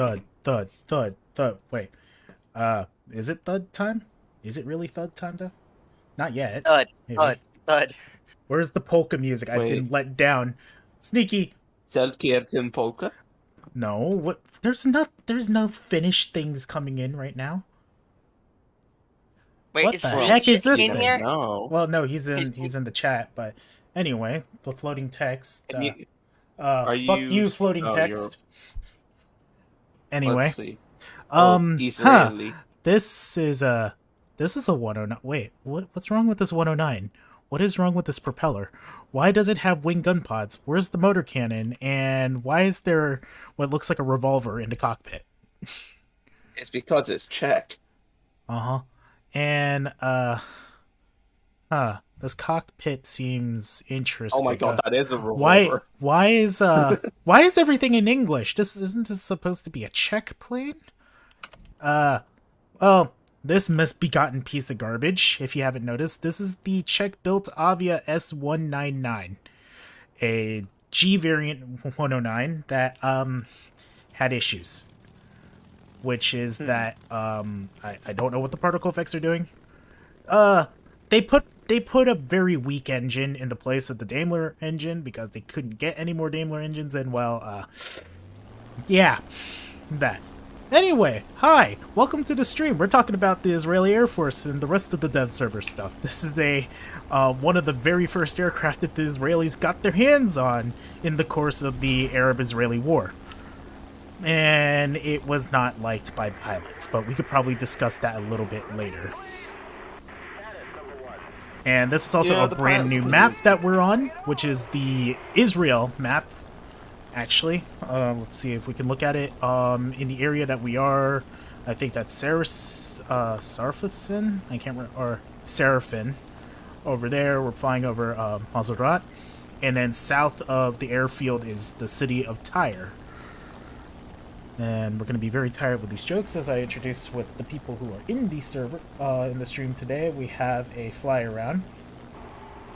thud, thud, thud, thud. Wait, is it thud time? Is it really thud time though? Not yet. Thud, thud, Maybe. thud. Where's the polka music? I've been Wait, let down. Sneaky. Zelkirchen Polka? No, what? There's no finished things coming in right now. Wait, What is the Well, heck Sneaky is this in thing? here? no. Well, no, Is he's in the chat, but anyway, the floating text. And you, are Fuck you? you, floating Oh, you're. text. Let's Anyway, see. Oh, huh? Israeli. This is a 109. Wait, what's wrong with this 109? What is wrong with this propeller? Why does it have wing gun pods? Where's the motor cannon? And why is there what looks like a revolver in the cockpit? It's because it's Czech. Uh-huh. And this cockpit seems interesting. Oh my god, that is a Why revolver. why is why is everything in English? Isn't this supposed to be a Czech plane? Well, this misbegotten piece of garbage, if you haven't noticed, this is the Czech-built Avia S199, a G variant 109 that had issues. Which is that I don't know what the particle effects are doing. They put a very weak engine in the place of the Daimler engine because they couldn't get any more Daimler engines, and well, yeah, that. Anyway, hi, welcome to the stream. We're talking about the Israeli Air Force and the rest of the dev server stuff. This is one of the very first aircraft that the Israelis got their hands on in the course of the Arab-Israeli War. And it was not liked by pilots, but we could probably discuss that a little bit later. And this is also a brand new map that we're on, which is the Israel map, actually. Let's see if we can look at it. In the area that we are, I think that's Sarfin? I can't remember, or Seraphin. Over there, we're flying over Mazerat. And then south of the airfield is the city of Tyre. And we're going to be very tired with these jokes as I introduce with the people who are in the server, in the stream today. We have a fly around.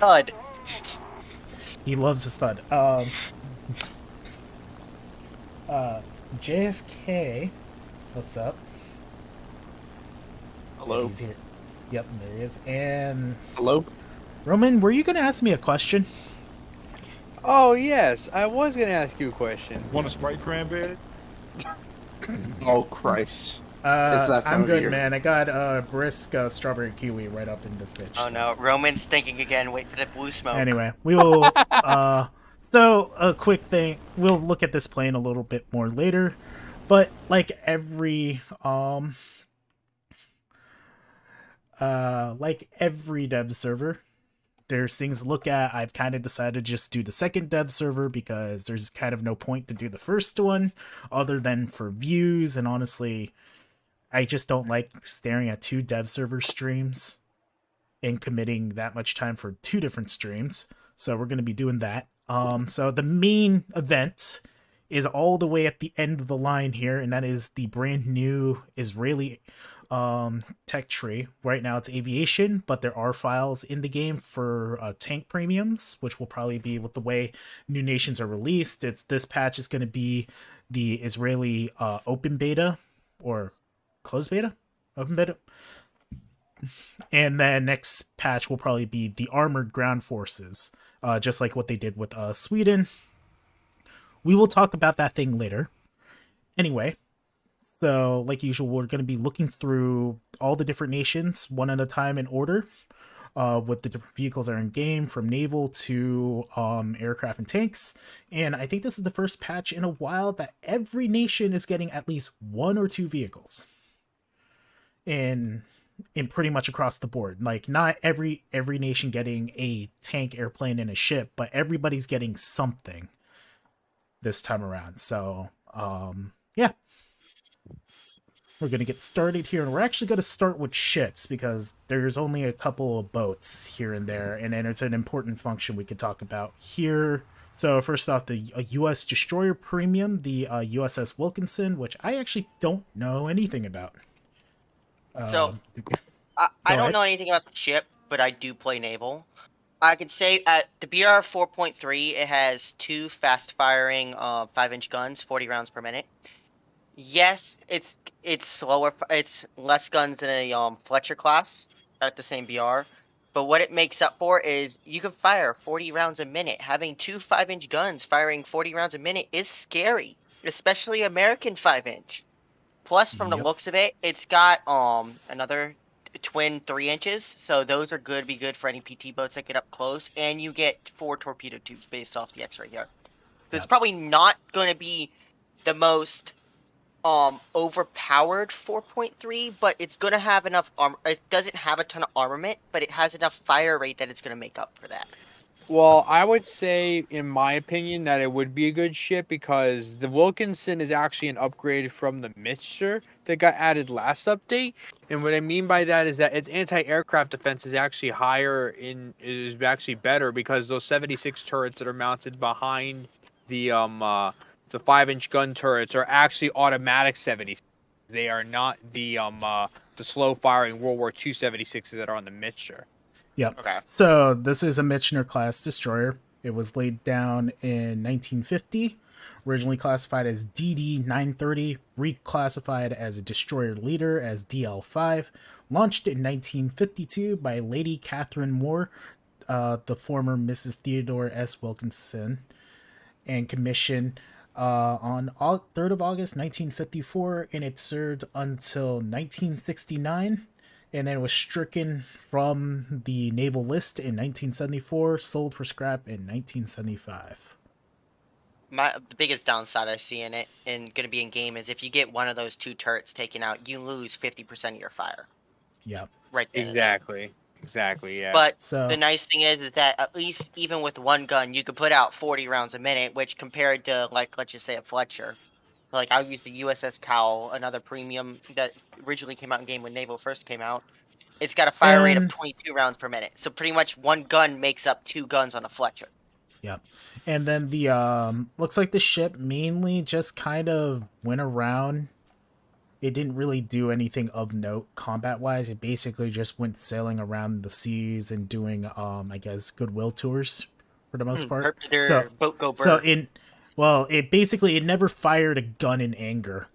Thud. He loves his thud. JFK, what's up? Hello. He's here. Yep, there he is. And Hello. Roman, were you going to ask me a question? Oh, yes. I was going to ask you a question. Want a Sprite cranberry? Oh Christ. I'm good, man. I got brisk strawberry kiwi right up in this bitch. Oh no, Roman's thinking again. Wait for the blue smoke. Anyway, we will. So a quick thing. We'll look at this plane a little bit more later, but like every dev server, there's things to look at. I've kind of decided to just do the second dev server because there's kind of no point to do the first one other than for views. And honestly, I just don't like staring at two dev server streams and committing that much time for two different streams. So we're going to be doing that. So the main event is all the way at the end of the line here, and that is the brand new Israeli tech tree. Right now it's aviation, but there are files in the game for tank premiums, which will probably be with the way new nations are released. This patch is going to be the Israeli open beta or closed beta, open beta, and then next patch will probably be the armored ground forces, just like what they did with Sweden. We will talk about that thing later. Anyway, so like usual, we're going to be looking through all the different nations one at a time in order, what the different vehicles are in game, from naval to aircraft and tanks. And I think this is the first patch in a while that every nation is getting at least one or two vehicles in pretty much across the board. Like, not every nation getting a tank, airplane, and a ship, but everybody's getting something this time around. So yeah, we're gonna get started here, and we're actually gonna start with ships because there's only a couple of boats here and there, and then it's an important function we could talk about here. So first off, the U.S. destroyer premium, the USS Wilkinson, which I actually don't know anything about. So, I don't know anything about the ship, but I do play naval. I can say at the BR 4.3, it has two fast-firing 5-inch guns, 40 rounds per minute. Yes, it's slower. It's less guns than a Fletcher class at the same BR. But what it makes up for is you can fire 40 rounds a minute. Having two 5-inch guns firing 40 rounds a minute is scary, especially American 5-inch. Plus, from the Yep. looks of it, it's got another twin 3 inches, so those are good. Be good for any PT boats that get up close, and you get 4 torpedo tubes based off the X right here. So it's Yep. probably not going to be the most overpowered 4.3, but it's gonna have enough it doesn't have a ton of armament, but it has enough fire rate that it's gonna make up for that. Well, I would say, in my opinion, that it would be a good ship because the Wilkinson is actually an upgrade from the Mixture that got added last update. And what I mean by that is that its anti-aircraft defense is actually is actually better because those 76 turrets that are mounted behind the 5-inch gun turrets are actually automatic 76. They are not the slow firing World War II 76s that are on the Mixture. Yep. Okay. So this is a Michener class destroyer. It was laid down in 1950, originally classified as DD-930, reclassified as a destroyer leader as DL-5, launched in 1952 by Lady Catherine Moore, the former Mrs. Theodore S. Wilkinson, and commissioned on 3rd of August 1954, and it served until 1969, and then was stricken from the naval list in 1974, sold for scrap in 1975. The biggest downside I see in it and gonna be in game is if you get one of those two turrets taken out, you lose 50% of your fire. Yep. Right there. Exactly, yeah. But So the nice thing is that at least even with one gun, you could put out 40 rounds a minute, which compared to, like, let's just say a Fletcher. Like, I'll use the USS Cowell, another premium that originally came out in game when Naval first came out. It's got a fire rate of And 22 rounds per minute. So pretty much one gun makes up 2 guns on a Fletcher. Yep. And then the looks like the ship mainly just kind of went around. It didn't really do anything of note combat wise. It basically just went sailing around the seas and doing I guess goodwill tours for the most part. Herpter, boat go So bird. it never fired a gun in anger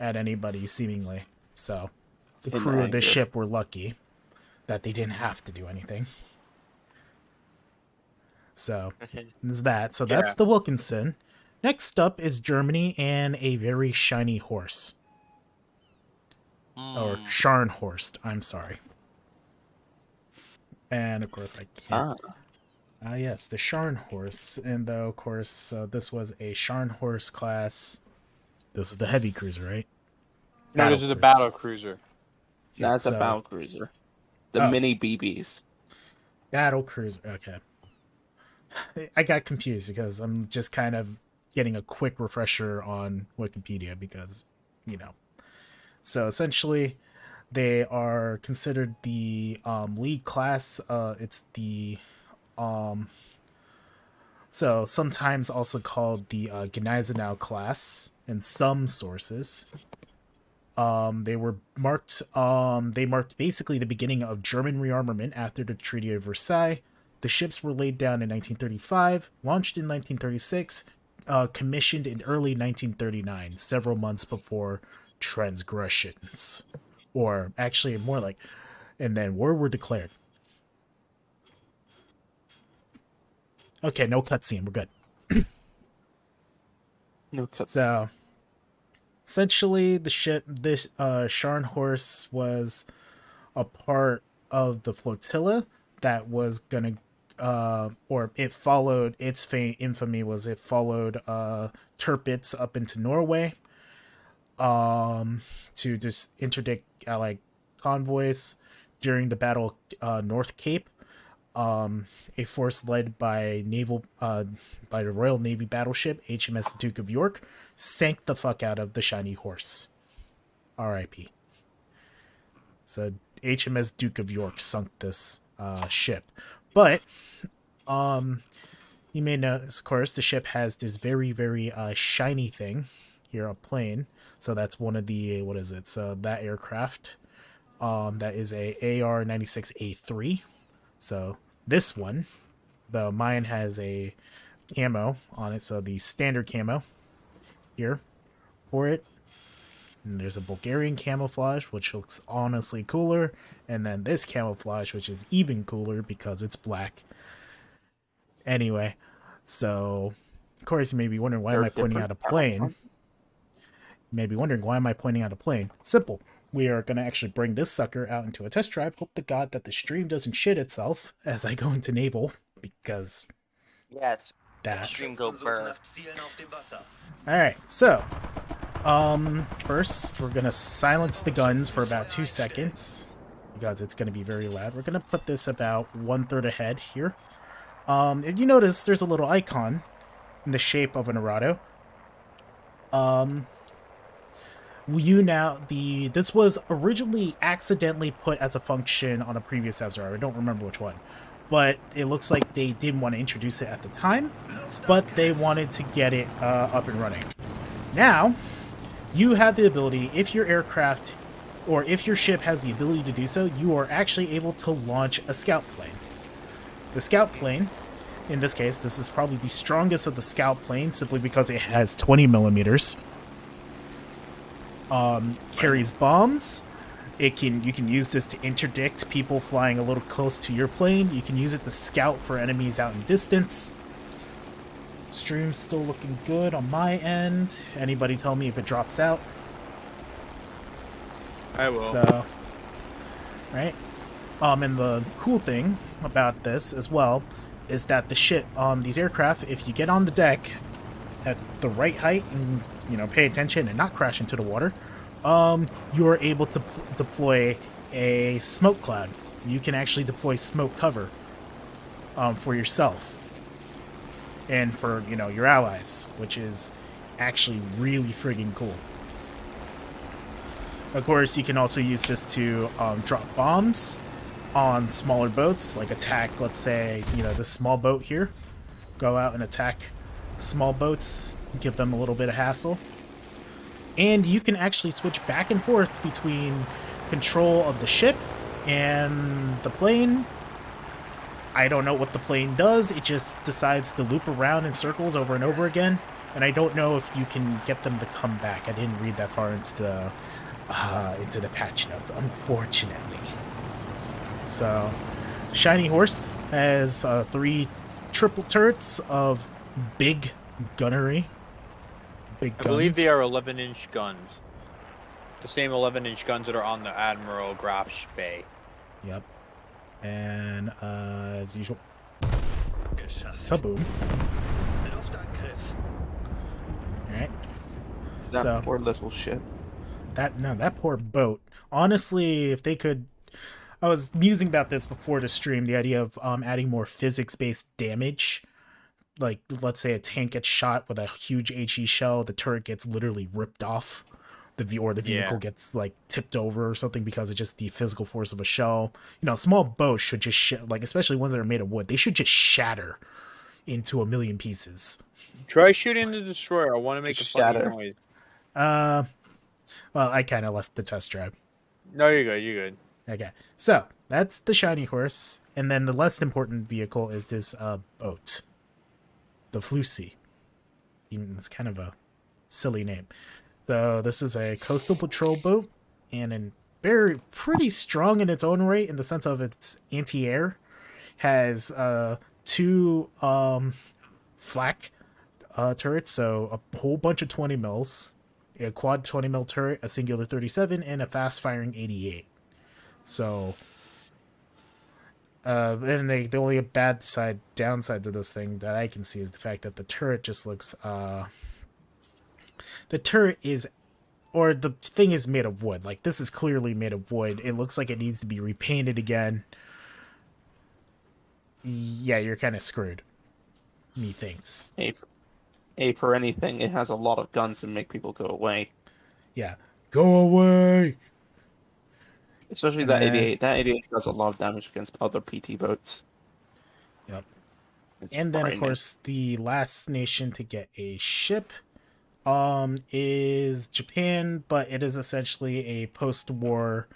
at anybody seemingly. So the In crew of the anger. ship were lucky that they didn't have to do anything. So there's that. So that's the Wilkinson. Next up is Germany and a very shiny horse. Or Scharnhorst, I'm sorry. And of course I can't. Yes, the Scharnhorst. And though, of course, this was a Scharnhorst class. This is the heavy cruiser, right? No, this is the battle cruiser. That's so- a battle cruiser. The mini BBs. Battle cruiser. Okay. I got confused because I'm just kind of getting a quick refresher on Wikipedia because, you know. So essentially, they are considered the lead class. It's the so sometimes also called the Gneisenau class in some sources. They were marked. They marked basically the beginning of German rearmament after the Treaty of Versailles. The ships were laid down in 1935, launched in 1936, commissioned in early 1939, several months before transgressions, or actually more like, and then war were declared. Okay, no cutscene. We're good. No cuts. So, essentially, the ship, this Scharnhorst was a part of the flotilla that was gonna, or it followed its infamy was it followed Tirpitz up into Norway, to just interdict Allied convoys during the battle North Cape. A force led by by the Royal Navy battleship HMS Duke of York sank the fuck out of the Shiny Horse. R.I.P. So HMS Duke of York sunk this ship, but you may notice, of course, the ship has this very very shiny thing here on plane. So that's one of the what is it? So that aircraft, that is a AR-96A3. So this one, the mine has a camo on it, so the standard camo here for it. And there's a Bulgarian camouflage, which looks honestly cooler. And then this camouflage, which is even cooler because it's black. Anyway, so, of course, you may be wondering, why am I pointing out a plane? You may be wondering, why am I pointing out a plane? Simple. We are going to actually bring this sucker out into a test drive. Hope to God that the stream doesn't shit itself as I go into naval, because Yeah, it's that. extreme go burr. Alright, so, first, we're going to silence the guns for about 2 seconds, because it's going to be very loud. We're going to put this about 1/3 ahead here. If you notice, there's a little icon in the shape of an Arado. This was originally accidentally put as a function on a previous server. I don't remember which one, but it looks like they didn't want to introduce it at the time, but they wanted to get it up and running. Now, you have the ability, if your aircraft or if your ship has the ability to do so, you are actually able to launch a scout plane. The scout plane, in this case, this is probably the strongest of the scout planes, simply because it has 20 millimeters. Carries bombs. You can use this to interdict people flying a little close to your plane. You can use it to scout for enemies out in distance. Stream's still looking good on my end. Anybody tell me if it drops out? I will. So, right. And the cool thing about this as well is that the shit on these aircraft, if you get on the deck at the right height and, you know, pay attention and not crash into the water, you're able to deploy a smoke cloud. You can actually deploy smoke cover for yourself and for, you know, your allies, which is actually really friggin' cool. Of course, you can also use this to drop bombs on smaller boats, like attack, let's say, you know, this small boat here. Go out and attack small boats, give them a little bit of hassle. And you can actually switch back and forth between control of the ship and the plane. I don't know what the plane does. It just decides to loop around in circles over and over again. And I don't know if you can get them to come back. I didn't read that far into the patch notes, unfortunately. So, Shiny Horse has 3 triple turrets of big gunnery. Big guns. I believe they are 11-inch guns. The same 11-inch guns that are on the Admiral Graf Spee. Yep. And, as usual, kaboom. Alright. That poor little ship. That poor boat. Honestly, if they could... I was musing about this before the stream, the idea of adding more physics-based damage. Like, let's say a tank gets shot with a huge HE shell, the turret gets literally ripped off. The vehicle gets, like, tipped over or something because of just the physical force of a shell. You know, small boats should just, like, especially ones that are made of wood, they should just shatter into a million pieces. Try shooting the destroyer. I want to make a funny noise. Well, I kind of left the test drive. No, you're good. You're good. Okay, so that's the Shiny Horse, and then the less important vehicle is this boat, the Flusy. It's kind of a silly name. So this is a coastal patrol boat, and pretty strong in its own right in the sense of its anti-air. Has 2 flak turrets, so a whole bunch of 20 mils, a quad 20 mil turret, a singular 37, and a fast firing 88. So, and the only downside to this thing that I can see is the fact that the turret just looks, the thing is made of wood. Like, this is clearly made of wood. It looks like it needs to be repainted again. Yeah, you're kind of screwed, methinks. For anything, it has a lot of guns that make people go away. Yeah, go away! Especially that 88. That 88 does a lot of damage against other PT boats. Yep. And then, of course, the last nation to get a ship is Japan, but it is essentially a post-war...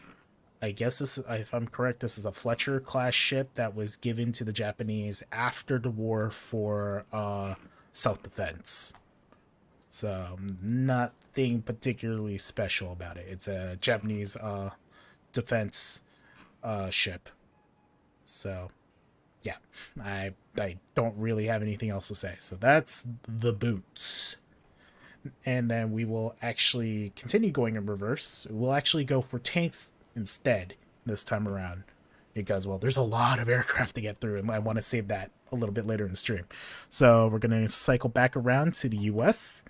I guess if I'm correct, this is a Fletcher-class ship that was given to the Japanese after the war for self-defense. So nothing particularly special about it. It's a Japanese defense ship. So yeah, I don't really have anything else to say. So that's the boots. And then we will actually continue going in reverse. We'll actually go for tanks instead this time around. Because, well, there's a lot of aircraft to get through, and I want to save that a little bit later in the stream. So we're going to cycle back around to the US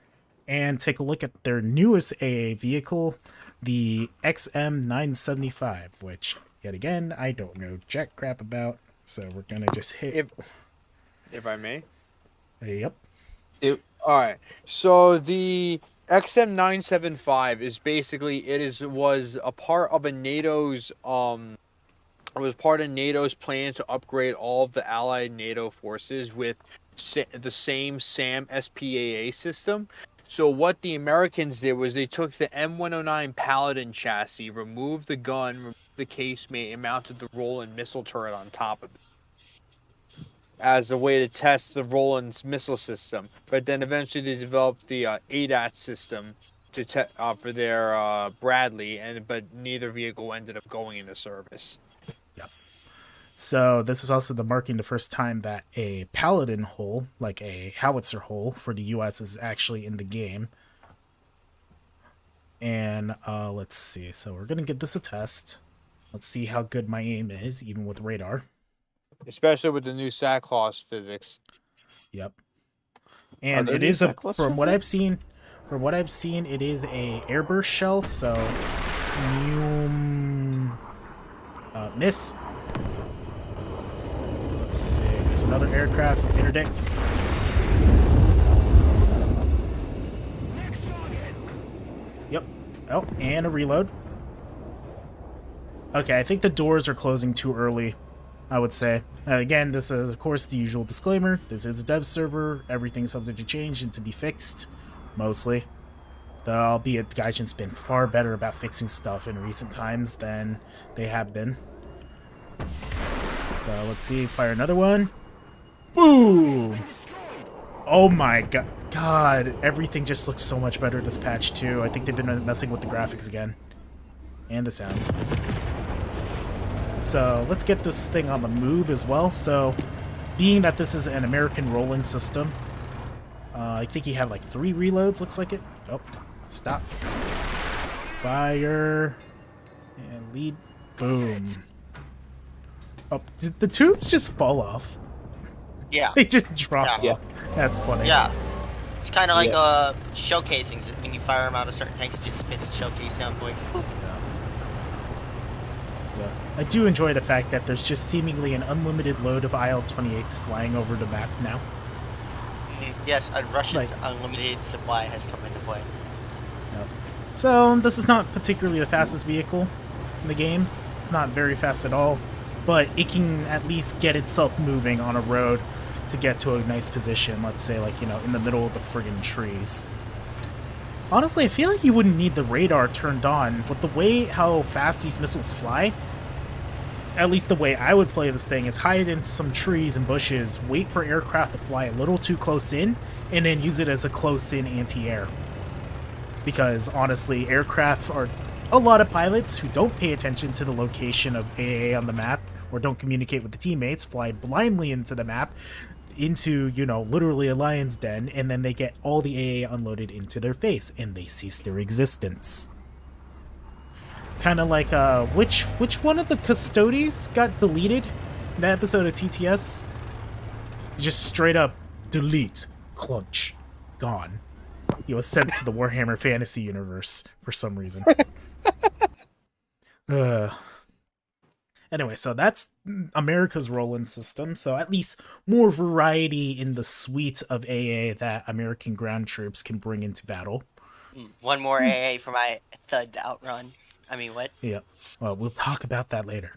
and take a look at their newest AA vehicle, the XM975, which, yet again, I don't know jack crap about. So we're going to just hit... If I may. Yep. Alright, so the XM975 is basically, was a part of NATO's plan to upgrade all of the allied NATO forces with the same SAM SPAA system. So what the Americans did was they took the M109 Paladin chassis, removed the gun, removed the casemate, and mounted the Roland missile turret on top of it as a way to test the Roland's missile system. But then eventually they developed the ADAT system for their Bradley, but neither vehicle ended up going into service. Yep. So this is also marking the first time that a Paladin hull, like a howitzer hull for the US, is actually in the game. And let's see. So we're gonna give this a test. Let's see how good my aim is, even with radar. Especially with the new SAT-clause physics. Yep. And it is from what I've seen, it is a airburst shell, so miss. Let's see. There's another aircraft interdict. Yep. Oh, and a reload. Okay, I think the doors are closing too early, I would say. Again, this is, of course, the usual disclaimer. This is a dev server. Everything's subject to change and to be fixed, mostly. Albeit, Gaijin's been far better about fixing stuff in recent times than they have been. So, let's see. Fire another one. Boom! Oh my god. God, everything just looks so much better this patch, too. I think they've been messing with the graphics again. And the sounds. So let's get this thing on the move as well. So being that this is an American rolling system, I think you have like 3 reloads, looks like it. Oh, stop. Fire. And lead. Boom. Oh, did the tubes just fall off? Yeah. They just drop Yeah. off. That's funny. Yeah. It's kind of like shell casings. When you fire them out of certain tanks, it just spits the shell case sound going. Boop. Yeah. I do enjoy the fact that there's just seemingly an unlimited load of IL-28s flying over the map now. Yes, Russia's unlimited supply has come into play. Yep. So, this is not particularly the fastest vehicle in the game. Not very fast at all. But it can at least get itself moving on a road to get to a nice position. Let's say, like, in the middle of the friggin' trees. Honestly, I feel like you wouldn't need the radar turned on. With the way how fast these missiles fly, at least the way I would play this thing is hide in some trees and bushes, wait for aircraft to fly a little too close in, and then use it as a close-in anti-air. Because, honestly, aircraft are a lot of pilots who don't pay attention to the location of AA on the map, or don't communicate with the teammates, fly blindly into the map, into, literally a lion's den, and then they get all the AA unloaded into their face, and they cease their existence. Kind of like, which one of the Custodes got deleted in that episode of TTS? Just straight up, delete, clunch, gone. He was sent to the Warhammer Fantasy Universe for some reason. Anyway, so that's America's Roland system, so at least more variety in the suite of AA that American ground troops can bring into battle. One more AA for my Thud outrun. I mean, what? Yeah, well, we'll talk about that later.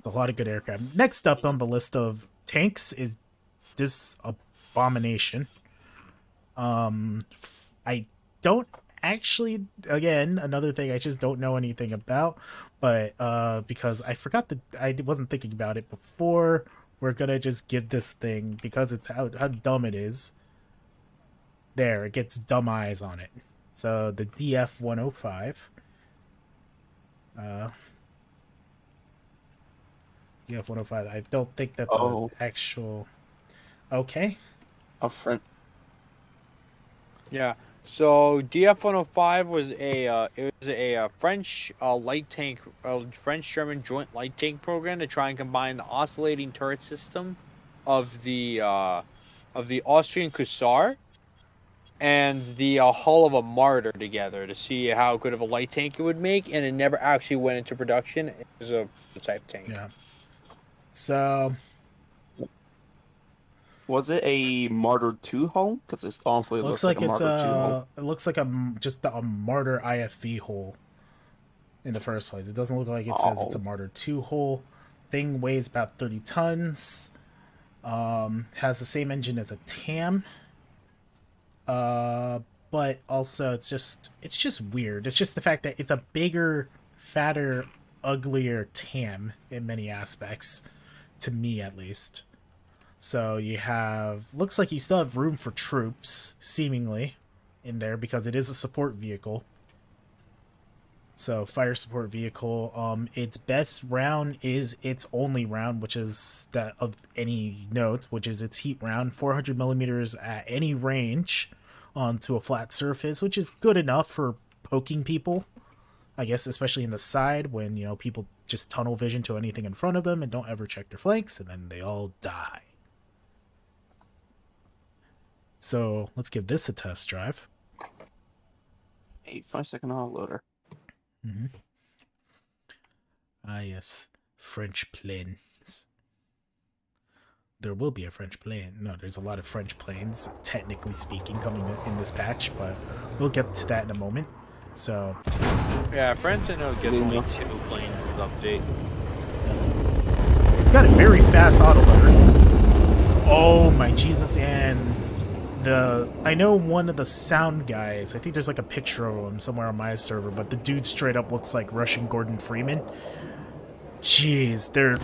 There's a lot of good aircraft. Next up on the list of tanks is this Abomination. I don't actually, again, another thing I just don't know anything about, but because I forgot that I wasn't thinking about it before, we're gonna just give this thing, because it's how dumb it is, There, it gets dumb eyes on it. So the DF-105. DF-105. I don't think that's an actual. Okay. A friend. Yeah. So DF-105 was a French light tank, French-German joint light tank program to try and combine the oscillating turret system of the Austrian Hussar and the hull of a Marder together to see how good of a light tank it would make, and it never actually went into production. It was a prototype tank. Yeah. So. Was it a Marder 2 hull? Because it honestly looks like a it's Marder 2 hull. It looks like just a Marder IFV hull in the first place. It doesn't look like it says it's a Marder 2 hull. Thing weighs about 30 tons. Has the same engine as a TAM. But also it's just weird. It's just the fact that it's a bigger, fatter, uglier TAM in many aspects, to me at least. So you have, looks like you still have room for troops, seemingly, in there, because it is a support vehicle. So, fire support vehicle. Its best round is its only round, which is that of any note, which is its heat round, 400 millimeters at any range onto a flat surface, which is good enough for poking people, I guess, especially in the side when, you know, people just tunnel vision to anything in front of them and don't ever check their flanks, and then they all die. So let's give this a test drive. A 5-second autoloader. Mm-hmm. Ah, yes. French planes. There will be a French plane. No, there's a lot of French planes, technically speaking, coming in this patch, but we'll get to that in a moment. So. Yeah, France I know gets only 2 planes as update. Got a very fast autoloader. Oh my Jesus, and I know one of the sound guys, I think there's like a picture of him somewhere on my server, but the dude straight up looks like Russian Gordon Freeman. Jeez, they're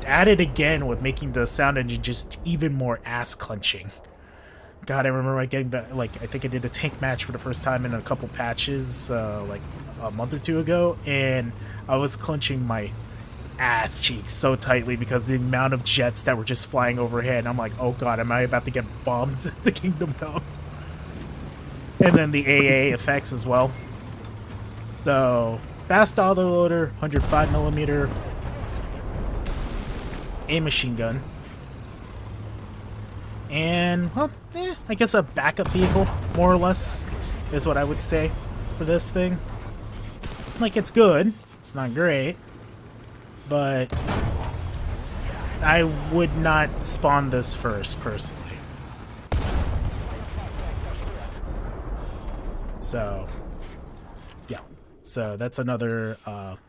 at it again with making the sound engine just even more ass clenching. God, I remember getting back, like, I think I did a tank match for the first time in a couple patches, like a month or two ago, and I was clenching my ass cheeks so tightly because the amount of jets that were just flying overhead, and I'm like, oh god, am I about to get bombed at the Kingdom Come? And then the AA effects as well. So, fast autoloader, 105mm, a machine gun, and, well, I guess a backup vehicle, more or less, is what I would say for this thing. Like, it's good, it's not great, but I would not spawn this first, personally. So, yeah. So that's another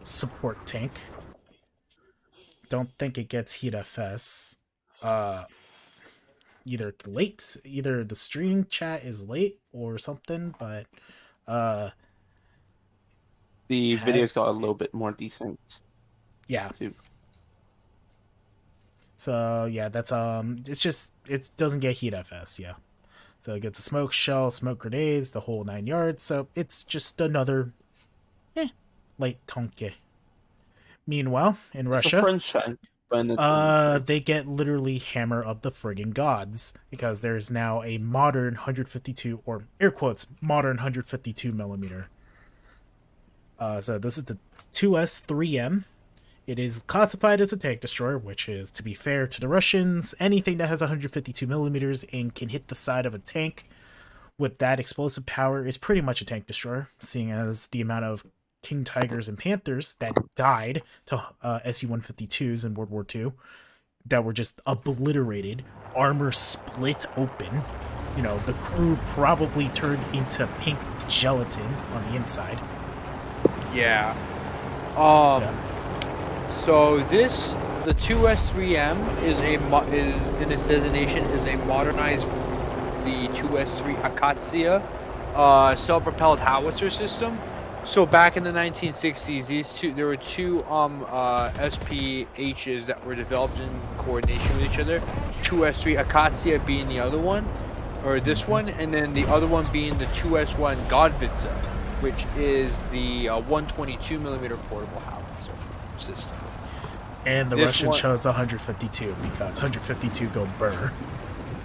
support tank. Don't think it gets heat FS. Either late, either the stream chat is late or something, but the video's got a little bit more decent. Yeah. Too. So yeah, that's it doesn't get heat FS, yeah. So it gets a smoke shell, smoke grenades, the whole 9 yards. So it's just another light tank. Meanwhile, in Russia, French tank, they get literally hammer of the friggin' gods, because there's now a modern 152, or air quotes, modern 152mm. So this is the 2S3M. It is classified as a tank destroyer, which is, to be fair to the Russians, anything that has 152mm and can hit the side of a tank with that explosive power is pretty much a tank destroyer, seeing as the amount of King Tigers and Panthers that died to Su-152s in World War II that were just obliterated, armor split open. You know, the crew probably turned into pink gelatin on the inside. Yeah. Yeah. So the 2S3M is in its designation is a modernized the 2S3 Akatsiya self-propelled howitzer system. So back in the 1960s, there were two SPHs that were developed in coordination with each other. 2S3 Akatsiya being the other one. or this one, and then the other one being the 2S1 Godwitzer, which is the 122 millimeter portable howitzer system. And the This Russians one- chose 152 because 152 go burr.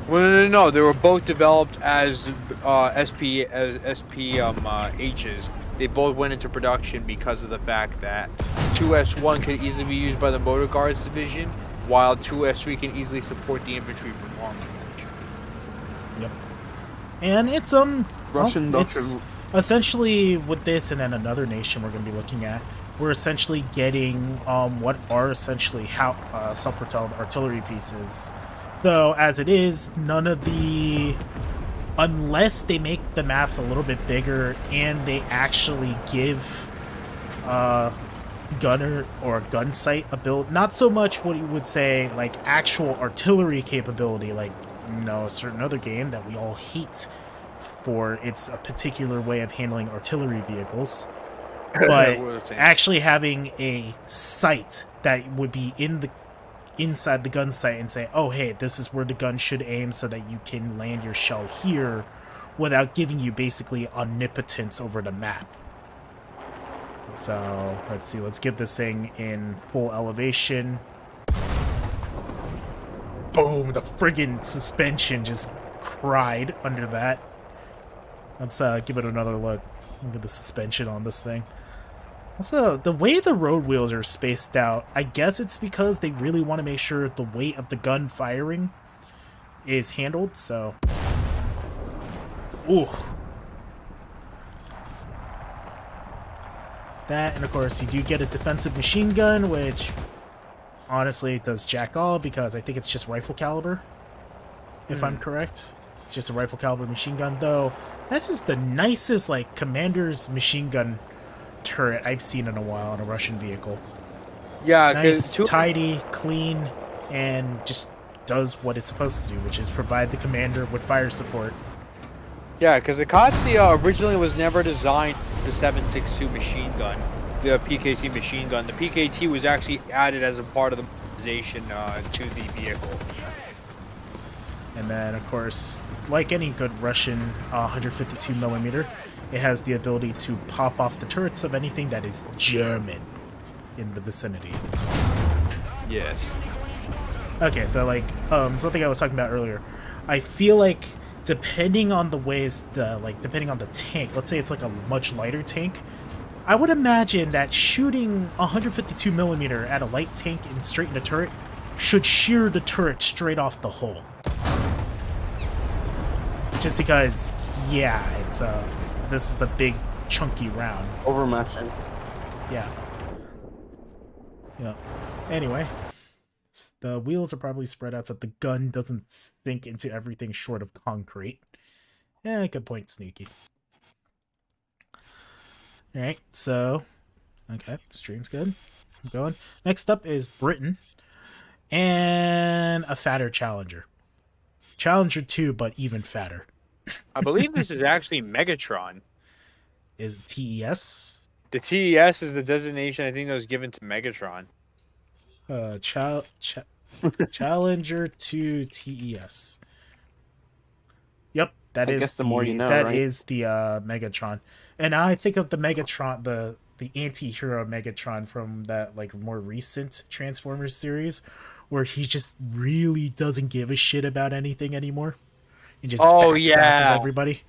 Well, no. They were both developed as SPHs. They both went into production because of the fact that 2S1 can easily be used by the Motor Guards Division, while 2S3 can easily support the infantry from long range. Yep. And it's Russian it's doctrine. essentially with this, and then another nation we're going to be looking at. We're essentially getting what are essentially self-propelled artillery pieces. Though, as it is, none of the... Unless they make the maps a little bit bigger and they actually give gunner or gun sight ability, not so much what you would say like actual artillery capability, like a certain other game that we all hate for its a particular way of handling artillery vehicles, but actually having a sight that would be inside the gun sight and say, oh hey, this is where the gun should aim so that you can land your shell here, without giving you basically omnipotence over the map. So let's see, let's get this thing in full elevation. Boom, the friggin' suspension just cried under that. Let's give it another look. Look at the suspension on this thing. Also, the way the road wheels are spaced out, I guess it's because they really want to make sure the weight of the gun firing is handled, so... Ooh. That, and of course, you do get a defensive machine gun, which honestly does jack all, because I think it's just rifle caliber, if I'm correct. It's just a rifle caliber machine gun, though. That is the nicest, like, commander's machine gun turret I've seen in a while in a Russian vehicle. Yeah, Nice, tidy, clean, and just does what it's supposed to do, which is provide the commander with fire support. Yeah, because the Katsia originally was never designed the 7.62 machine gun, the PKT machine gun. The PKT was actually added as a part of the modernization to the vehicle. And then, of course, like any good Russian 152 millimeter, it has the ability to pop off the turrets of anything that is German in the vicinity. Yes. Okay, so like something I was talking about earlier, I feel like depending on the ways depending on the tank, let's say it's like a much lighter tank, I would imagine that shooting 152 millimeter at a light tank and straight in the turret should shear the turret straight off the hull. Just because, yeah, it's this is the big chunky round. Overmatching. Yeah. Yeah. Anyway, the wheels are probably spread out so the gun doesn't sink into everything short of concrete. Yeah, good point, Sneaky. Alright, so... Okay, stream's good. I'm going. Next up is Britain. And a fatter Challenger. Challenger 2, but even fatter. I believe this is actually Megatron. Is it TES? The TES is the designation I think that was given to Megatron. Challenger 2 TES. Yep, that I is guess the more you know, that right? is the Megatron. And I think of the Megatron, the anti-hero Megatron from that like more recent Transformers series, where he just really doesn't give a shit about anything anymore. He just backsasses everybody.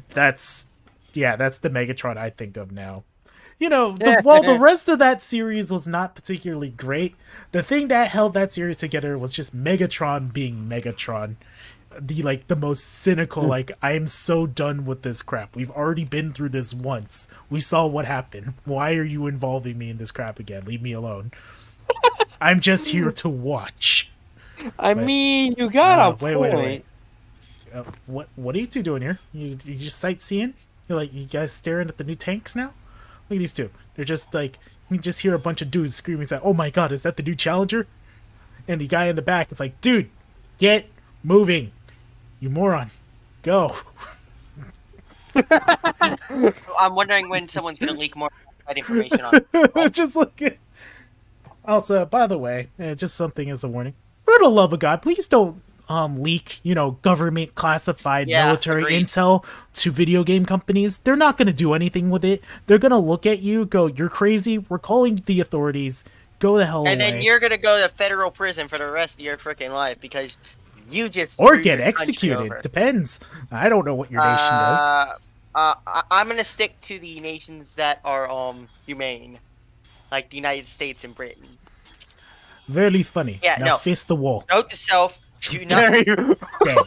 That's the Megatron I think of now. You know, while the rest of that series was not particularly great, the thing that held that series together was just Megatron being Megatron. The most cynical, like, I am so done with this crap. We've already been through this once. We saw what happened. Why are you involving me in this crap again? Leave me alone. I'm just here to watch. I mean, you got a point. Wait. What are you two doing here? You just sightseeing? You guys staring at the new tanks now? Look at these two. They're just like, you just hear a bunch of dudes screaming, like, oh my god, is that the new Challenger? And the guy in the back is like, dude, get moving. You moron. Go. I'm wondering when someone's gonna leak more that information on. Just look at... Also, by the way, just something as a warning. For the love of God, please don't leak, government classified Yeah, military agreed. intel to video game companies, they're not going to do anything with it. They're going to look at you, go, "You're crazy. We're calling the authorities. Go the hell And away." then you're gonna go to federal prison for the rest of your freaking life because you just Or screwed get your country executed. over. Depends. I don't know what your nation does. I'm gonna stick to the nations that are humane, like the United States and Britain. Very funny. Yeah, Now no. fist the wall. Note to self: do not, There you- Dead.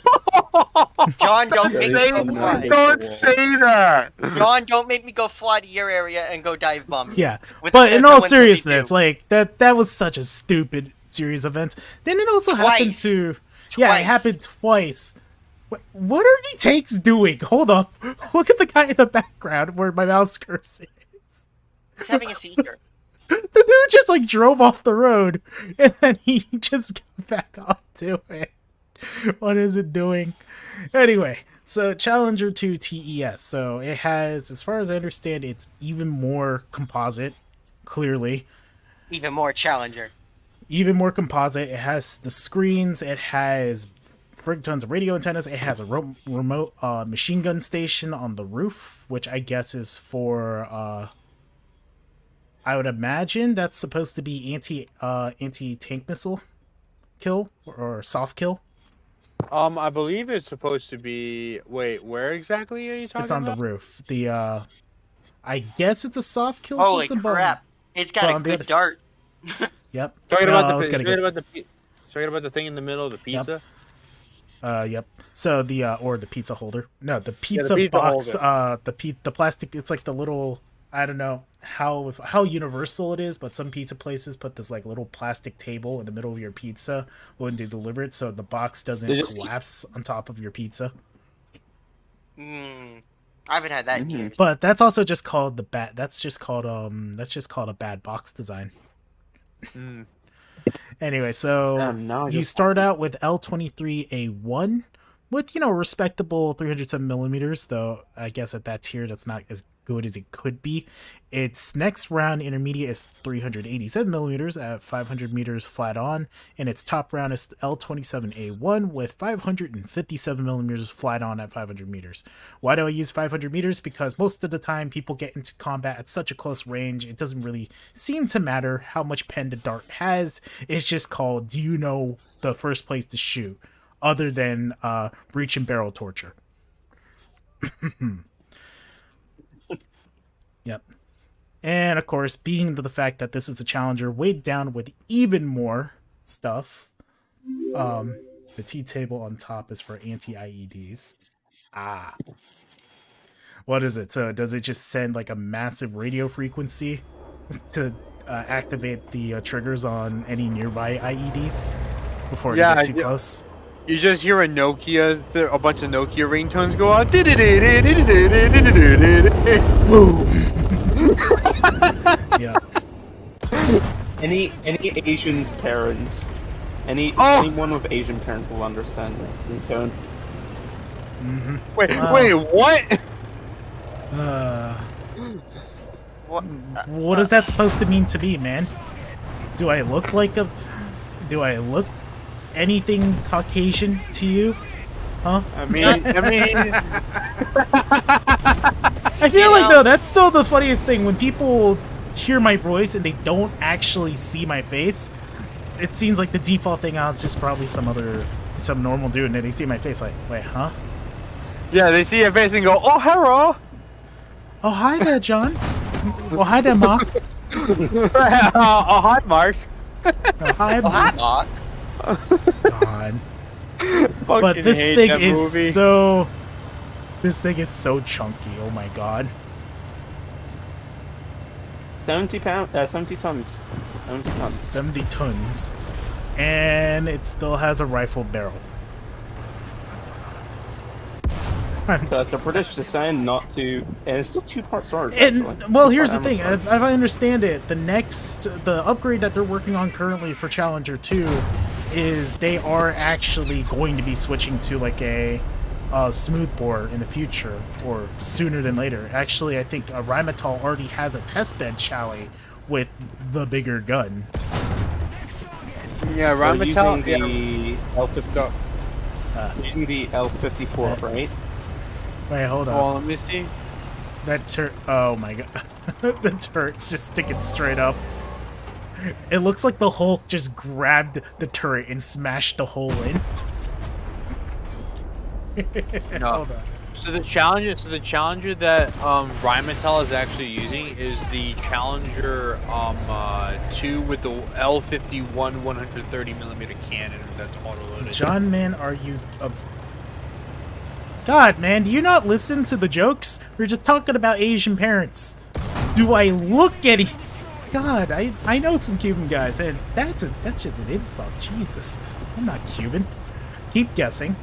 John. Don't make me go Don't fly. Don't say that. John, don't make me go fly to your area and go dive bomb you. Yeah. With But the in all 132. seriousness, like that was such a stupid series of events. Then it also happened Twice. to Yeah, it Twice. happened twice. What are the tanks doing? Hold up. Look at the guy in the background where my mouse cursor is. He's having a seizure. The dude just like drove off the road and then he just got back onto it. What is it doing? Anyway, so Challenger 2 TES. So it has, as far as I understand, it's even more composite, clearly. Even more challenger. Even more composite. It has the screens, it has frig tons of radio antennas, it has a remote machine gun station on the roof, which I guess is for I would imagine that's supposed to be anti-tank missile kill or soft kill. I believe it's supposed to be. Wait, where exactly are you talking It's on about? the roof. The I guess it's a soft kill Holy system. but- crap! It's got but a on the good other- dart. Yep. Talking No, I about was the. gonna Talking get- about the. Talking about the thing in the middle of the pizza. Yep. So the or the pizza holder. No, the pizza, pizza box. holder. The plastic. It's like the little. I don't know how universal it is, but some pizza places put this like little plastic table in the middle of your pizza when they deliver it, so the box doesn't They just collapse on top of your pizza. I haven't had that in years. But that's also just called the bad. That's just called a bad box design. Mm. Anyway, so now I you just- start out with L23A1 with, respectable 307 millimeters, though I guess at that tier that's not as good as it could be. Its next round intermediate is 387 millimeters at 500 meters flat on, and its top round is L27A1 with 557 millimeters flat on at 500 meters. Why do I use 500 meters? Because most of the time people get into combat at such a close range, it doesn't really seem to matter how much pen the dart has. It's just called, do you know the first place to shoot, other than breech and barrel torture. Yep. And of course, being the fact that this is a Challenger weighed down with even more stuff, the T-table on top is for anti-Ieds. What is it? So does it just send like a massive radio frequency to activate the triggers on any nearby IEDs before they get too close? You just hear a Nokia, a bunch of Nokia ringtones go out. Boom! Yeah. Any Asian's parents, Oh! anyone with Asian parents will understand the tone. Mm-hmm. Wait, what? What? What is that supposed to mean to me, man? Do I look anything Caucasian to you? Huh? I mean, I feel like, though, that's still the funniest thing. When people hear my voice and they don't actually see my face, it seems like the default thing, it's just probably some normal dude, and then they see my face like, wait, huh? yeah, they see your face and go, "Oh, hello." Oh, hi there, John. Oh, hi there, Mark. Oh, hi, Mark. Oh, hi, Mark. Lock. God. But Fucking this hate thing that is movie. this thing is so chunky. Oh my god. 70 tons. 70 tons. 70 tons. And it still has a rifle barrel. Because the British decided not to, and it's still 2-part storage. And actually. well, here's the Two-part thing. ammo If I understand it, the upgrade that they're working on currently for Challenger 2 is they are actually going to be switching to like a smoothbore in the future, or sooner than later. Actually, I think Rheinmetall already has a testbed Chalet with the bigger gun. Yeah, They're Rheinmetall. using the L50. Using the L-54, right? Wait, hold Oh, on. let me see. That turret. Oh my god. The turret's just sticking straight up. It looks like the Hulk just grabbed the turret and smashed the hole in. No. Hold on. So the Challenger that Rheinmetall is actually using is the Challenger 2 with the L51 130mm cannon that's auto-loaded. John, man, are you... God, man, do you not listen to the jokes? We're just talking about Asian parents. Do I look any... God, I know some Cuban guys, and that's just an insult. Jesus. I'm not Cuban. Keep guessing.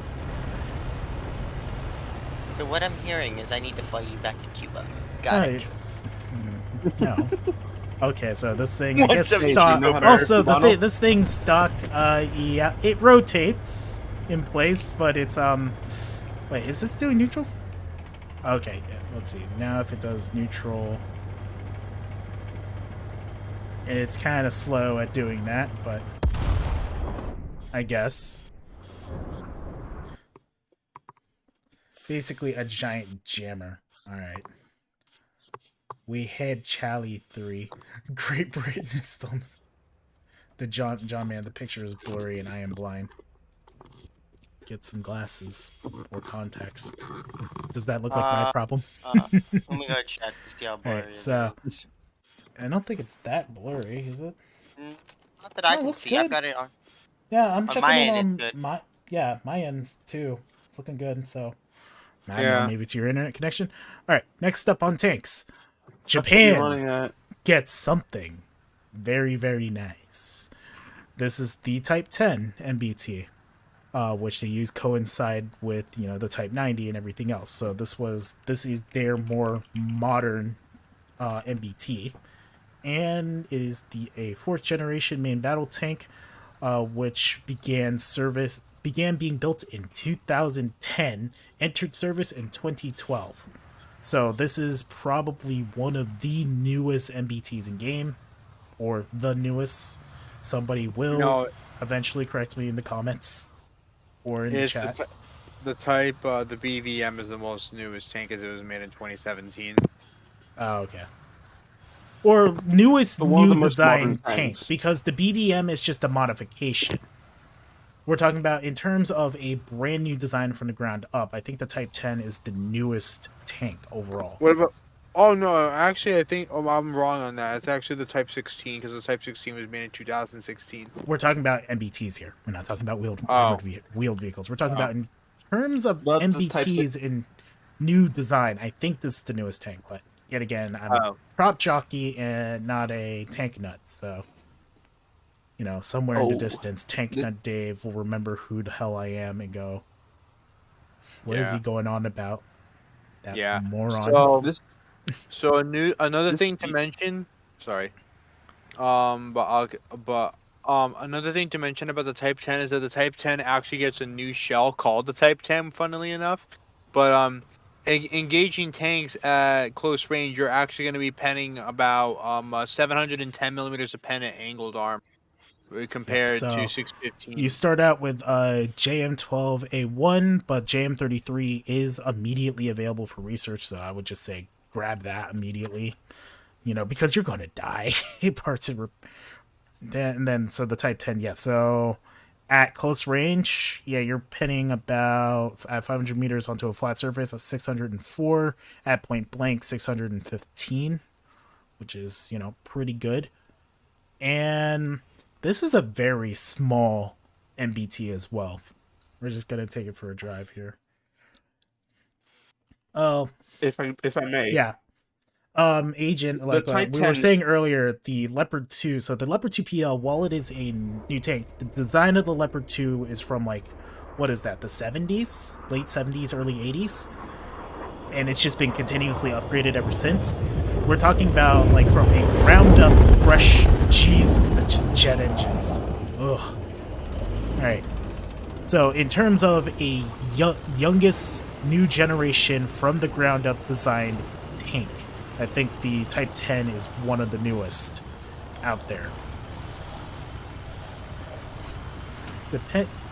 So what I'm hearing is I need to fly you back to Cuba. Got it. No. Okay, so this thing, I guess, 117 stock. over Also, Cubano? this thing's stock. Yeah, it rotates in place, but it's Wait, is this doing neutrals? Okay, yeah, let's see. Now if it does neutral, it's kind of slow at doing that, but I guess. Basically a giant jammer. Alright. We had Charlie 3. Great Britain is still... The John man, the picture is blurry and I am blind. Get some glasses or contacts. Does that look like my problem? Let me go check to see how blurry Alright, it so is. I don't think it's that blurry, is it? Not that I Oh, can looks see. good. I've got it on. Yeah, I'm On checking my it end, on it's good. my end's too. It's looking good, so I don't Yeah. know, maybe it's your internet connection. Alright, next up on tanks. You're Japan running at... gets something very, very nice. This is the Type 10 MBT, which they use coincide with, you know, the Type 90 and everything else. So this is their more modern MBT, and it is a fourth generation main battle tank, which began being built in 2010, entered service in 2012. So this is probably one of the newest MBTs in game, or the newest. Somebody will No, eventually correct me in the comments or in the it's chat. the type. The BVM is the most newest tank, as it was made in 2017. Oh, okay. Or newest But one of new the most modern design tank, tanks. because the BVM is just a modification. We're talking about in terms of a brand new design from the ground up. I think the Type 10 is the newest tank overall. What about? Oh no, actually, I think I'm wrong on that. It's actually the Type 16 because the Type 16 was made in 2016. We're talking about MBTs here. We're not talking about wheeled wheeled vehicles. We're talking Oh. about in terms of But the Type MBTs in new design. I think this is the newest tank, but yet again, I'm a Oh. prop jockey and not a tank nut, so you know, somewhere in the Oh, distance, Tank th- Nut Dave will remember who the hell I am and go, "What is Yeah. he going on about?" That Yeah. moron. So, This another This thing to be- mention. Sorry. Another thing to mention about the Type 10 is that the Type 10 actually gets a new shell called the Type 10, funnily enough. But engaging tanks at close range, you're actually going to be penning about 710 millimeters of pen at angled arm, compared so to 615. You start out with JM12A1, but JM33 is immediately available for research, so I would just say grab that immediately. You know, because you're going to die. Parts and then so the Type 10, yeah. So at close range, yeah, you're pinning about at 500 meters onto a flat surface of 604, at point blank 615, which is, you know, pretty good. And this is a very small MBT as well. We're just gonna take it for a drive here. Oh, if I may. yeah. Agent, like Type we were 10 saying earlier, the Leopard 2. So the Leopard 2 PL, while it is a new tank, the design of the Leopard 2 is from like, what is that? The 70s, late 70s, early 80s, and it's just been continuously upgraded ever since. We're talking about like from a ground up, fresh. Jesus, the just jet engines. Ugh. All right. So in terms of a youngest new generation from the ground up designed tank, I think the Type 10 is one of the newest out there.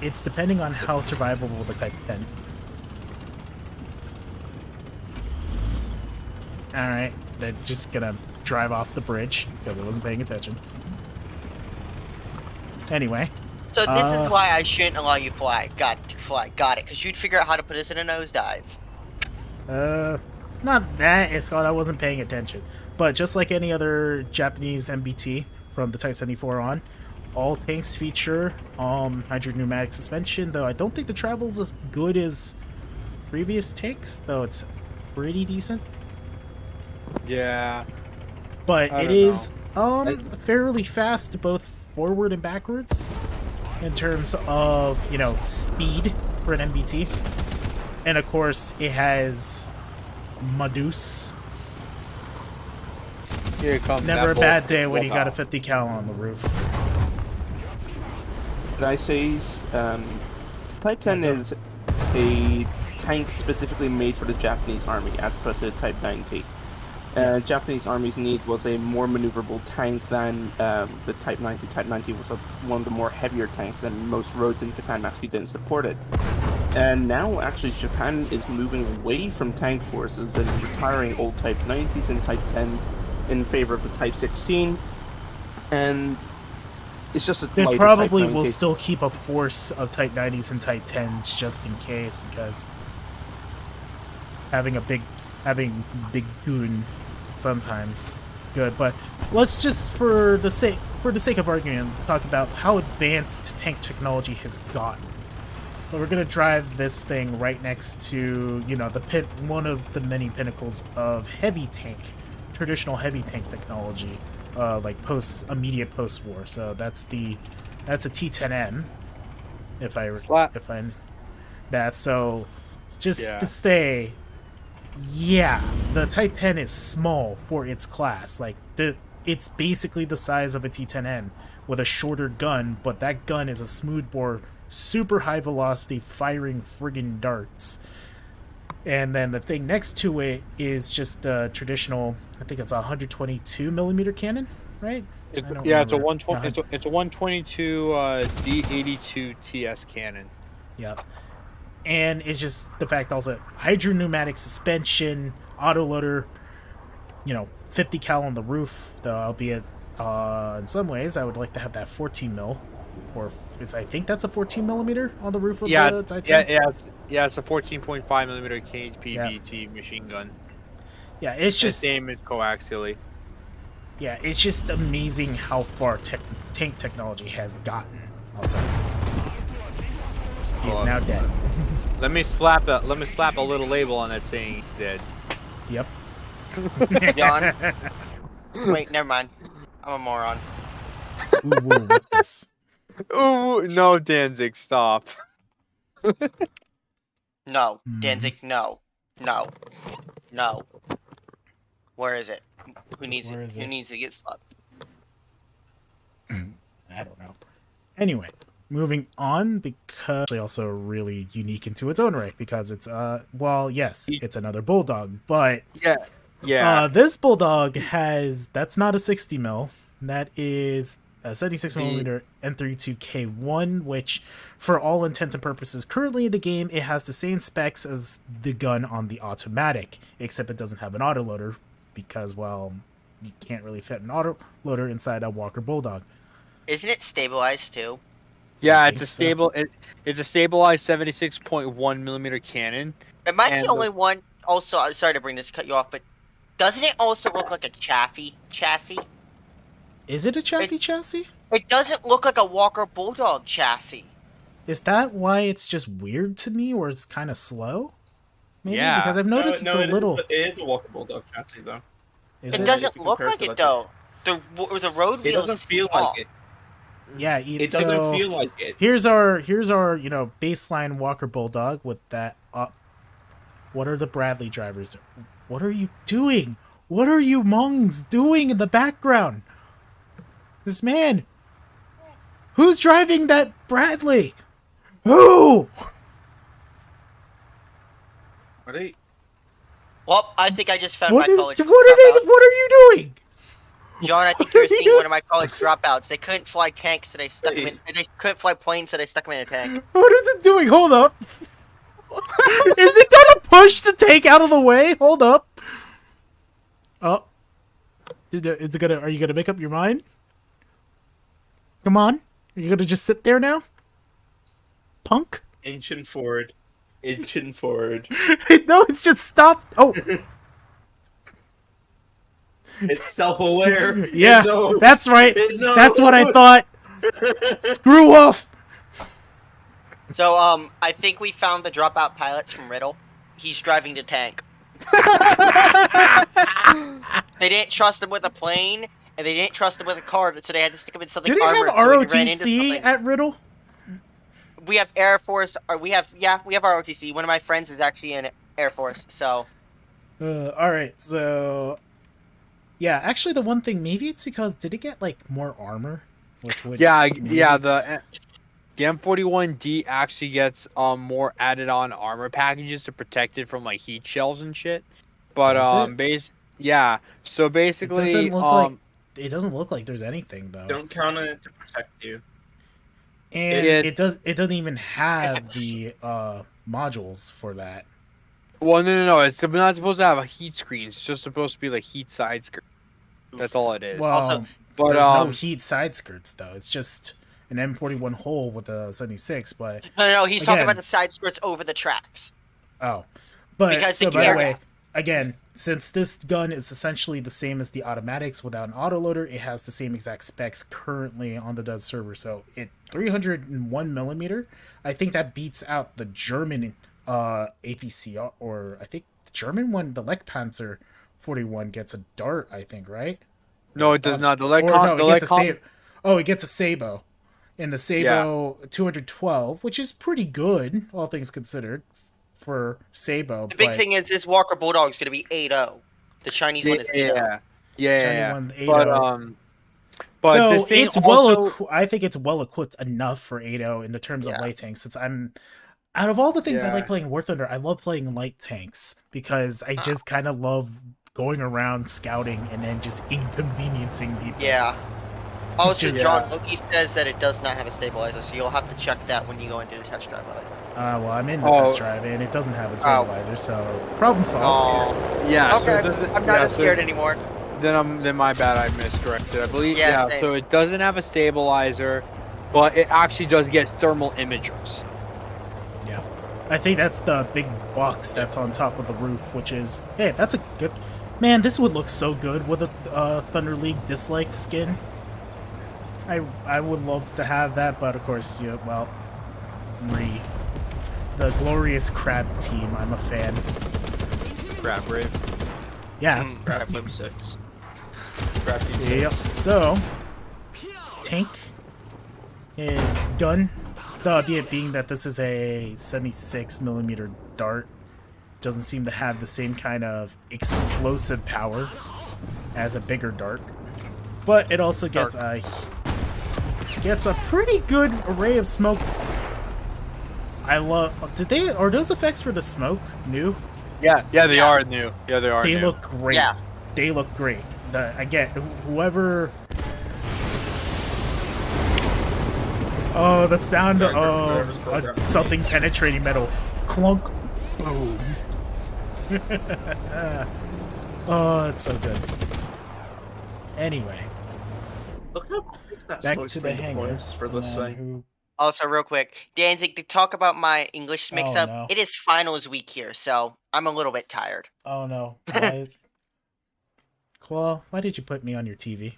It's depending on how survivable the Type 10. Alright, they're just gonna drive off the bridge because I wasn't paying attention. Anyway. So this is why I shouldn't allow you to fly. Got it. Because you'd figure out how to put us in a nosedive. Not that, it's called I wasn't paying attention. But just like any other Japanese MBT from the Type 74 on, all tanks feature hydropneumatic suspension, though I don't think the travel's as good as previous tanks, though it's pretty decent. Yeah. But I it don't is fairly fast both forward and backwards in terms of, you know, speed for an MBT. And of course it has Madus. Here comes Never a that bad bolt. day when you Walk got a out. 50 cal on the roof. What I say is, the Type 10 is a tank specifically made for the Japanese army, as opposed to the Type 90. Japanese army's need was a more maneuverable tank than the Type 90. Type 90 was one of the more heavier tanks, and most roads in Japan actually didn't support it. And now, actually, Japan is moving away from tank forces and retiring old Type 90s and Type 10s in favor of the Type 16. And it's just a They lighter probably Type will 90. still keep a force of Type 90s and Type 10s just in case, because having big goon sometimes good. But let's just for the sake of argument talk about how advanced tank technology has gotten. But we're gonna drive this thing right next to, you know, one of the many pinnacles of traditional heavy tank technology, like immediate post-war. So that's a T10M. To say, yeah, the Type 10 is small for its class. Like it's basically the size of a T10M with a shorter gun, but that gun is a smoothbore, super high velocity firing friggin' darts. And then the thing next to it is just a traditional, I think it's a 122 millimeter cannon, right? It's a remember. 120. It's a 122 D82 TS cannon. Yeah. And it's just the fact also hydropneumatic suspension, autoloader, 50 cal on the roof, though albeit in some ways I would like to have that 14 mil, or I think that's a 14 millimeter on the roof of the Titan. It's a 14.5 millimeter KPBT machine gun. Yeah, it's just the same as coaxially. Yeah, it's just amazing how far tank technology has gotten. Also, he's now dead. Let me slap a little label on that saying he's dead. Yep. Yawn. Wait, never mind. I'm a moron. Ooh, what's this? Ooh, no, Danzig, stop. No, Danzig, no. Where is it? Who needs it? Who needs to get slapped? I don't know. Anyway, moving on, because it's also really unique into its own right, because it's it's another bulldog, but this bulldog that's not a 60 mil, that is a 76 millimeter M32K1, which for all intents and purposes currently in the game it has the same specs as the gun on the automatic, except it doesn't have an autoloader because, well, you can't really fit an autoloader inside a Walker Bulldog. Isn't it stabilized too? Yeah, it's a stabilized 76.1 millimeter cannon. It might be the only one. Also, I'm sorry to cut you off, but doesn't it also look like a chassis? Is it a chassis? It doesn't look like a Walker Bulldog chassis. Is that why it's just weird to me, or it's kind of slow? Maybe because I've noticed it is a Walker Bulldog chassis though. It doesn't look like it though. The road wheels. It doesn't feel like it. Yeah, it doesn't feel like it. Here's our baseline Walker Bulldog with that. What are the Bradley drivers? What are you doing? What are you monks doing in the background? This man. Who's driving that Bradley? Who? Are they? Well, I think I just found my color. What are you doing? John, I think you were seeing one of my college dropouts. They couldn't fly tanks, so they stuck them in. They couldn't fly planes, so they stuck them in a tank. What is it doing? Hold up. Is it gonna push the tank out of the way? Hold up. Oh. Is it gonna? Are you gonna make up your mind? Come on. Are you gonna just sit there now? Punk? Inching forward. Inching forward. No, it's just stopped. Oh. It's self-aware. Yeah, It knows. that's right. It knows. That's what I thought. Screw off. So, I think we found the dropout pilots from Riddle. He's driving the tank. They didn't trust him with a plane, and they didn't trust him with a car, so they had to stick him in something Do they have armored. So when he ran into ROTC something- at Riddle? We have Air Force, or we have ROTC. One of my friends is actually in Air Force, so. Alright, so... Yeah, actually the one thing, maybe it's because, did it get, like, more armor? Which would Yeah, mean yeah. it's- The M41D actually gets more added on armor packages to protect it from like heat shells and shit. But Does it? yeah. So It basically, doesn't look like... It doesn't look like there's anything, though. Don't count on it to protect you. And It- it doesn't even have the modules for that. well, no. It's not supposed to have a heat screen. It's just supposed to be like heat side screen. That's all it is. Well, Also, but there's no heat side skirts, though. It's just an M41 hull with a 76, but... no, he's talking Again. about the side skirts over the tracks. Oh. But, Because so the by the gear- way, again, since this gun is essentially the same as the automatics without an autoloader, it has the same exact specs currently on the dev server. So, 301 millimeter, I think that beats out the German APC, or I think the German one, the Lech Panzer 41 gets a dart, I think, right? no, it does not. The leg Or con- no, the it leg gets a con- Sabo. Oh, it gets a Sabo. And the Sabo 212, which is pretty good, all things considered, for Sabo. The big but thing is this Walker Bulldog is going to be 8.0. The Chinese one is 8.0. yeah. Shiny one, the But 8.0. but no, this thing it's also, I think it's well equipped enough for 8.0 in the terms of Yeah. light tanks. Since out of all the things I Yeah. like playing War Thunder, I love playing light tanks because I just kind of love going around scouting and then just inconveniencing people. Yeah. Also, Just- John, Loki says that it does not have a stabilizer, so you'll have to check that when you go into the test drive of it. Well, I'm in the Oh. test drive and it doesn't have a stabilizer, so problem solved. Oh. yeah. So Okay, it doesn't- I'm not yeah, as so scared anymore. then my bad. I miscorrected. I believe. Yeah, Yeah. same. So it doesn't have a stabilizer, but it actually does get thermal imagers. Yeah. I think that's the big box that's on top of the roof, which is, hey, that's a good... Man, this would look so good with a Thunder League dislike skin. I would love to have that, but of course, the glorious crab team, I'm a fan. Crab rave. Yeah. Grab Team 6. Grab Team 6. Yep. So, tank is done. The albeit being that this is a 76 millimeter dart, doesn't seem to have the same kind of explosive power as a bigger dart, but it also gets a pretty good array of smoke. I love. Are those effects for the smoke new? Yeah, they are new. Yeah, they are They new. look great. Yeah. They look great. Again, whoever. Oh, the sound of something penetrating metal. Clunk. Boom. Oh, it's so good. Anyway, Look how quick that back smoke to the screen hangar. deploys for this And then thing. Also, real quick, Danzig, to talk about my English mix-up, no. it is finals week here, so I'm a little bit tired. Oh no. Why did you put me on your TV?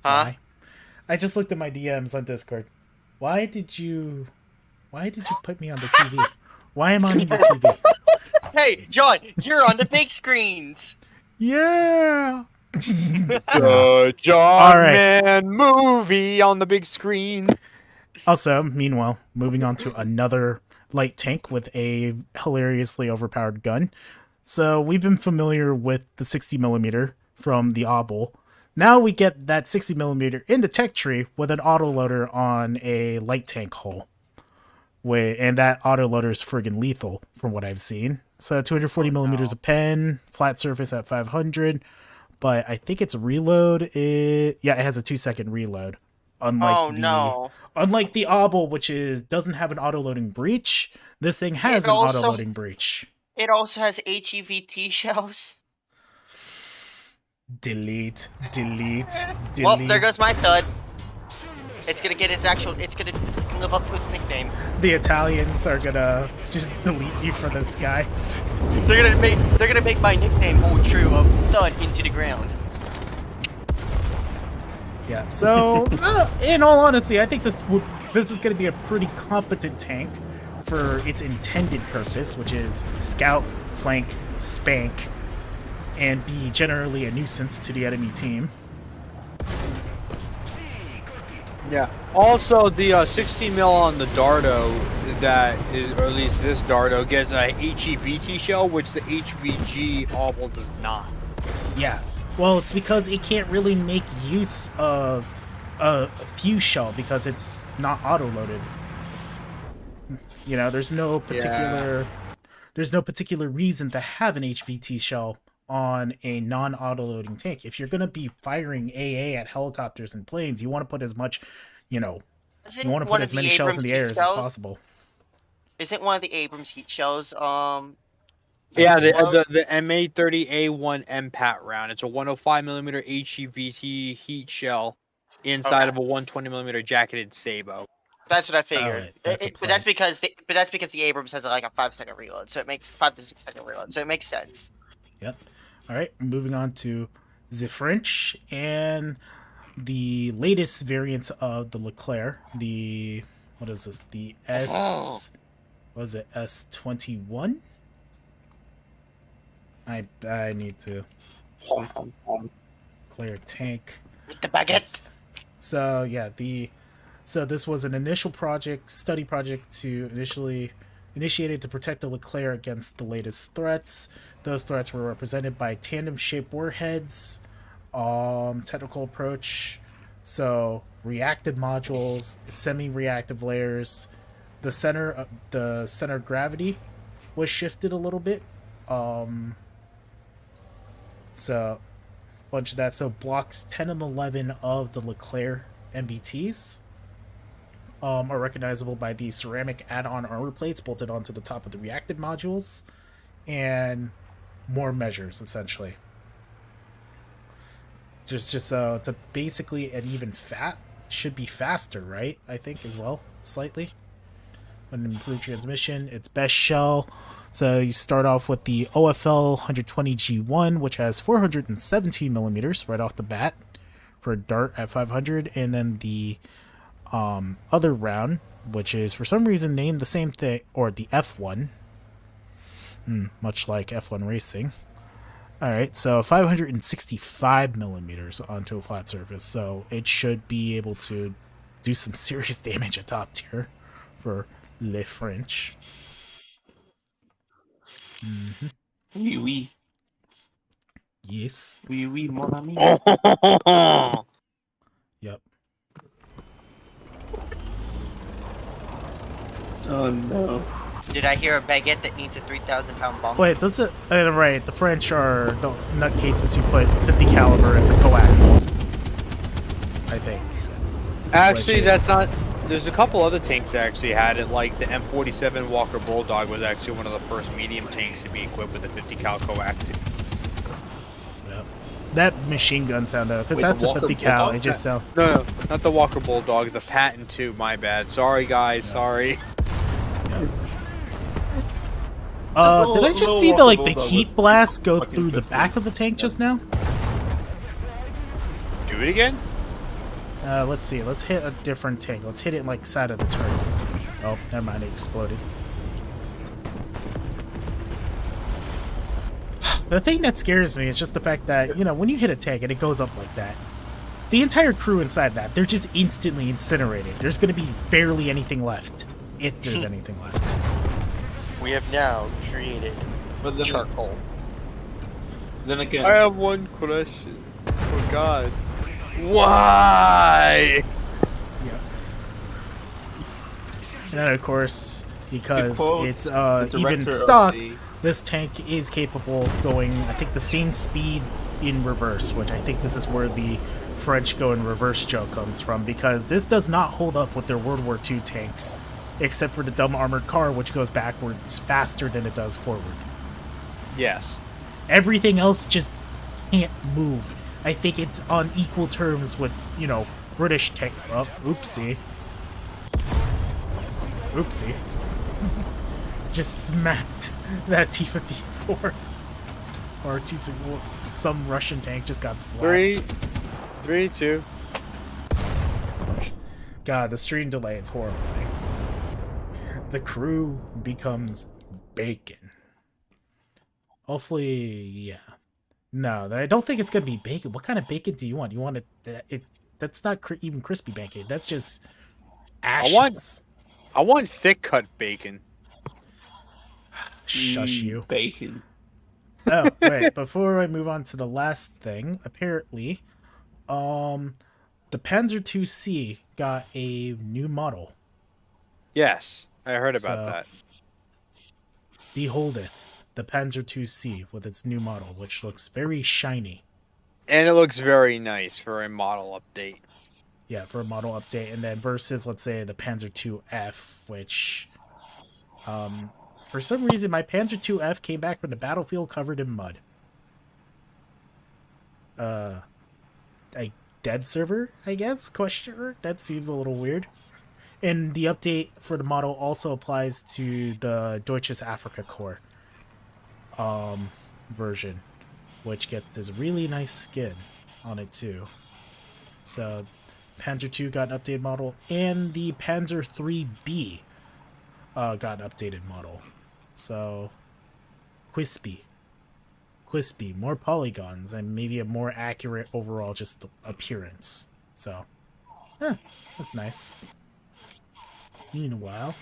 Huh? Why? I just looked at my DMs on Discord. Why did you put me on the TV? Why am I on your TV? Hey, John, you're on the big screens! Yeah. The John All right. Man movie on the big screen. Also, meanwhile, moving on to another light tank with a hilariously overpowered gun. So we've been familiar with the 60 millimeter from the Obel. Now we get that 60 millimeter in the tech tree with an autoloader on a light tank hull. And that autoloader is friggin' lethal from what I've seen. So 240 millimeters of pen, flat surface at 500, but I think its reload it has a 2-second reload. Unlike the Obel, which doesn't have an auto-loading breach, this thing has an auto-loading breach. It also has HEVT shells. Delete. Well, there goes my thud. It's gonna get its gonna live up to its nickname. The Italians are gonna just delete you for this guy. They're gonna make my nickname hold true of thud into the ground. Yeah. So, in all honesty, I think this is gonna be a pretty competent tank for its intended purpose, which is scout, flank, spank, and be generally a nuisance to the enemy team. Yeah. Also, the 60 mil on the Dardo, that is, or at least this Dardo, gets a HEVT shell, which the HVG Obel does not. Yeah. Well, it's because it can't really make use of a fuse shell because it's not auto-loaded. You know, there's no particular reason to have an HVT shell on a non-auto-loading tank. If you're going to be firing AA at helicopters and planes, you want to put as much, you want to put as many shells in the air as possible. Isn't one of the Abrams heat shells, Yeah, the MA30A1 MPAT round. It's a 105mm HEVT heat shell inside of a 120mm jacketed Sabo. That's what I figured. But that's because the Abrams has like a 5-second reload, so it makes 5 to 6 second reload, so it makes sense. Yep. All right, moving on to the French and the latest variants of the Leclerc. The what is this? The S21? I need to Leclerc tank. With the baguettes. So yeah, so this was an initial study project to initiated to protect the Leclerc against the latest threats. Those threats were represented by tandem-shaped warheads, technical approach, so reactive modules, semi-reactive layers. The center of gravity was shifted a little bit. So bunch of that. So blocks 10 and 11 of the Leclerc MBTs are recognizable by the ceramic add-on armor plates bolted onto the top of the reactive modules, and more measures essentially. Just it's a basically an even should be faster, right? I think as well, slightly. An improved transmission, its best shell. So you start off with the OFL 120G1, which has 417 millimeters right off the bat for a dart at 500, and then the other round, which is for some reason named the same thing, or the F1, much like F1 racing. All right, so 565 millimeters onto a flat surface, so it should be able to do some serious damage at top tier for Les French. Oui, oui. Yes. Oui, oui, mon ami. Yep. Oh no. Did I hear a baguette that needs a 3,000-pound bomb? Wait, that's it. Right, the French are the nutcases who put 50 caliber as a coaxial, I think. Actually, that's not. There's a couple other tanks that actually had it, like the M47 Walker Bulldog was actually one of the first medium tanks to be equipped with a 50 cal coaxial. Yep. That machine gun sound though, if that's a 50 cal, it just sounds. No, not the Walker Bulldog, the Patton 2, my bad. Sorry guys, sorry. Yep. Did I just see the heat blast go through the back of the tank just now? Do it again? Let's see. Let's hit a different tank. Let's hit it side of the turret. Oh, never mind. It exploded. The thing that scares me is just the fact that, when you hit a tank and it goes up like that, the entire crew inside that, they're just instantly incinerated. There's going to be barely anything left, if there's anything left. We have now created charcoal. Then again, I have one question. Oh God. Why? Yeah. And then of course, because it's even stock, this tank is capable of going, I think, the same speed in reverse, which I think this is where the French go in reverse joke comes from, because this does not hold up with their World War II tanks, except for the dumb armored car, which goes backwards faster than it does forward. Yes. Everything else just can't move. I think it's on equal terms with, you know, British tank. Oh, oopsie. Oopsie. Just smacked that T-54. Or some Russian tank just got slapped. 3, 2. God, the stream delay is horrifying. The crew becomes bacon. Hopefully, yeah. No, I don't think it's gonna be bacon. What kind of bacon do you want? You want it? That's not even crispy bacon. That's just ashes. I want thick cut bacon. Shush you. Bacon. Oh, wait, before I move on to the last thing, apparently, the Panzer IIc got a new model. Yes, I heard about that. Beholdeth the Panzer IIc with its new model, which looks very shiny. And it looks very nice for a model update. Yeah, for a model update. And then versus, let's say, the Panzer IIF, which, for some reason, my Panzer IIF came back from the battlefield covered in mud. A dead server, I guess? Question mark? That seems a little weird. And the update for the model also applies to the Deutsches Afrika Korps version, which gets this really nice skin on it too. So Panzer II got an updated model, and the Panzer IIIB got an updated model. So Quispy, more polygons, and maybe a more accurate overall just appearance. So, that's nice. Meanwhile,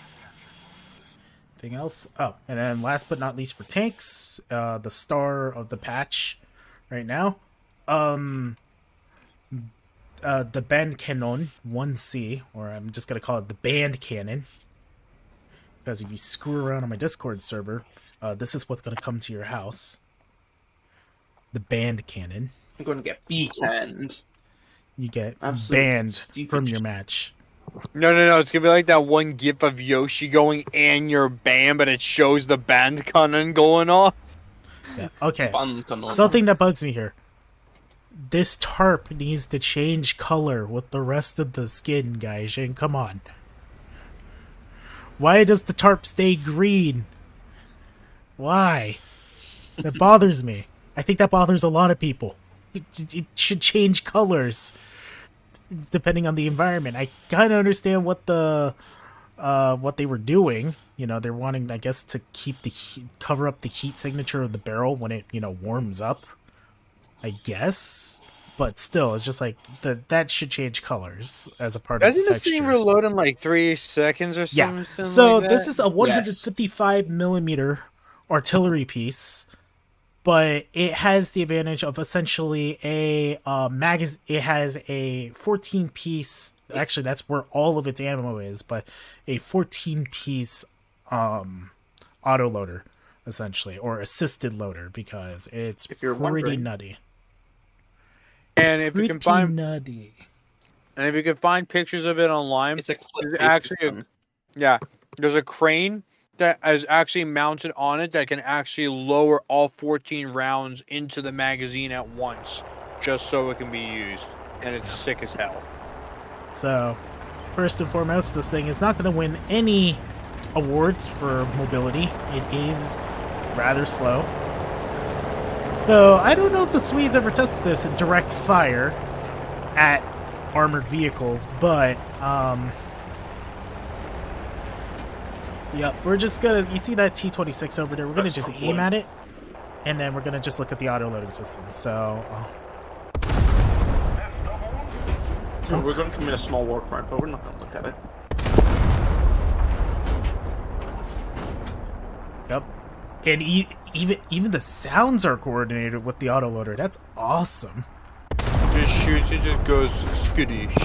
anything else? Oh, and then last but not least for tanks, the star of the patch right now, the Band Cannon 1C, or I'm just gonna call it the Band Cannon, because if you screw around on my Discord server, this is what's gonna come to your house. The Band Cannon. I'm going to get B-canned. You get Absolute banned stupid from your match. No, it's gonna be like that one gif of Yoshi going and your band, but it shows the band cannon going off. Yeah. Okay. Fun cannon. Something that bugs me here. This tarp needs to change color with the rest of the skin, guys. And come on. Why does the tarp stay green? Why? That bothers me. I think that bothers a lot of people. It should change colors depending on the environment. I kind of understand what what they were doing. You know, they're wanting, I guess, to keep the cover up the heat signature of the barrel when it, you know, warms up. I guess, but still, it's just like that should change colors as a part of the Doesn't texture. this thing reload in like 3 seconds or something? Yeah. So like that? this is a 155 millimeter artillery piece, but it has the advantage of essentially a It has a 14 piece. Actually, that's where all of its ammo is, but a 14 piece auto loader, essentially, or assisted loader, because it's If you're pretty wondering. nutty. And if you can find nutty. pictures of it online, It's a clip. there's actually there's a crane that is actually mounted on it that can actually lower all 14 rounds into the magazine at once, just so it can be used, and it's sick as hell. So, first and foremost, this thing is not going to win any awards for mobility. It is rather slow. Though, I don't know if the Swedes ever tested this in direct fire at armored vehicles, but, yep, we're just gonna, you see that T-26 over there? We're gonna just aim at it, and then we're gonna just look at the auto-loading system, so... So we're going to commit a small war crime, but we're not going to look at it. Yep. And even the sounds are coordinated with the autoloader. That's awesome. Just shoots, it just goes skittish.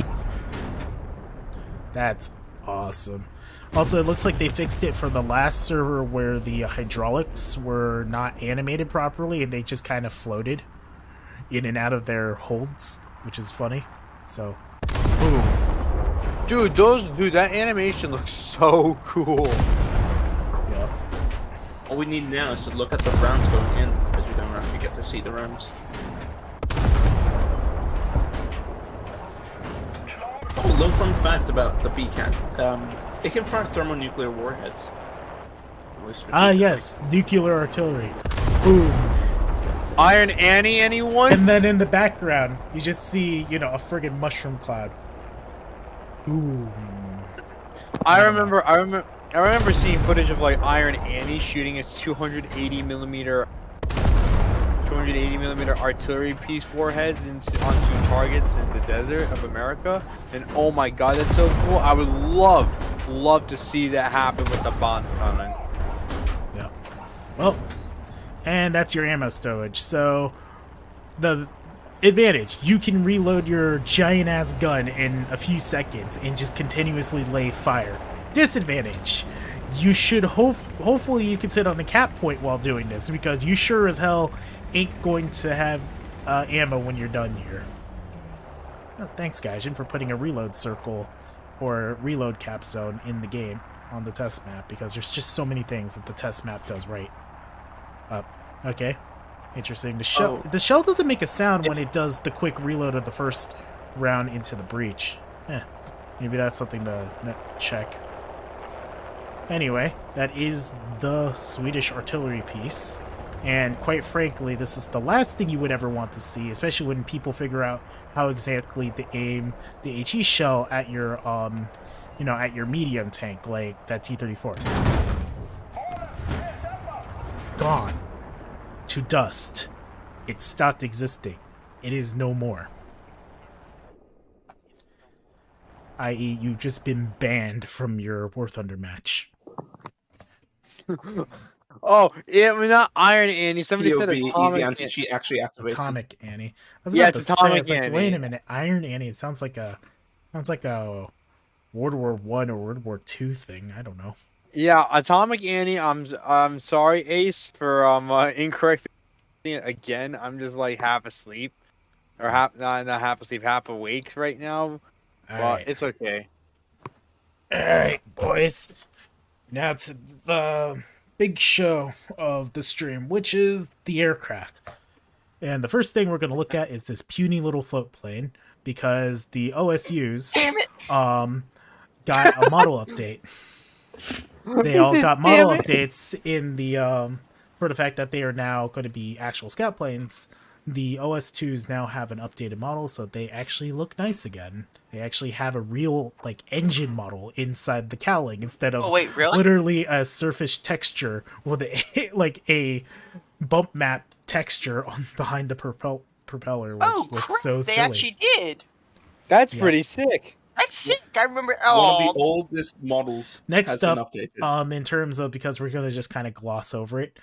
That's awesome. Also, it looks like they fixed it for the last server where the hydraulics were not animated properly and they just kind of floated in and out of their holds, which is funny. So, boom. Dude, that animation looks so cool. Yep. All we need now is to look at the rounds going in, as we don't actually get to see the rounds. Oh, little fun fact about the BCAT. It can fire thermonuclear warheads. Yes, nuclear artillery. Boom. Iron Annie, anyone? And then in the background, you just see, you know, a friggin' mushroom cloud. Boom. I remember seeing footage of like Iron Annie shooting its 280 millimeter artillery piece warheads onto targets in the desert of America, and oh my god, that's so cool. I would love to see that happen with the bonds coming. Yeah. Well, and that's your ammo stowage. So, the advantage, you can reload your giant ass gun in a few seconds and just continuously lay fire. Disadvantage, you should hopefully you can sit on the cap point while doing this, because you sure as hell ain't going to have ammo when you're done here. Oh, thanks, Gaijin, for putting a reload circle or reload cap zone in the game on the test map, because there's just so many things that the test map does right. Okay. Interesting. The shell doesn't make a sound when it does the quick reload of the first round into the breach. Maybe that's something to check. Anyway, that is the Swedish artillery piece. And quite frankly, this is the last thing you would ever want to see, especially when people figure out how exactly to aim the HE shell at your, at your medium tank, like that T-34. Gone. To dust. It stopped existing. It is no more. I.e., you've just been banned from your War Thunder match. Oh, yeah, I mean, not Iron Annie. Somebody said POV, Atomic easy Annie. anti-cheat actually activated. Atomic Annie. I was Yeah, about it's to Atomic say, Annie. wait a minute, Iron Annie. It sounds like a World War I or World War II thing. I don't know. Yeah, Atomic Annie. I'm sorry, Ace, for incorrect again. I'm just like half asleep, or not half asleep, half awake right now. But Alright. it's okay. Alright, boys. Now to the big show of the stream, which is the aircraft. And the first thing we're going to look at is this puny little float plane, because the OSUs got a model update. They all got model updates in the for the fact that they are now going to be actual scout planes. The OS2s now have an updated model, so they actually look nice again. They actually have a real engine model inside the cowling instead of literally a surface texture with a bump map texture on behind the propeller, which looks so silly. They actually did. That's pretty sick. That's sick. I remember. One of the oldest models. Next has up, been updated. in terms of, because we're gonna just kind of gloss over it,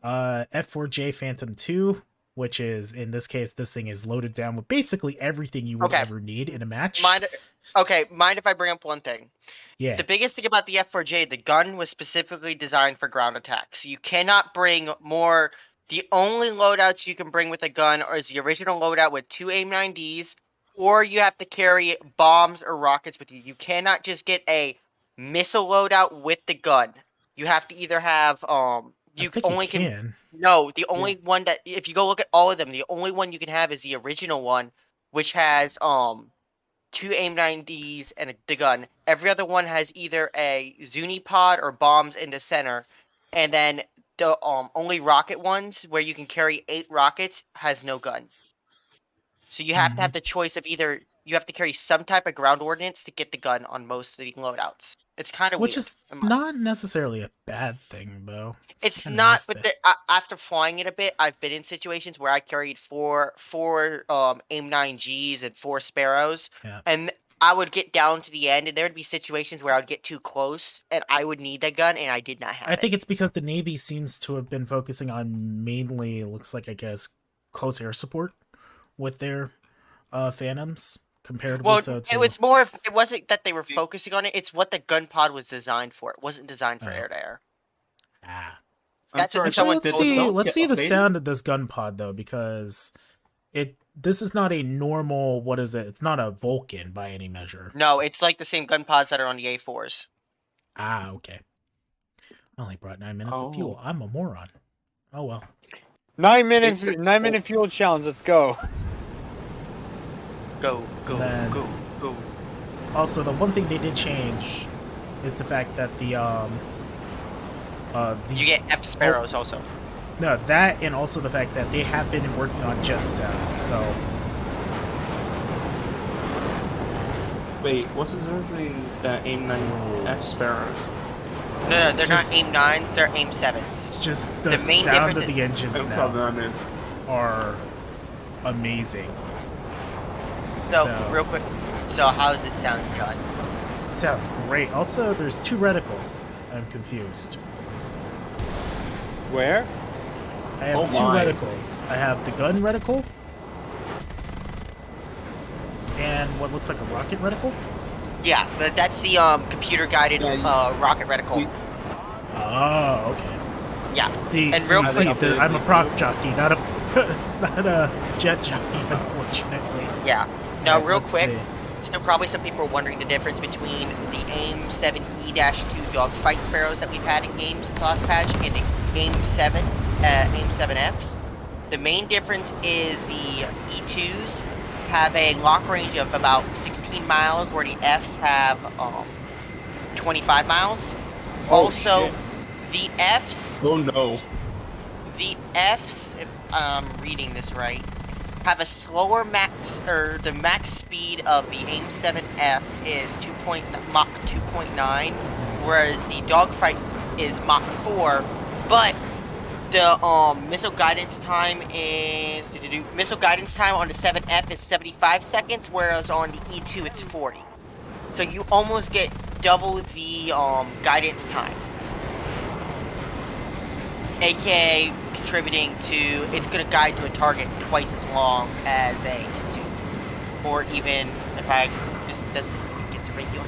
F4J Phantom 2, which is, in this case, this thing is loaded down with basically everything you would ever need in a match. Mind if I bring up one thing? Yeah. The biggest thing about the F4J, the gun was specifically designed for ground attacks. So you cannot bring more. The only loadouts you can bring with a gun is the original loadout with 2 AIM-9Ds, or you have to carry bombs or rockets with you. You cannot just get a missile loadout with the gun. You have to either have you only can. No, the only one that, if you go look at all of them, the only one you can have is the original one, which has 2 AIM-9Ds and the gun. Every other one has either a Zuni pod or bombs in the center, and then the only rocket ones where you can carry 8 rockets has no gun. So you have to have the choice of either you have to carry some type of ground ordnance to get the gun on most of the loadouts. It's kind of weird. Which is not necessarily a bad thing, though. It's not, but after flying it a bit, I've been in situations where I carried four AIM-9Gs and 4 Sparrows, and I would get down to the end, and there would be situations where I would get too close, and I would need that gun, and I did not have it. I think it's because the Navy seems to have been focusing on mainly, looks like, I guess, close air support with their Phantoms. It was more of, it wasn't that they were focusing on it, it's what the gun pod was designed for. It wasn't designed for air-to-air. That's what someone did. Let's see the sound of this gun pod, though, because This is not a normal. What is it? It's not a Vulcan by any measure. No, it's like the same gun pods that are on the A4s. Ah, okay. I only brought 9 minutes Oh. of fuel. I'm a moron. Oh well. 9 minutes, It's- 9-minute fuel challenge. Let's go. Go, Man. go. Also, the one thing they did change is the fact that the You get F Sparrows also. no, that, and also the fact that they have been working on jet sets. So Wait, what's the difference between AIM-9 F Sparrows? No, they're Just- not AIM 9s, they're AIM 7s. just the The main sound difference of the engines Oh, now probably not, man. are amazing. So, real quick, so how does it sound, John? It sounds great. Also, there's 2 reticles. I'm confused. Where? I have Oh 2 my. reticles. I have the gun reticle and what looks like a rocket reticle. Yeah, that's the computer guided Yeah, rocket reticle. we- Oh, okay. Yeah. See, And real you quick- see, I'm a prop jockey, not a not a jet jockey, unfortunately. Yeah. Now, Alright, real let's quick, see. so probably some people are wondering the difference between the AIM 7E-2 dogfight Sparrows that we've had in games since last patch and the AIM 7Fs. The main difference is the E2s have a lock range of about 16 miles, where the Fs have 25 miles. Oh, Also, shit. the Fs, Oh no. if I'm reading this right, have a slower max, or the max speed of the AIM 7F is Mach 2.9, whereas the dogfight is Mach 4, but the missile guidance time on the 7F is 75 seconds, whereas on the E2 it's 40. So you almost get double the guidance time, aka contributing to it's going to guide to a target twice as long as a E2, or even if I does this get the radio?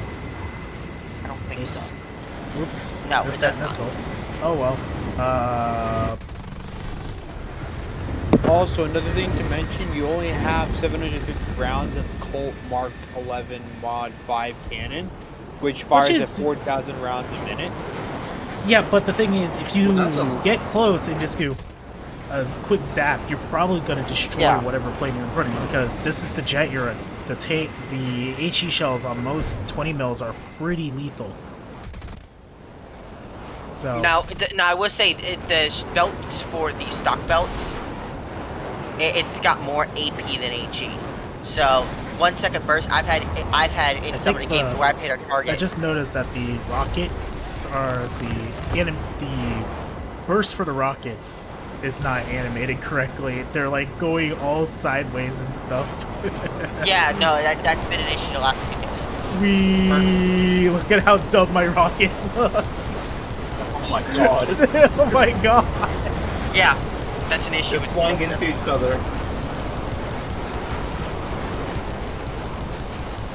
I don't think Oops. so. Whoops. No, Missed it that does not. missile. Oh well. Also, another thing to mention, you only have 750 rounds in the Colt Mark 11 Mod 5 cannon, which fires is- at 4,000 rounds a minute. Yeah, but the thing is, if you Well, that's a- get close and just do a quick zap, you're probably going to destroy Yeah. whatever plane you're in front of you, because this is the jet you're in. The HE shells on most 20 mils are pretty lethal. So Now, I will say the belts for the stock belts, it's got more AP than HE. So 1 second burst, I've had in some of the think games where I've hit a target. I just noticed that the rockets are the burst for the rockets is not animated correctly. They're like going all sideways and stuff. Yeah, no, that's been an issue the last 2 days. Look at how dumb my rockets look. Oh my god. Oh my god. Yeah, that's an issue They're with flying them. into each other.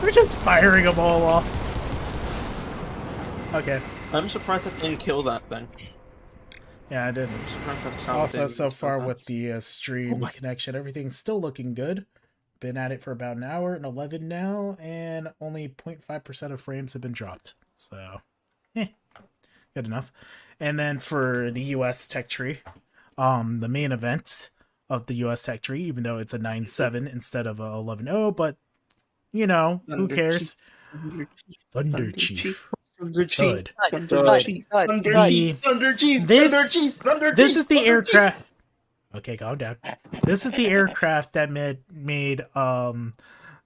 We're just firing them all off. Okay. I'm surprised that didn't kill that thing. Yeah, I didn't. I'm surprised that sound Also, didn't so far kill with that. the stream Oh my- connection, everything's still looking good. Been at it for about an hour and 11 now, and only 0.5% of frames have been dropped. So, good enough. And then for the US Tech Tree, the main event of the US Tech Tree, even though it's a 9.7 instead of a 11.0, but you know, who Thunder cares? Thunder Thunder Chief. Chief. Thunder Chief. Good. Thunder Good. Chief. Good. Thunder Good. Chief. Thunder Chief. This Thunder Chief. Thunder this Chief. is the Thunder Chief. aircraft. Okay, calm down. This is the aircraft that made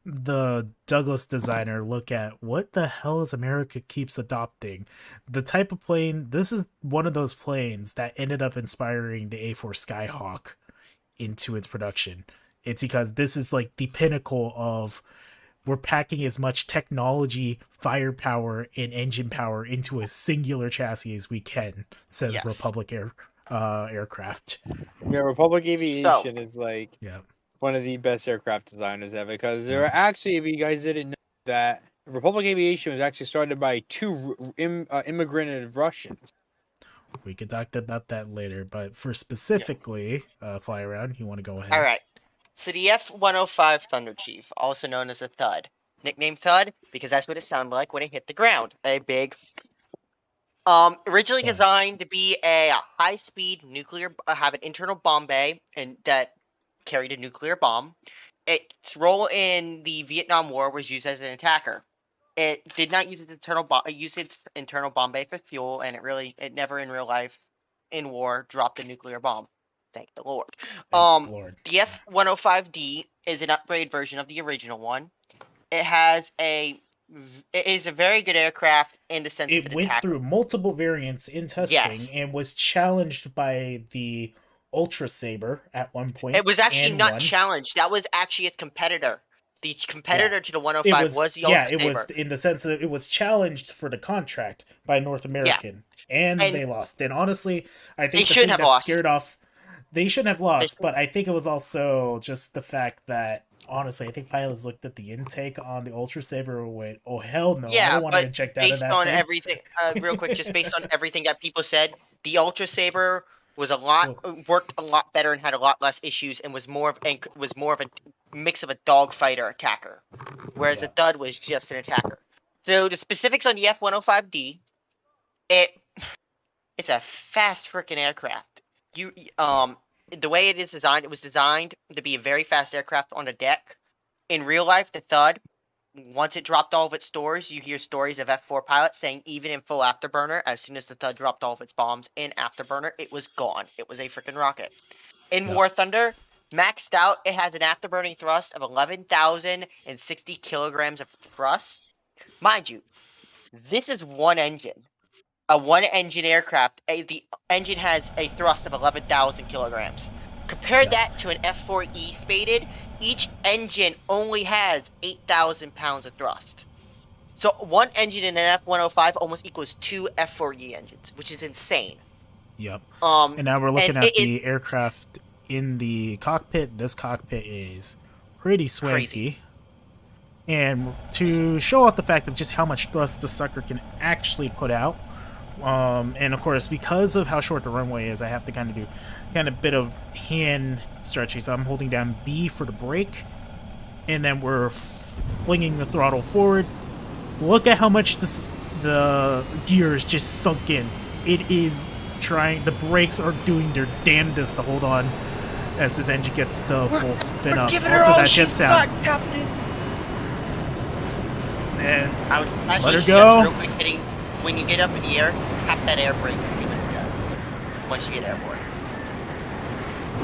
the Douglas designer look at what the hell is America keeps adopting. The type of plane, this is one of those planes that ended up inspiring the A4 Skyhawk into its production. It's because this is like the pinnacle of we're packing as much technology, firepower, and engine power into a singular chassis as we can, says Yes. Republic Aircraft. Yeah, Republic Aviation is like Yeah. one of the best aircraft designers ever, because there are actually, if you guys didn't know, that Republic Aviation was actually started by 2 immigrant Russians. We could talk about that later, but for specifically Fly Around, you want to go ahead? All right. So the F-105 Thunder Chief, also known as a Thud, nicknamed Thud because that's what it sounded like when it hit the ground. A big, originally Yeah. designed to be a high-speed nuclear, have an internal bomb bay and that carried a nuclear bomb. Its role in the Vietnam War was used as an attacker. It did not use its internal bomb. It used its internal bomb bay for fuel, and it never in real life, in war, dropped a nuclear bomb. Thank the Lord. Thank Lord. The F-105D is an upgrade version of the original one. It is a very good aircraft in the sense It of an went attack. through multiple variants in testing Yes. and was challenged by the Ultra Saber at one point. It was actually and not won. challenged. That was actually its competitor. The competitor to the It 105 was the Ultra it Saber. was in the sense that it was challenged for the contract by North American, and they lost. And honestly, I think They the shouldn't thing have that lost. scared off, they shouldn't have lost. They- But I think it was also just the fact that honestly, I think pilots looked at the intake on the Ultra Saber and went, "Oh hell no, I Yeah, don't want to but inject out of based that on thing." everything, real quick, just based on everything that people said, the Ultra Saber was worked a lot better and had a lot less issues and was more of a mix of a dogfighter attacker, whereas Yeah. a Dud was just an attacker. So the specifics on the F-105D, it's a fast freaking aircraft. The way it is designed, it was designed to be a very fast aircraft on a deck. In real life, the Thud, once it dropped all of its stores, you hear stories of F4 pilots saying even in full afterburner, as soon as the Thud dropped all of its bombs in afterburner, it was gone. It was a freaking rocket. In Yep. War Thunder, maxed out, it has an afterburning thrust of 11,060 kilograms of thrust. Mind you, this is one engine. A one-engine aircraft, the engine has a thrust of 11,000 kilograms. Compare Yeah. that to an F4E spaded, each engine only has 8,000 pounds of thrust. So one engine in an F-105 almost equals two F4E engines, which is insane. Yep. And now we're looking and at the aircraft in the cockpit. This cockpit is pretty swanky. Crazy. And to show off the fact of just how much thrust the sucker can actually put out, and of course, because of how short the runway is, I have to kind of do a bit of hand stretching. So I'm holding down B for the brake, and then we're flinging the throttle forward. Look at how much the gear is just sunk in. It is trying. The brakes are doing their damnedest to hold on as this engine gets to full spin up. Giving her Also, all that jet she's sound. got, Captain. And I would Let her actually go. real quick hitting when you get up in the air, tap that air brake and see what it does once you get airborne.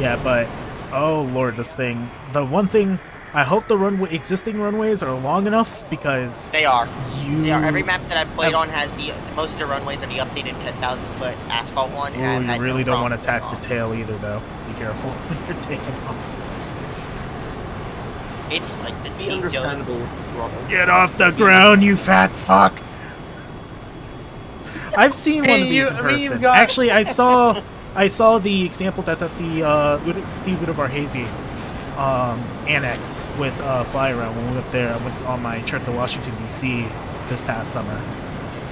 yeah, but oh lord, this thing. The one thing I hope the existing runways are long enough because They are. you. Yeah, every map that I've played Um, on has the most of the runways are the updated 10,000 foot asphalt one. And I've Ooh, had you no really don't want to problem attack with the tail either, though. Be careful when you're taking off. It's like the Be deep understandable with the throttle. Get off the ground, you fat fuck! I've seen one of these in person. Actually, I saw the example that's at the Steve Varhese annex with Fly Around when we went there. I went on my trip to Washington D.C. this past summer.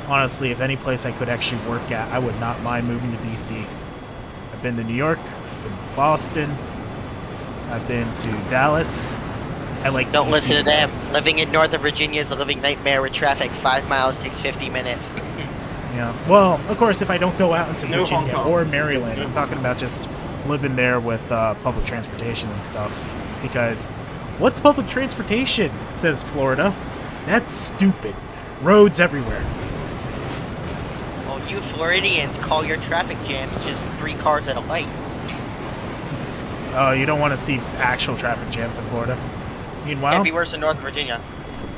Honestly, if any place I could actually work at, I would not mind moving to D.C. I've been to New York, I've been to Boston, I've been to Dallas. I like Don't DC listen to them. best. Living in Northern Virginia is a living nightmare with traffic. 5 miles takes 50 minutes. Yeah. Well, of course, if I don't go out into No Virginia Hong Kong. or Maryland, Yes, I'm talking about just living there with public transportation and stuff. Because what's public transportation? Says Florida. That's stupid. Roads everywhere. Well, you Floridians call your traffic jams just 3 cars at a light. Oh, you don't want to see actual traffic jams in Florida. Meanwhile, Can't be worse than Northern Virginia.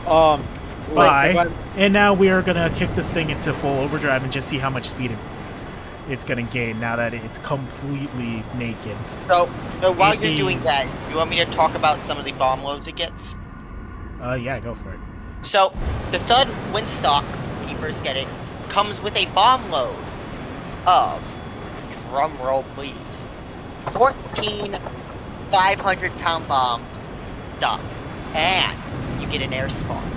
bye. And now we are going to kick this thing into full overdrive and just see how much speed it's going to gain now that it's completely naked. So while It you're doing is- that, you want me to talk about some of the bomb loads it gets? Yeah, go for it. So, the Thud when stock, when you first get it, comes with a bomb load of, drum roll please, 14 500-pound bombs stock. And you get an air spawn.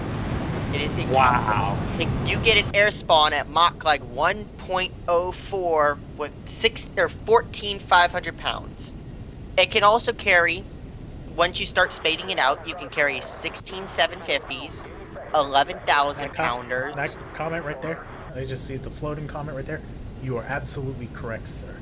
Wow. You get an air spawn at Mach like 1.04 with 14 500 pounds. It can also carry once you start spading it out, you can carry 16 750s, 11,000 pounders. That comment right there. I just see the floating comment right there. You are absolutely correct, sir.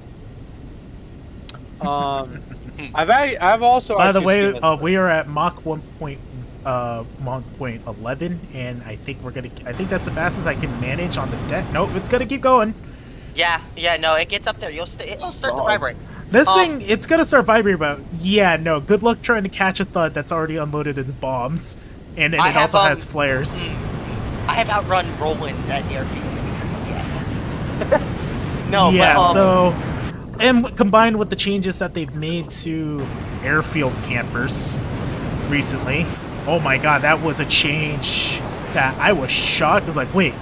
I've also. By the way, actually seen we are at Mach 1.11, and I think I think that's the fastest I can manage on the deck. Nope, it's gonna keep going. Yeah, no, it gets up there. It'll start to vibrate. This thing, it's gonna start vibrating, but yeah, no. Good luck trying to catch a Thud that's already unloaded its bombs, and it also has flares. I have outrun Roland's at airfields because yes. No, yeah, but, so, and combined with the changes that they've made to airfield campers recently, oh my god, that was a change that I was shocked. I was like, wait,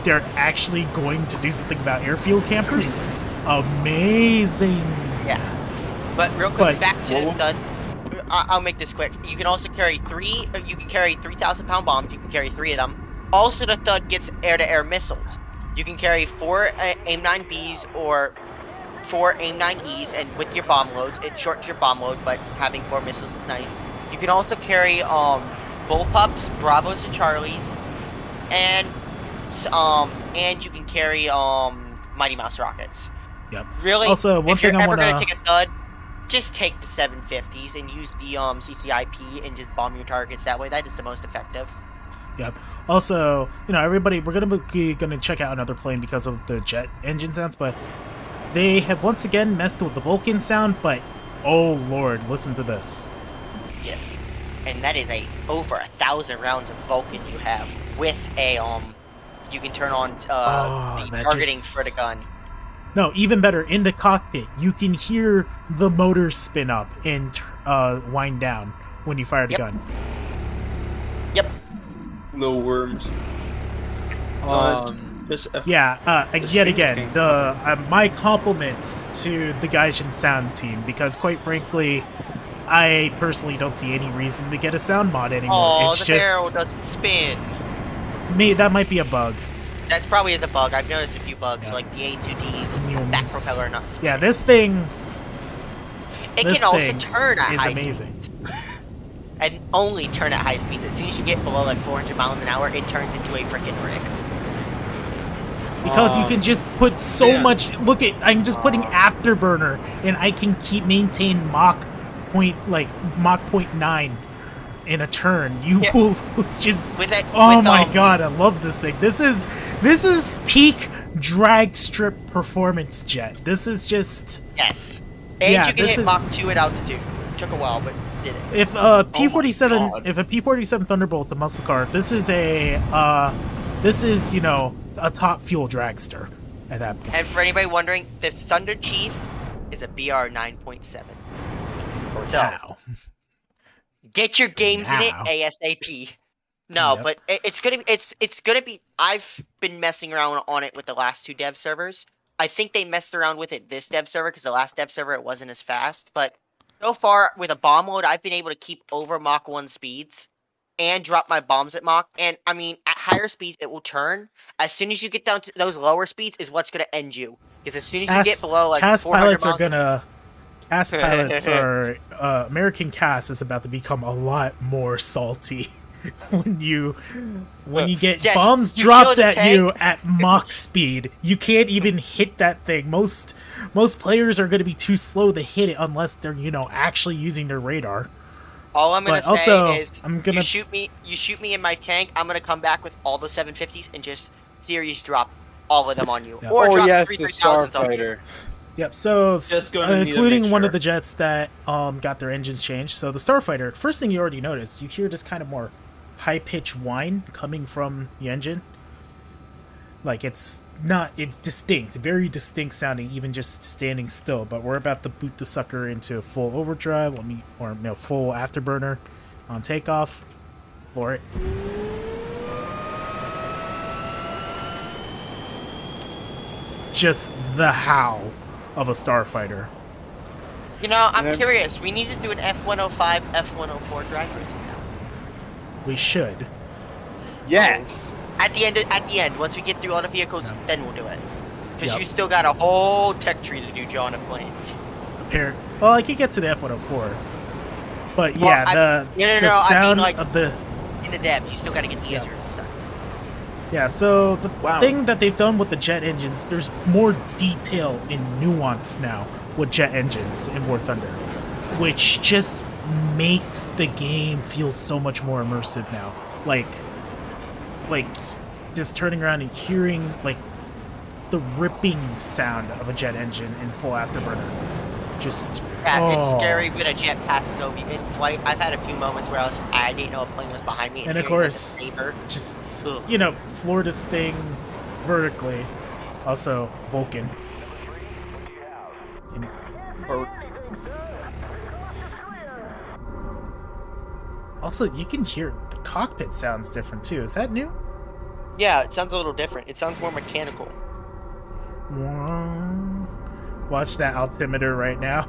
they're actually going to do something about airfield campers? Amazing. Yeah. But real quick, back to the Thud. I'll make this quick. You can also carry 3,000 pound bombs. You can carry 3 of them. Also, the Thud gets air-to-air missiles. You can carry 4 AIM-9Bs or 4 AIM-9Es, and with your bomb loads, it shortens your bomb load, but having 4 missiles is nice. You can also carry bullpups, Bravos, and Charlies, and you can carry Mighty Mouse rockets. Yep. Really, also, one if you're thing ever gonna take a Thud, just take the 750s and use the CCIP and just bomb your targets that way. That is the most effective. Yep. Also, everybody, we're gonna check out another plane because of the jet engine sounds, but they have once again messed with the Vulcan sound. But oh lord, listen to this. Yes, and that is over 1,000 rounds of Vulcan you have with a You can turn on the targeting for the gun. No, even better, in the cockpit, you can hear the motors spin up and wind down when you fire the gun. Yep. Little worms. Yet again, my compliments to the Gaijin sound team, because quite frankly, I personally don't see any reason to get a sound mod anymore. Oh, the barrel doesn't spin. That might be a bug. That's probably the bug. I've noticed a few bugs, like the A2D's back propeller not spinning. Yeah, this thing. It can also turn at high amazing. speeds. And only turn at high speeds. As soon as you get below like 400 miles an hour, it turns into a freaking rig. Because you can just put so much. Look at, I'm just putting afterburner, and I can maintain Mach 0.9 in a turn. You will just. My god, I love this thing. This is peak drag strip performance jet. This is just. Yes. And you can hit Mach 2 at altitude. Took a while, but did it. If a P-47 Thunderbolt's a muscle car, this is a top fuel dragster at that point. And for anybody wondering, the Thunder Chief is a BR 9.7. So get your games in it ASAP. No, but it's gonna be. I've been messing around on it with the last 2 dev servers. I think they messed around with it this dev server because the last dev server it wasn't as fast, but. So far, with a bomb load, I've been able to keep over Mach 1 speeds and drop my bombs at Mach. And, I mean, at higher speeds, it will turn. As soon as you get down to those lower speeds is what's going to end you. Because as soon as you get below, like, CAS 400 pilots miles... are going to... CAS pilots are... American CAS is about to become a lot more salty when you get bombs dropped at you at Mach speed. You can't even hit that thing. Most players are going to be too slow to hit it unless they're actually using their radar. All I'm going to say is you shoot me in my tank, I'm going to come back with all the 750s and just series drop all of them on you. Yeah. Or drop 3,000s on you. Yep, so including one of the jets that got their engines changed. So the Starfighter, first thing you already noticed, you hear this kind of more high-pitched whine coming from the engine. Like, it's distinct, very distinct sounding, even just standing still. But we're about to boot the sucker into full overdrive, full afterburner on takeoff. Floor it. Just the howl of a Starfighter. I'm curious. We need to do an F-105, F-104 drag race now. We should. Yes. At the end, once we get through all the vehicles, then we'll do it. Because you still got a whole tech tree to do, John, of planes. Well, I could get to the F-104. But Well, yeah, No, the I mean, sound like, of the in the devs, you still gotta get the Yeah. insert and stuff. yeah. So the Wow. thing that they've done with the jet engines, there's more detail and nuance now with jet engines in War Thunder, which just makes the game feel so much more immersive now. Like just turning around and hearing like the ripping sound of a jet engine in full afterburner. Just Yeah, it's oh. scary when a jet passes over you in flight. I've had a few moments where I didn't know a plane was behind me. And of hearing, like, a course, saber. just Ugh. you know, Florida's thing vertically. Also, Vulcan. Can- Also, you can hear the cockpit sounds different too. Is that new? Yeah, it sounds a little different. It sounds more mechanical. Watch that altimeter right now.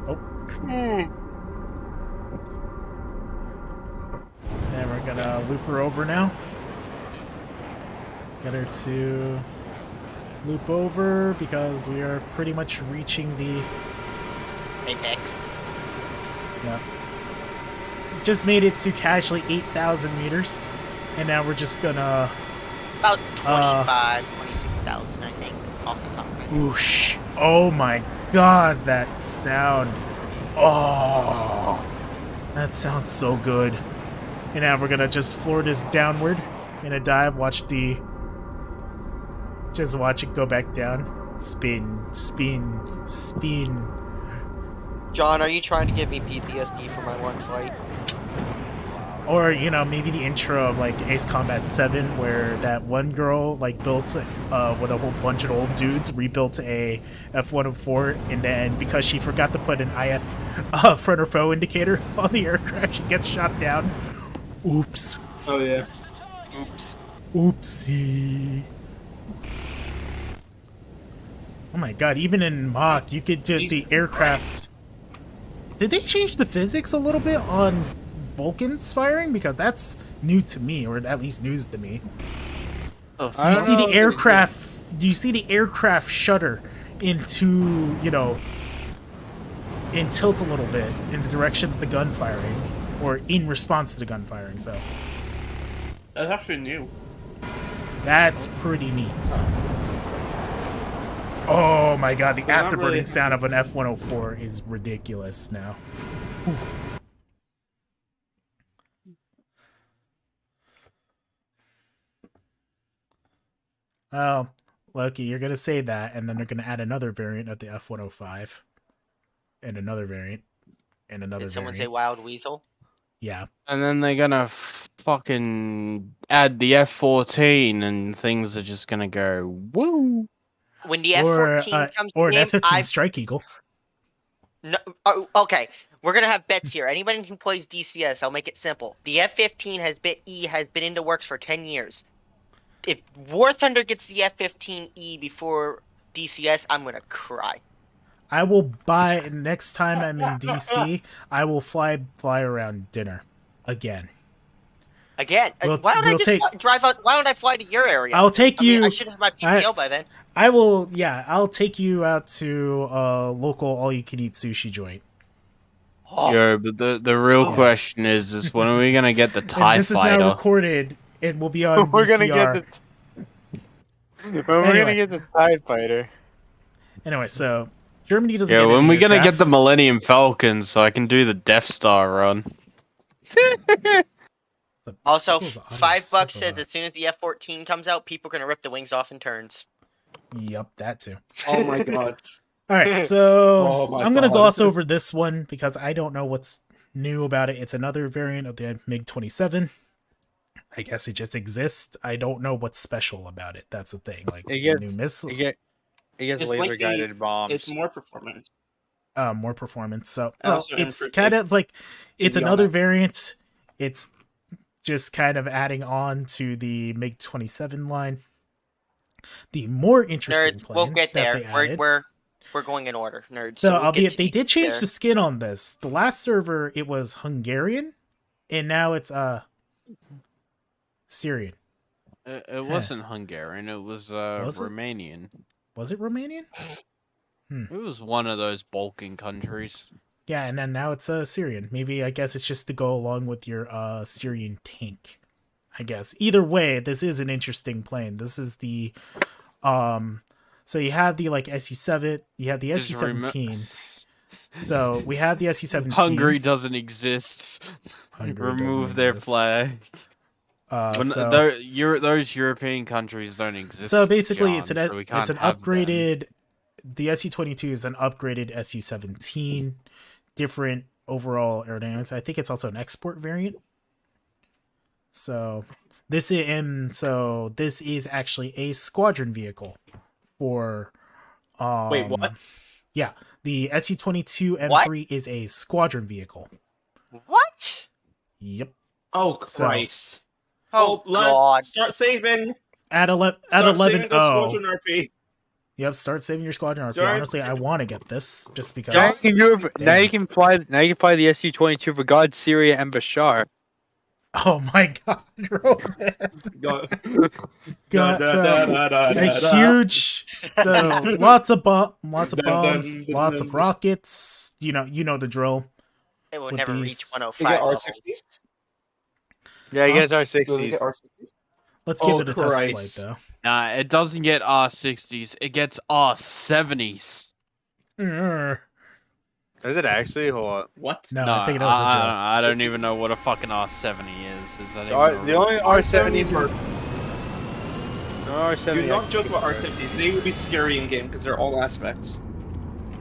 Oh. And we're gonna loop her over now. Get her to loop over because we are pretty much reaching the Apex. yeah. Just made it to casually 8,000 meters, and now we're just gonna About 26,000, I think, off the top of my head. whoosh. Oh my god, that sound. Oh, that sounds so good. And now we're gonna just floor this downward in a dive. Just watch it go back down. Spin, spin, spin. John, are you trying to give me PTSD for my one flight? Or, you know, maybe the intro of like Ace Combat 7 where that one girl like built with a whole bunch of old dudes rebuilt a F-104, and then because she forgot to put an IF front or foe indicator on the aircraft, she gets shot down. Oops. Oh yeah. Oops. Oopsie. Oh my god, even in Mach, you could do the aircraft. Did they change the physics a little bit on Vulcan's firing? Because that's new to me, or at least news to me. I You don't see know the if aircraft. Do you see the aircraft shudder into, you know, and tilt a little bit in the direction of the gun firing, or in response to the gun firing? So That's actually new. that's pretty neat. Oh my god, the Well, not afterburning really. sound of an F-104 is ridiculous now. Whew. Oh, Loki, you're gonna say that, and then they're gonna add another variant of the F-105, and another variant, and another Did someone say variant. Wild Weasel? Yeah. And then they're gonna fucking add the F-14, and things are just gonna go woo. When the Or, F-14 comes or in, an F-15 Strike Eagle. No, oh, okay, we're gonna have bets here. Anybody who plays DCS, I'll make it simple. The F-15 has been in the works for 10 years. If War Thunder gets the F-15E before DCS, I'm gonna cry. I will buy next time I'm in DC. I will fly around dinner again. Again, We'll- why don't I we'll just take- drive out? Why don't I fly to your area? I'll take I mean, you. I should have my PPO by then. I will. Yeah, I'll take you out to a local all-you-can-eat sushi joint. Oh, Yo, but the real Oh. question is when are we gonna get the And TIE this is now fighter? recorded. It will be on We're VCR. gonna get the. When we're Anyway. gonna get the TIE fighter? Anyway, so Germany doesn't. Yeah, get when any we gonna get aircraft. the Millennium Falcon so I can do the Death Star run? Also, People's audio $5 so says loud. as soon as the F-14 comes out, people are gonna rip the wings off in turns. Yup, that too. Oh my god. All right, so Oh my I'm gonna God. gloss over this one because I don't know what's new about it. It's another variant of the MiG-27. I guess it just exists. I don't know what's special about it. That's the thing. Like It gets- new missile, It gets It's like laser guided bombs. It's more performance. more performance. So Also it's improved kind of like it's another avionics. variant. It's just kind of adding on to the MiG-27 line. The more interesting Nerds, plane we'll get that there. they added. We're going in order, nerds. So, we'll get albeit to they did change there. the skin on this. The last server it was Hungarian, and now it's Syrian. It wasn't Hungarian. It was Was it? Romanian. Was it Romanian? It was one of those Balkan countries. Yeah, and then now it's a Syrian. Maybe I guess it's just to go along with your Syrian tank. I guess either way, this is an interesting plane. This is the so you have the like SU-7, you have the SU-17. So we have the SU-17. Hungary doesn't exist. Hungary Remove doesn't their exist. flag. So, Those European countries don't exist. so basically, John, it's an so we can't it's an have them. upgraded. The SU-22 is an upgraded SU-17, different overall aerodynamics. I think it's also an export variant. So this is actually a squadron vehicle for. Wait, what? Yeah, the SU-22 M3 What? is a squadron vehicle. What? Yep. Oh So- Christ! Oh lad, God. start saving. At Start 11 saving the oh. squadron RP. Yep, start saving your squadron RP. Start- Honestly, I want to get this just because. Now you can do it. Now Damn. you can fly. Now you can fly the SU-22 for God, Syria, and Bashar. Oh my God, Roman. Go. Got Da, some, da, da, da, a da, da. huge, so lots of Dun, bombs, dun, lots dun. of rockets. You know the drill. It will with never these- reach You 105 get level. R60s? Yeah, you Huh? guys are Do they 60s. get R60s? Let's Oh, give it a test flight Christ. though. Nah, it doesn't get R60s. It gets R70s. Urgh. Is it actually? Hold on. What? No, I think that was a joke. I don't even know what a fucking R70 is. Is that even The only R70s are. No R70. Do not joke about R60s. They would be scary in game because they're all aspects.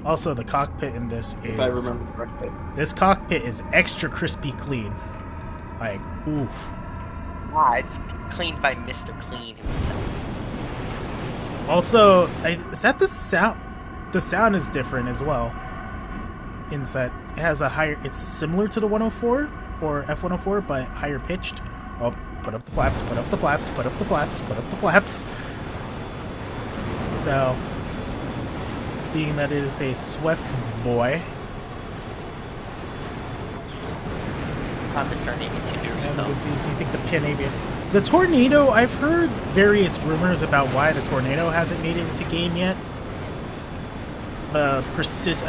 Also, the cockpit in this If I is remember correctly. this cockpit is extra crispy clean. Like, oof. Ah, it's cleaned by Mr. Clean himself. Also, is that the sound? The sound is different as well. Inside, it has a higher. It's similar to the 104 or F104, but higher pitched. Oh, put up the flaps! Put up the flaps! Put up the flaps! Put up the flaps! So, being that it is a swept boy, Time to turn it into and Dorito. do you think the Pan Avian, the Tornado? I've heard various rumors about why the Tornado hasn't made it into game yet. I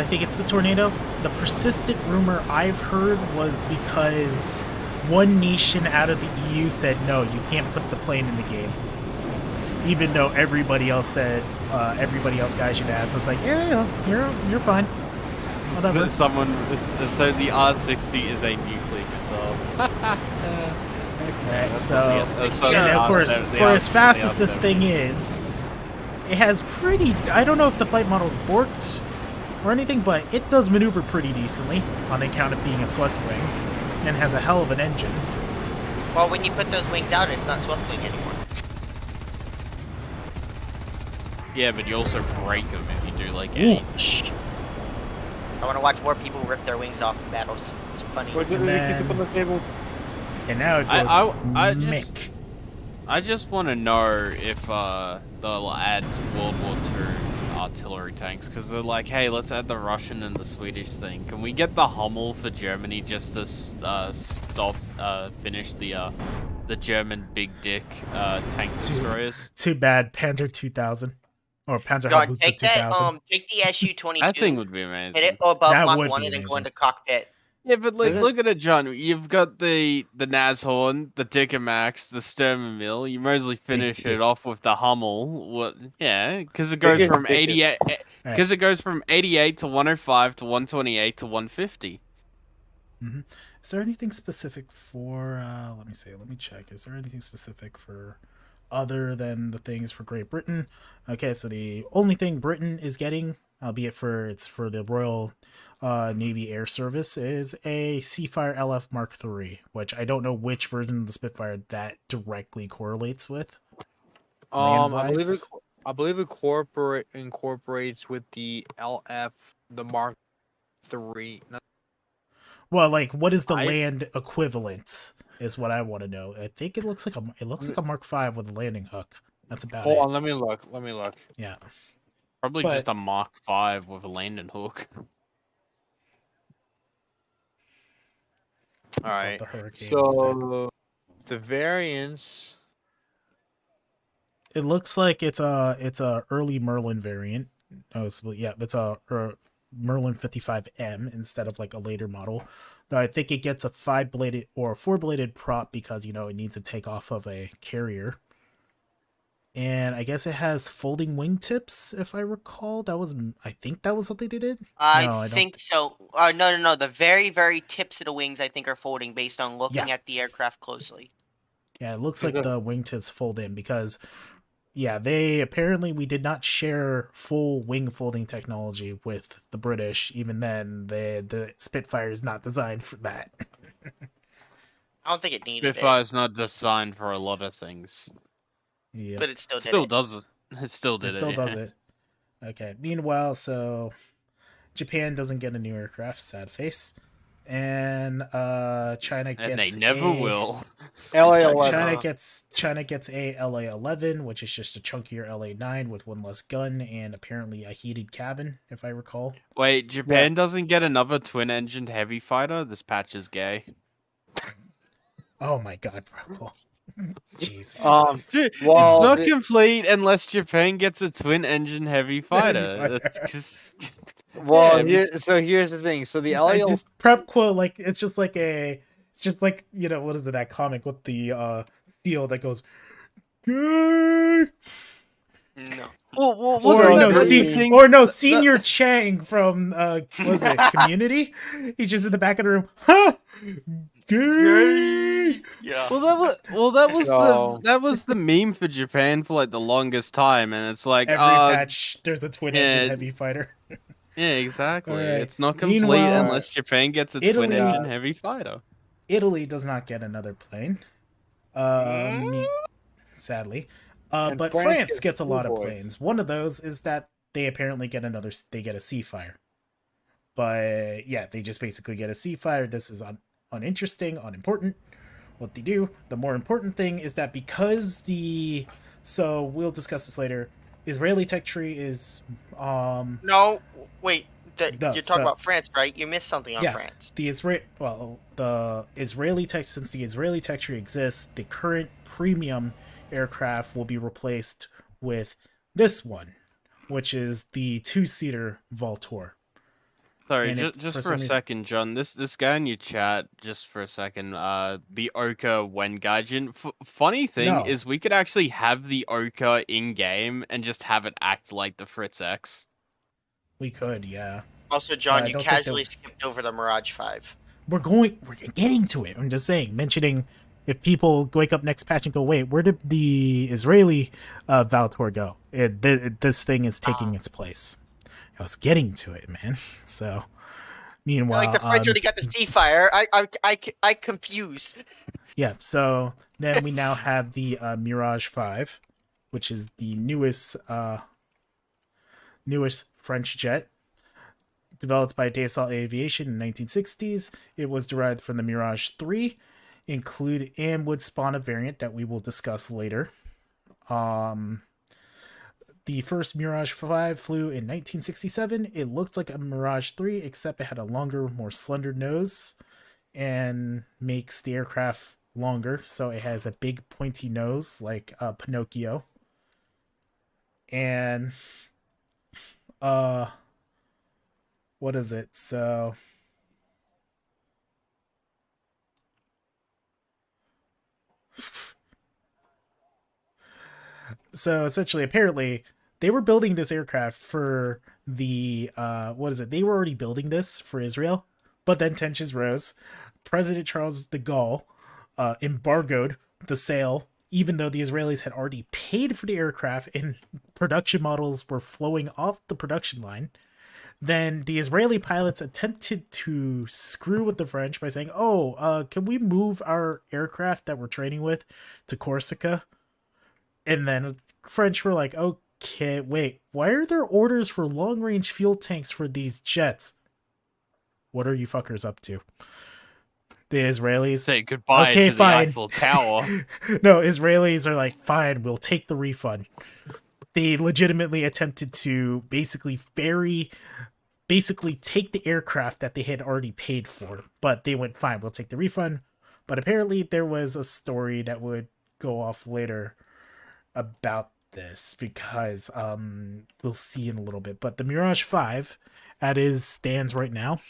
think it's the Tornado. The persistent rumor I've heard was because one nation out of the EU said no, you can't put the plane in the game, even though everybody else said guys should add. So it's like, yeah, you're fine. Whatever. So the R60 is a nuclear missile. Right. So, So and the of course, R7 for as fast the as this R7. thing is, it has pretty. I don't know if the flight model's borked or anything, but it does maneuver pretty decently on account of being a swept wing, and has a hell of an engine. Well, when you put those wings out, it's not swept wing anymore. Yeah, but you also break them if you do like Ooh. any. I want to watch more people rip their wings off in battles. It's funny. Look, And keep then- it on the table. And now it goes Mick. I just want to know if they'll add World War II artillery tanks, because they're like, hey, let's add the Russian and the Swedish thing. Can we get the Hummel for Germany just to finish the German big dick tank destroyers? Too bad, Panzer 2000 or Panzer John, Haubitze take 2000. that. Take the SU-22. That thing would be amazing. hit it above That Mach would 1 be and then go amazing. into cockpit. Yeah, but like, Is it- look at it, John. You've got the Nashorn, the Dickermax, the Sturmmill. You mostly finish Dick. it off with the Hummel. What? Yeah, because it goes Dick is from Dick is- 88. Because it goes from 88 to 105 to 128 to 150. Is there anything specific for? Let me see. Let me check. Is there anything specific for other than the things for Great Britain? Okay, so the only thing Britain is getting, albeit for the Royal Navy Air Service, is a Seafire LF Mark III, which I don't know which version of the Spitfire that directly correlates with. I Land-wise. believe it incorporates with the LF, the Mark III. Well, like, what is the I- land equivalent? Is what I want to know. I think it looks like a Mark V with a landing hook. That's about Hold it. on, let me look. Yeah. Probably But- just a Mark 5 with a landing hook. All right. The Hurricane instead. So the variants. It looks like it's a early Merlin variant. Oh, yeah, it's a Merlin 55M instead of like a later model. Though I think it gets a 5-bladed or 4-bladed prop because, you know, it needs to take off of a carrier. And I guess it has folding wingtips, if I recall. I think that was what they did. I think so. No. The very, very tips of the wings, I think, are folding based on looking at the aircraft closely. Yeah, it looks like the wingtips fold in because, yeah, we did not share full wing folding technology with the British. Even then, the Spitfire is not designed for that. I don't think it needed Spitfire's not designed for a lot of things. Yeah, but it still did does it. It still did it. It still does it. Okay. Meanwhile, so Japan doesn't get a new aircraft, sad face. And China gets And they never will. LA-11. China gets a LA-11, which is just a chunkier LA-9 with one less gun and apparently a heated cabin, if I recall. Wait, Japan doesn't get another twin-engined heavy fighter? This patch is gay. Oh my god, bro. Jeez. Dude, it's not complete unless Japan gets a twin-engine heavy fighter. Here's the thing. So the LA just prep quote, like it's just like, you know, what is it, that comic with the seal that goes gay? No. Senior Chang from was it Community? He's just in the back of the room. Huh? Gay. Yeah. That was the meme for Japan for like the longest time, and it's like every patch there's a twin engine heavy fighter. Yeah, exactly. Right. It's not complete unless Japan gets a twin engine heavy fighter. Italy does not get another plane. Sadly. But France gets a lot of planes. One of those is that they apparently get a Seafire. But yeah, they just basically get a Seafire. This is uninteresting, unimportant. What they do, the more important thing is that because so we'll discuss this later, Israeli tech tree is No, wait. You're talking about France, right? You missed something on France. The Israeli tech, since the Israeli tech tree exists, the current premium aircraft will be replaced with this one, which is the 2-seater Voltor. Sorry, just for a second, John. This guy in your chat, just for a second, the Oka Wengaijin. Funny thing is, we could actually have the Oka in game and just have it act like the Fritz X. We could, yeah. Also, John, you casually skipped over the Mirage 5. We're getting to it. I'm just saying, mentioning if people wake up next patch and go, wait, where did the Israeli Valtor go? This thing is taking its place. I was getting to it, man. So, meanwhile, like the French already got the Seafire. I confused. Yeah. So then we now have the Mirage 5, which is the newest French jet, developed by Dassault Aviation in the 1960s. It was derived from the Mirage 3, and would spawn a variant that we will discuss later. The first Mirage 5 flew in 1967. It looked like a Mirage 3, except it had a longer, more slender nose and makes the aircraft longer. So it has a big pointy nose like Pinocchio. And what is it? So essentially, apparently, they were building this aircraft for the They were already building this for Israel, but then tensions rose. President Charles de Gaulle embargoed the sale, even though the Israelis had already paid for the aircraft and production models were flowing off the production line. Then the Israeli pilots attempted to screw with the French by saying, can we move our aircraft that we're training with to Corsica? And then French were like, okay, wait, why are there orders for long-range fuel tanks for these jets? What are you fuckers up to? The Israelis say goodbye to the Eiffel Tower. No, Israelis are like, fine, we'll take the refund. They legitimately attempted to basically take the aircraft that they had already paid for, but they went, fine, we'll take the refund. But apparently there was a story that would go off later about this, because we'll see in a little bit. But the Mirage 5 at his stands right now.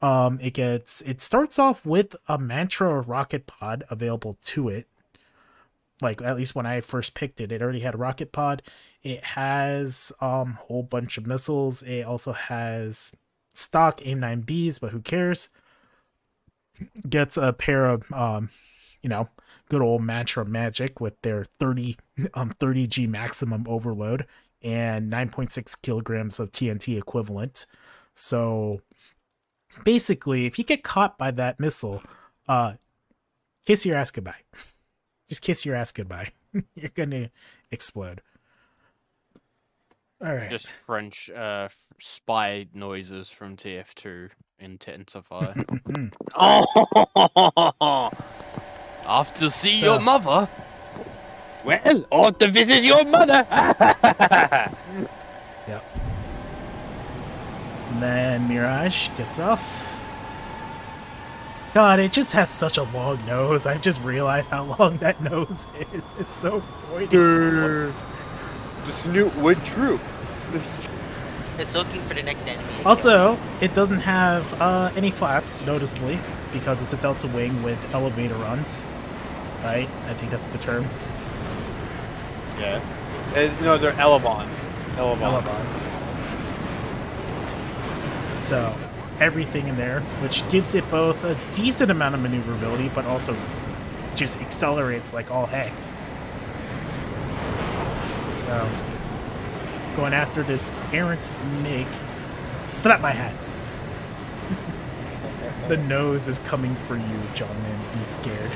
It starts off with a Mantra rocket pod available to it. Like, at least when I first picked it, it already had a rocket pod. It has a whole bunch of missiles. It also has stock AIM-9Bs, but who cares? Gets a pair of good old Mantra Magic with their 30G maximum overload and 9.6 kilograms of TNT equivalent. So basically, if you get caught by that missile, kiss your ass goodbye. Just kiss your ass goodbye. You're gonna explode. All right. Just French spy noises from TF2 intensify. Oh, Off to see So- your mother. well, ought to visit your mother. Yep. And then Mirage gets off. God, it just has such a long nose. I just realized how long that nose is. It's so pointy. This new wood troop. This. It's looking for the next enemy. to kill. Also, it doesn't have any flaps, noticeably, because it's a Delta Wing with elevator runs. Right? I think that's the term. Yes. No, they're elevons. Elevons. So, everything in there, which gives it both a decent amount of maneuverability, but also just accelerates like all heck. So, going after this errant MiG. Slap my hat. The nose is coming for you, John, man. Be scared.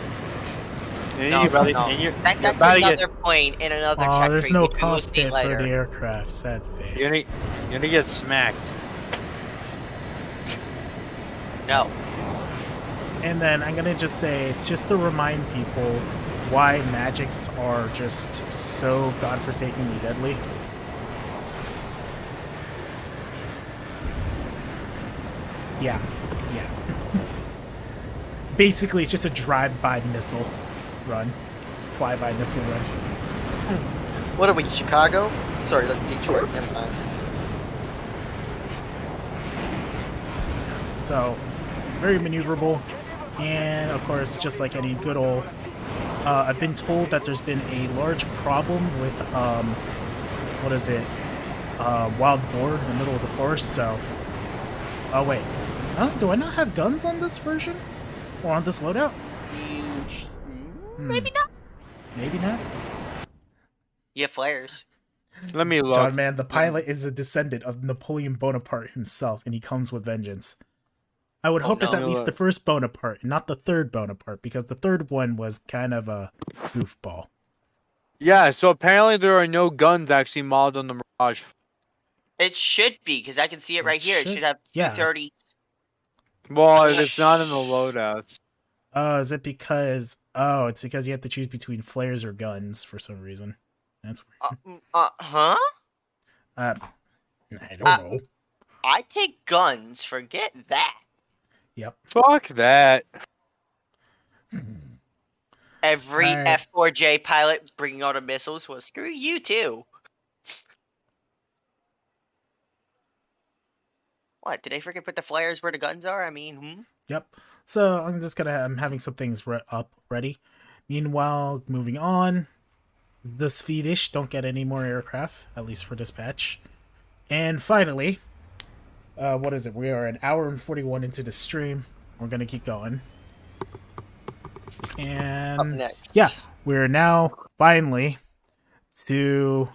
No, that's another point in another Oh, check there's tree no which we will see cockpit for later. the aircraft. Sad face. You're gonna get smacked. No. And then I'm gonna just say, it's just to remind people why magics are just so godforsakenly deadly. Yeah. Basically, it's just a drive-by missile run. Fly-by missile run. What are we, Chicago? Sorry, that's Detroit. Never mind. So, very maneuverable. And, of course, just like any good old... I've been told that there's been a large problem with, what is it? Wild boar in the middle of the forest, so... Oh, wait. Huh? Do I not have guns on this version? Or on this loadout? Maybe not. Maybe not. You have flares. Let me look. John, man, the pilot is a descendant of Napoleon Bonaparte himself, and he comes with vengeance. I would hope it's no. at least the first Bonaparte, and not the third Bonaparte, because the third one was kind of a goofball. Yeah, so apparently there are no guns actually modeled on the Mirage. It should be, because I can see it right here. It should have yeah. 230. Well, it's not in the loadouts. Is it because... Oh, it's because you have to choose between flares or guns for some reason. That's weird. Huh? I don't know. I take guns. Forget that. Yep. Fuck that. Every Alright. F4J pilot bringing out a missiles. Well, screw you too. What? Did they freaking put the flares where the guns are? I mean, Yep. So I'm having some things up ready. Meanwhile, moving on, the Swedish don't get any more aircraft, at least for dispatch. And finally, what is it? We are an hour and 41 into the stream. We're gonna keep going. Up And next. yeah, we're now finally to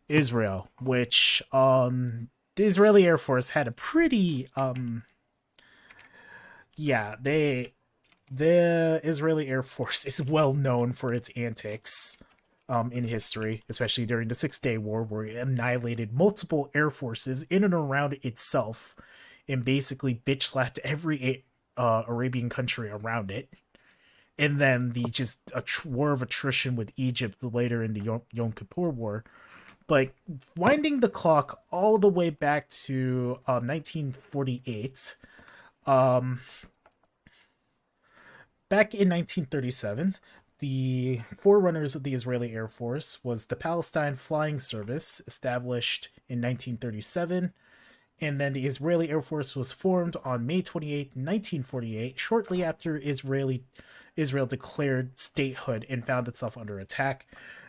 Israel, which the Israeli Air Force had a pretty the Israeli Air Force is well known for its antics in history, especially during the 6-Day War, where it annihilated multiple air forces in and around itself and basically bitch slapped every Arabian country around it. And then the war of attrition with Egypt later in the Yom Kippur War. But winding the clock all the way back to 1948, back in 1937, the forerunners of the Israeli Air Force was the Palestine Flying Service, established in 1937, And then the Israeli Air Force was formed on May 28, 1948, shortly after Israel declared statehood and found itself under attack.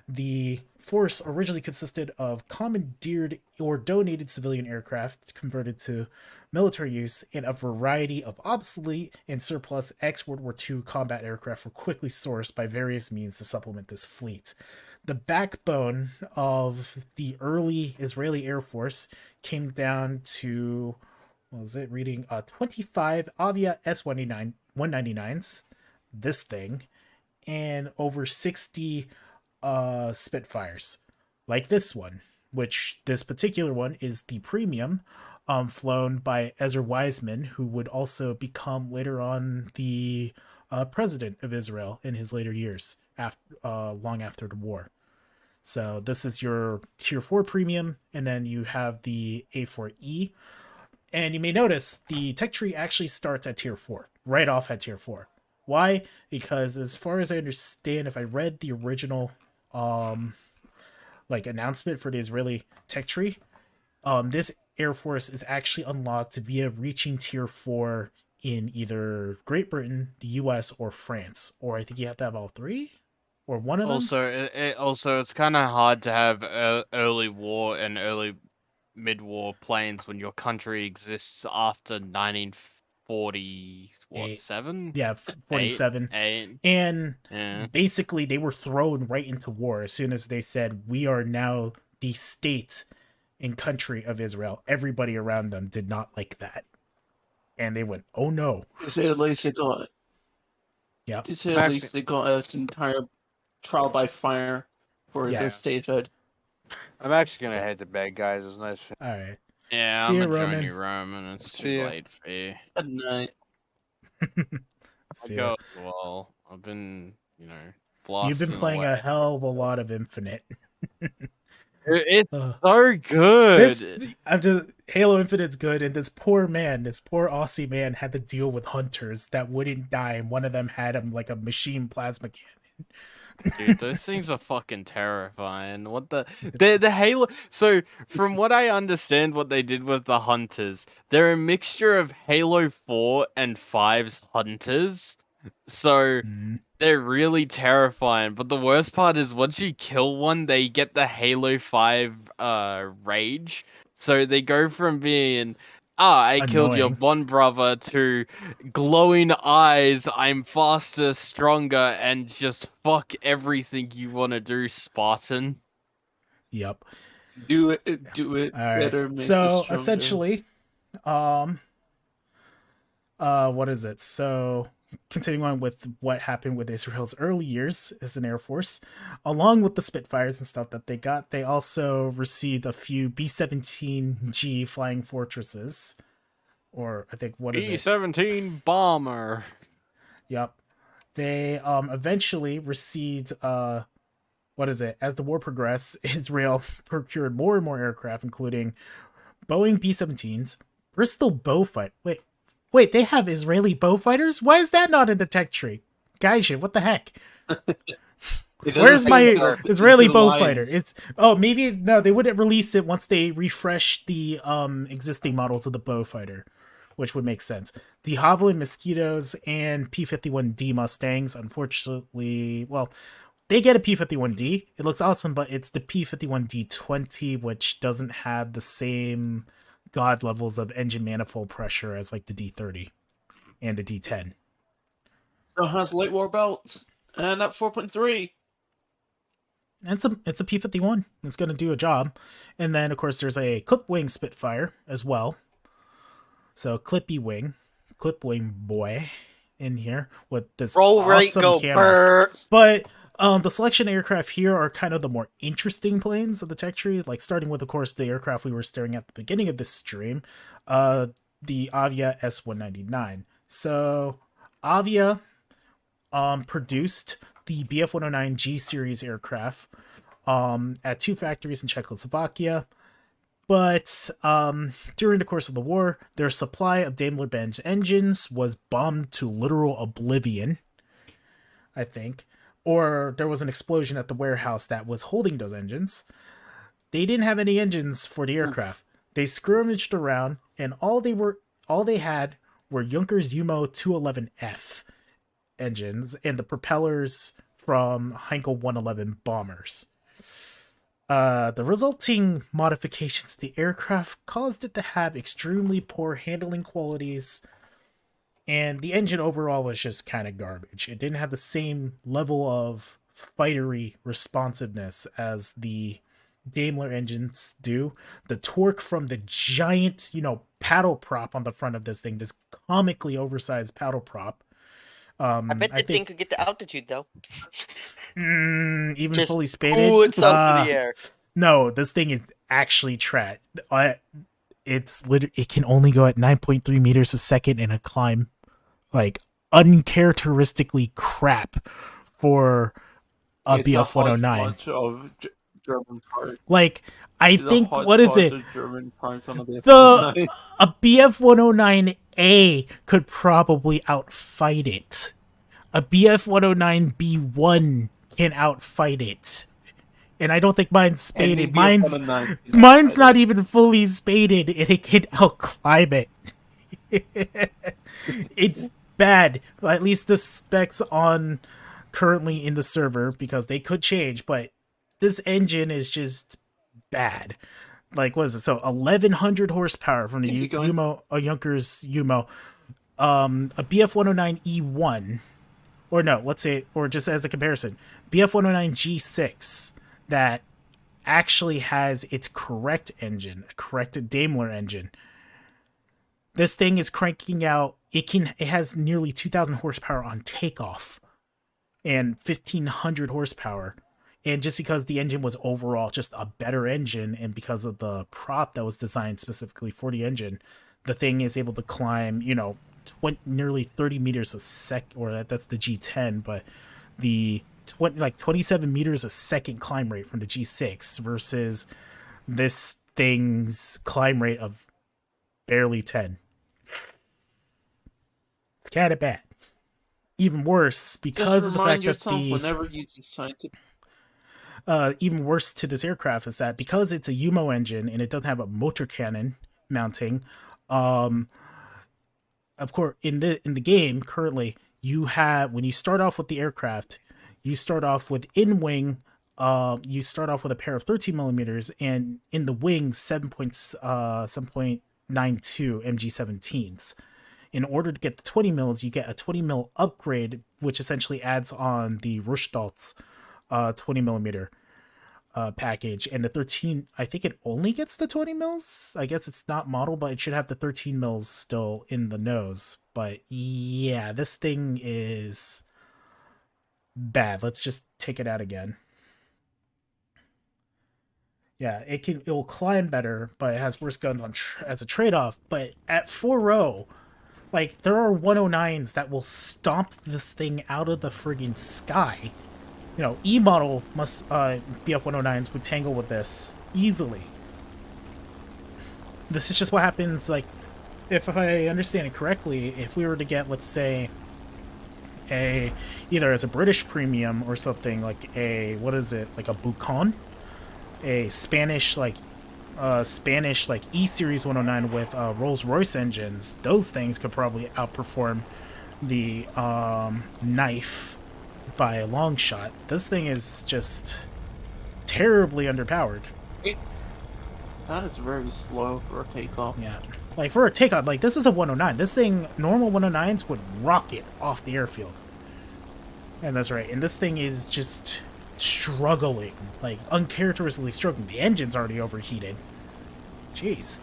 The force originally consisted of commandeered or donated civilian aircraft converted to military use, and a variety of obsolete and surplus ex-World War II combat aircraft were quickly sourced by various means to supplement this fleet. The backbone of the early Israeli Air Force came down to, what was it, reading 25 Avia S-199s, this thing, and over 60 Spitfires, like this one, which this particular one is the premium, flown by Ezer Weizman, who would also become later on the president of Israel in his later years, long after the war. So this is your Tier 4 premium, and then you have the A4E. And you may notice the tech tree actually starts at Tier 4, right off at Tier 4. Why? Because as far as I understand, if I read the original announcement for the Israeli tech tree, this Air Force is actually unlocked via reaching Tier 4 in either Great Britain, the US, or France. Or I think you have to have all three? Or one of them? Also, it's kind of hard to have early war and early mid-war planes when your country exists after 1947? Yeah, 47. And basically, they were thrown right into war as soon as they said, we are now the state and country of Israel. Everybody around them did not like that. And they went, oh no. To say at least they got... Yeah. To say at least they got an entire trial by fire for their statehood. I'm actually gonna head to bed, guys. It was nice. All right. Yeah, See I'm you, gonna join Roman. you, Roman. It's too late for you. Good night. I'll go as well. I've been, blasting. You've been playing away. a hell of a lot of Infinite. It's so good. Halo Infinite's good, and this poor Aussie man had to deal with hunters that wouldn't die, and one of them had him like a machine plasma cannon. Dude, those things are fucking terrifying. What the Halo? So, from what I understand, what they did with the hunters, they're a mixture of Halo 4 and 5's hunters. So, they're really terrifying. But the worst part is once you kill one, they get the Halo 5 rage. So they go from being, I killed your one brother, to glowing eyes, I'm faster, stronger, and just fuck everything you want to do, Spartan. Yep. Do it All better. Right. So essentially, what is it? So continuing on with what happened with Israel's early years as an Air Force, along with the Spitfires and stuff that they got, they also received a few B-17G flying fortresses, or I think B-17 bomber. Yep. They eventually received as the war progressed, Israel procured more and more aircraft, including Boeing B-17s, Bristol Beaufighter. Wait, they have Israeli Beaufighters? Why is that not in the tech tree? Guys, what the heck? Where's my Israeli Beaufighter? They wouldn't release it once they refresh the existing models of the Beaufighter, which would make sense. De Havilland Mosquitoes and P-51D Mustangs, unfortunately, they get a P-51D. It looks awesome, but it's the P-51D-20, which doesn't have the same god levels of engine manifold pressure as like the D-30 and the D-10. So it has light war belts and at 4.3. It's a P-51. It's going to do a job. And then, of course, there's a clip wing Spitfire as well. So clip wing boy in here with this awesome camera. But the selection aircraft here are kind of the more interesting planes of the tech tree, like starting with, of course, the aircraft we were staring at the beginning of this stream, the Avia S-199. So Avia produced the Bf-109 G series aircraft at two factories in Czechoslovakia. But during the course of the war, their supply of Daimler-Benz engines was bombed to literal oblivion, I think. Or there was an explosion at the warehouse that was holding those engines. They didn't have any engines for the aircraft. They skirmished around, and all they had were Junkers Umo 211F engines and the propellers from Heinkel 111 bombers. The resulting modifications to the aircraft caused it to have extremely poor handling qualities, and the engine overall was just kind of garbage. It didn't have the same level of fightery responsiveness as the Daimler engines do. The torque from the giant, paddle prop on the front of this thing, this comically oversized paddle prop. I bet the thing could get the altitude though. Even Just fully spaded. pull itself through the air. No, this thing is actually it can only go at 9.3 meters a second in a climb, like uncharacteristically crap for a BF 109. German parts. Like, I think, what is it? German parts on a BF 109A could probably outfight it. A BF 109B1 can outfight it. And I don't think mine's spaded. Mine's not even fully spaded, and it can outclimb it. It's bad. Well, at least the specs on currently in the server, because they could change, but this engine is just bad. Like, what is it? So 1100 horsepower from the Junkers Umo. A BF 109E1, or no, let's say, or just as a comparison, BF 109 G6 that actually has its correct engine, a correct Daimler engine. This thing is cranking out. It has nearly 2,000 horsepower on takeoff and 1,500 horsepower. And just because the engine was overall just a better engine, and because of the prop that was designed specifically for the engine, the thing is able to climb, nearly 30 meters a sec, or that's the G10, but the 27 meters a second climb rate from the G6 versus this thing's climb rate of barely 10. It's kind of bad. Even worse, because of the fact that whenever you decide to. Even worse to this aircraft is that because it's a Umo engine and it doesn't have a motor cannon mounting, of course, in the game currently, when you start off with the aircraft, you start off with in-wing, you start off with a pair of 13 millimeters, and in the wing 7.92 MG17s. In order to get the 20 mils, you get a 20 mil upgrade, which essentially adds on the Rushtalt's 20 millimeter package, and the 13, I think it only gets the 20 mils. I guess it's not model, but it should have the 13 mils still in the nose. But yeah, this thing is bad. Let's just take it out again. Yeah, it will climb better, but it has worse guns as a trade-off. But at 4.0, like, there are 109s that will stomp this thing out of the friggin' sky. E-model BF 109s would tangle with this easily. This is just what happens, like, if I understand it correctly, if we were to get, let's say, either as a British premium or something, like a Bucon? A Spanish E-Series 109 with Rolls-Royce engines, those things could probably outperform the Knife by a long shot. This thing is just terribly underpowered. That is very slow for a takeoff. Yeah. Like, for a takeoff, like, this is a 109. This thing, normal 109s would rocket off the airfield. And that's right. And this thing is just struggling. Like, uncharacteristically struggling. The engine's already overheated. Jeez.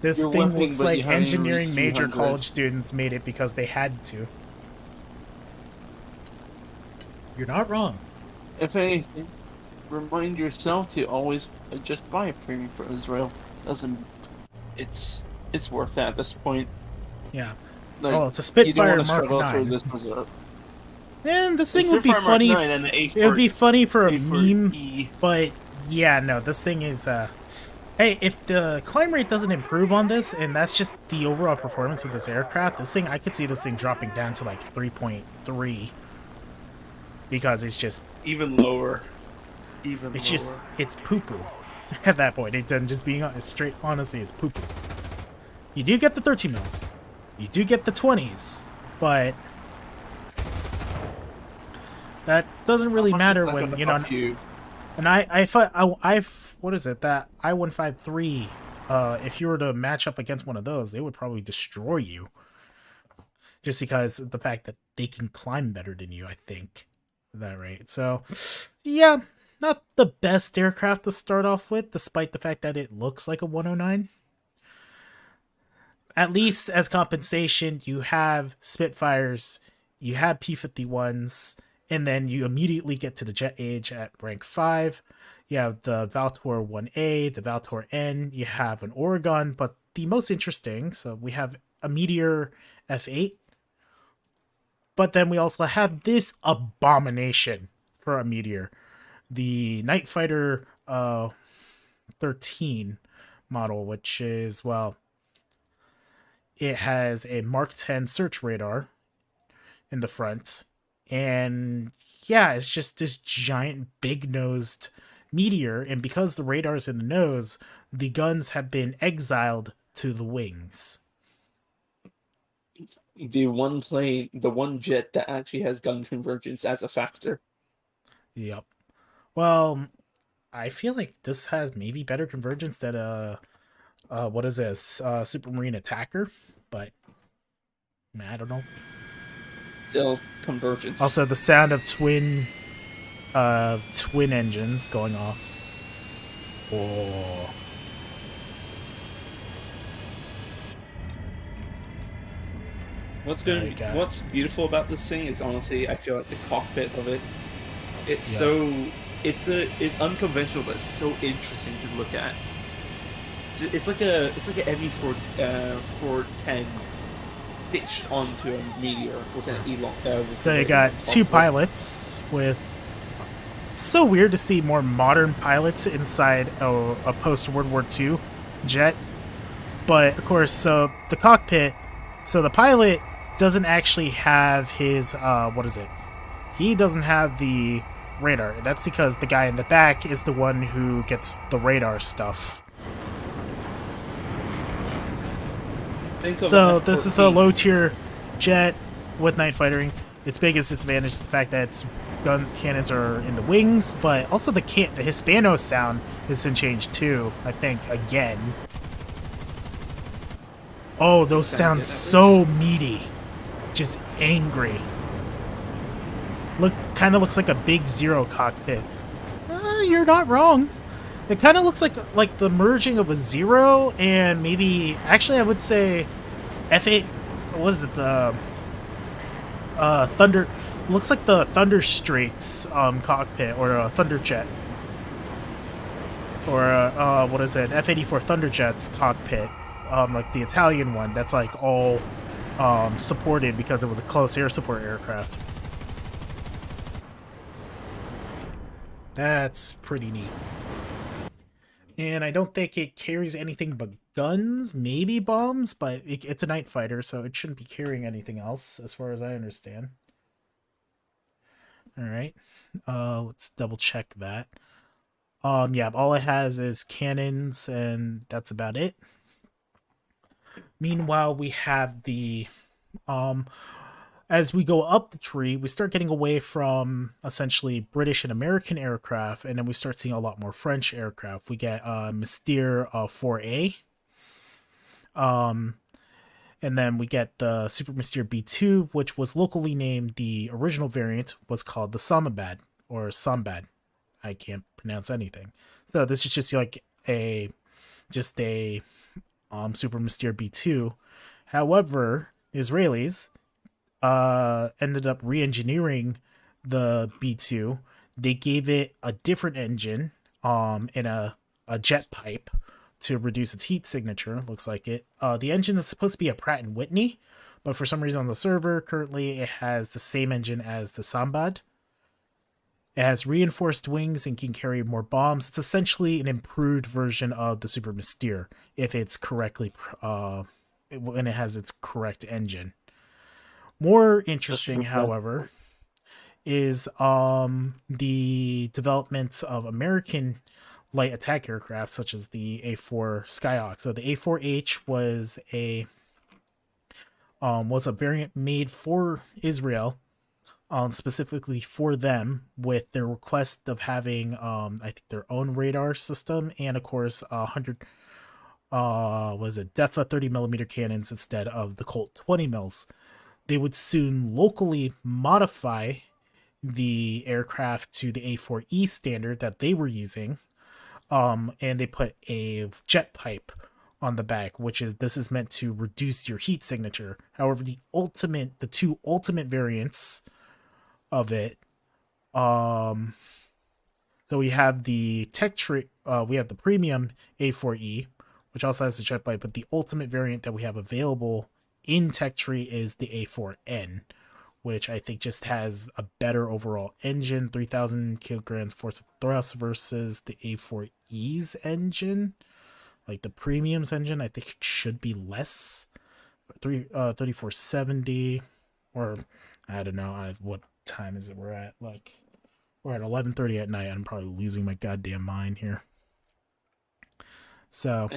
This thing looks like engineering major college students made it because they had to. You're not wrong. If anything, remind yourself to always just buy a premium for Israel. It's worth that at this point. Yeah. Like, it's a Spitfire Mark IX. This thing would be funny. It would be funny for a meme, but yeah, no, this thing is. Hey, if the climb rate doesn't improve on this, and that's just the overall performance of this aircraft, I could see this thing dropping down to like 3.3. Because it's just even lower. It's poo-poo. At that point, it's just being straight. Honestly, it's poop. You do get the 13 mils, you do get the 20s, but that doesn't really How much matter is that when gonna you know. help you? And what is it, that I-153? If you were to match up against one of those, they would probably destroy you. Just because of the fact that they can climb better than you, I think. Is that right? So, yeah, not the best aircraft to start off with, despite the fact that it looks like a 109. At least as compensation, you have Spitfires, you have P-51s, and then you immediately get to the jet age at rank 5. You have the Valtor 1A, the Valtor N, you have an Oregon, but the most interesting, so we have a Meteor F8, but then we also have this abomination for a Meteor, the Night Fighter 13 model, which is, well, it has a Mark 10 search radar in the front, and yeah, it's just this giant big-nosed Meteor, and because the radar's in the nose, the guns have been exiled to the wings. The one plane, the one jet that actually has gun convergence as a factor. Yep. Well, I feel like this has maybe better convergence than what is this? Supermarine Attacker, but I don't know. Still convergence. Also, the sound of twin engines going off. Oh. What's beautiful about this thing is, honestly, I feel like the cockpit of it. It's it's unconventional, but it's so interesting to look at. It's like an ME410 pitched onto a Meteor with an Elon. So you got two pilots with. It's so weird to see more modern pilots inside a post World War II jet, but of course, so the cockpit. So the pilot doesn't actually have his what is it? He doesn't have the radar. That's because the guy in the back is the one who gets the radar stuff. So this is a low tier jet with night fightering. Its biggest disadvantage is the fact that its gun cannons are in the wings, but also the Hispano sound has been changed too, I think, again. Oh, those sound so meaty. Just angry. Kind of looks like a big Zero cockpit. You're not wrong. It kind of looks like the merging of a Zero and maybe, actually, I would say F8. What is it? The Thunder. Looks like the Thunder Streaks cockpit, or a Thunderjet, or what is it? F-84 Thunderjet's cockpit, like the Italian one. That's like all supported because it was a close air support aircraft. That's pretty neat. And I don't think it carries anything but guns, maybe bombs, but it's a night fighter, so it shouldn't be carrying anything else, as far as I understand. Alright. Let's double check that. Yeah, all it has is cannons, and that's about it. Meanwhile, we have the as we go up the tree, we start getting away from essentially British and American aircraft, and then we start seeing a lot more French aircraft. We get Mystère 4A, and then we get the Super Mystère B2, which was locally named, the original variant was called the Samabad, or Sambad. I can't pronounce anything. So this is just like a Super Mystère B2. However, Israelis ended up re-engineering the B2. They gave it a different engine and a jet pipe to reduce its heat signature. Looks like it. The engine is supposed to be a Pratt & Whitney, but for some reason on the server currently it has the same engine as the Sambad. It has reinforced wings and can carry more bombs. It's essentially an improved version of the Super Mystère if it's correctly when it has its correct engine. More interesting, however, is the development of American light attack aircraft, such as the A4 Skyhawk. So the A4H was a variant made for Israel, specifically for them, with their request of having I think their own radar system and of course 100 DEFA 30mm cannons instead of the Colt 20 mils. They would soon locally modify the aircraft to the A4E standard that they were using, and they put a jet pipe on the back, this is meant to reduce your heat signature. However, the two ultimate variants of it, so we have the we have the premium A4E, which also has the jet pipe, but the ultimate variant that we have available in Tech Tree is the A4N, which I think just has a better overall engine, 3,000 kilograms force of thrust versus the A4E's engine. Like the premium's engine, I think it should be less, 3470, or I don't know. What time is it? We're at 11:30 at night. I'm probably losing my goddamn mind here. So,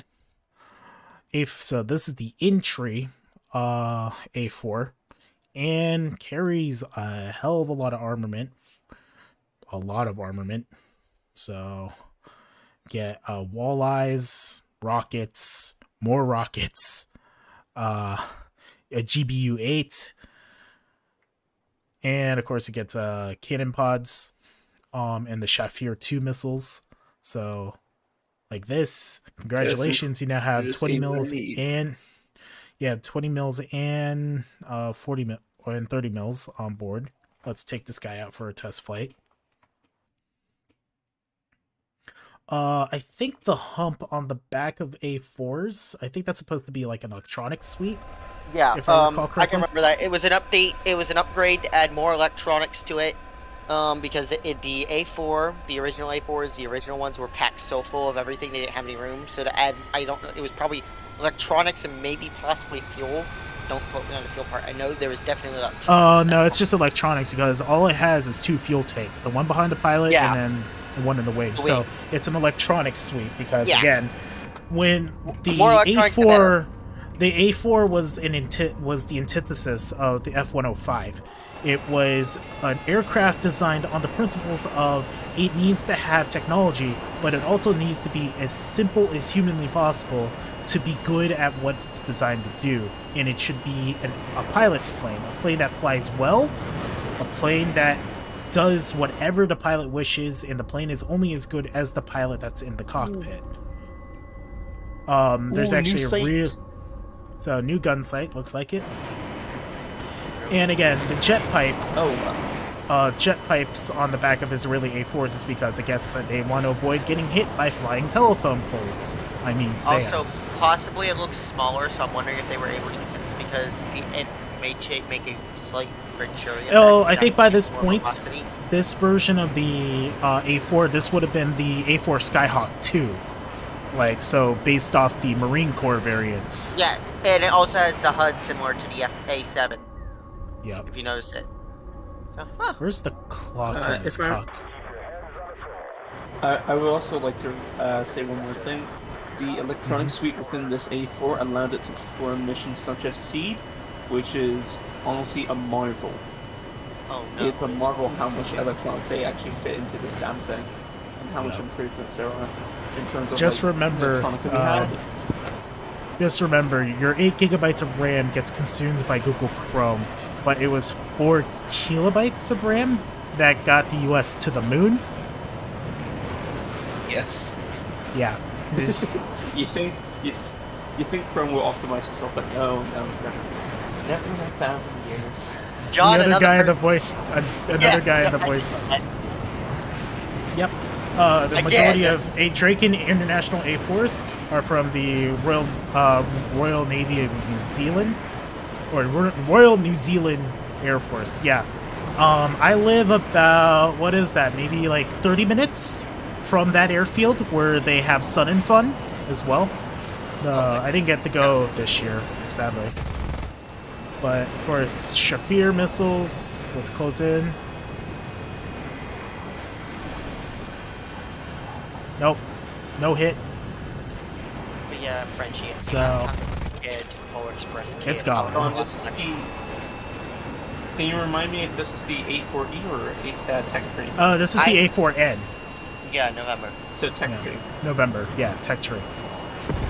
so this is the entry A4, and carries a hell of a lot of armament. So get walleyes, rockets, more rockets, a GBU-8, and of course it gets cannon pods, and the Shafir 2 missiles. So like this, congratulations, you now have 20 mils and 20 mils and 40 mil and 30 mils on board. Let's take this guy out for a test flight. I think the hump on the back of A4s, I think that's supposed to be like an electronics suite. Yeah, I can remember that. It was an update. It was an upgrade to add more electronics to it. Because the A4, the original A4s, the original ones were packed so full of everything they didn't have any room. So to add, I don't know, it was probably electronics and maybe possibly fuel. Don't quote me on the fuel part. I know there was definitely electronics. Oh, no, it's just electronics because all it has is 2 fuel tanks. The one behind the pilot and then the one in the wing. So it's an electronics suite because, again, when the A4... The A4 was the antithesis of the F-105. It was an aircraft designed on the principles of it needs to have technology, but it also needs to be as simple as humanly possible to be good at what it's designed to do. And it should be a pilot's plane, a plane that flies well, a plane that does whatever the pilot wishes, and the plane is only as good as the pilot that's in the cockpit. There's actually a real... So, new gun sight, looks like it. And again, the jet pipe... jet pipes on the back of Israeli A4s is because I guess they want to avoid getting hit by flying telephone poles. I mean, SAMs. Also, possibly it looks smaller, so I'm wondering if they were able to get them because it may make a slight Venturia. Oh, I think by this point, this version of the A4, this would have been the A4 Skyhawk 2. Like, so based off the Marine Corps variants. Yeah, and it also has the HUD similar to the A7. Yep. If you notice it. So, Where's the clock on this cock? I would also like to say one more thing. The electronic suite within this A4 allowed it to perform missions such as Seed, which is honestly a marvel. Oh no. It's a marvel how much electronics they actually fit into this damn thing, and how much improvements there are. In terms of just remember, your 8 gigabytes of RAM gets consumed by Google Chrome, but it was 4 kilobytes of RAM that got the US to the moon. Yes. Yeah. you think Chrome will optimize itself, but no, never in 1,000 years. John, the other guy in the voice, another guy in the voice. Yep. The majority of Draken International A4s are from the Royal Navy of New Zealand, or Royal New Zealand Air Force. Yeah. I live about, what is that? Maybe like 30 minutes from that airfield where they have Sun and Fun as well. I didn't get to go this year, sadly. But of course, Shafir missiles. Let's close in. Nope. No hit. But yeah, Frenchie. So- Polar Express. It's gone. This is the. Can you remind me if this is the A4E or Tech Tree? This is the A4N. Yeah, November. So Tech Yeah. Tree. November. Yeah, Tech Tree.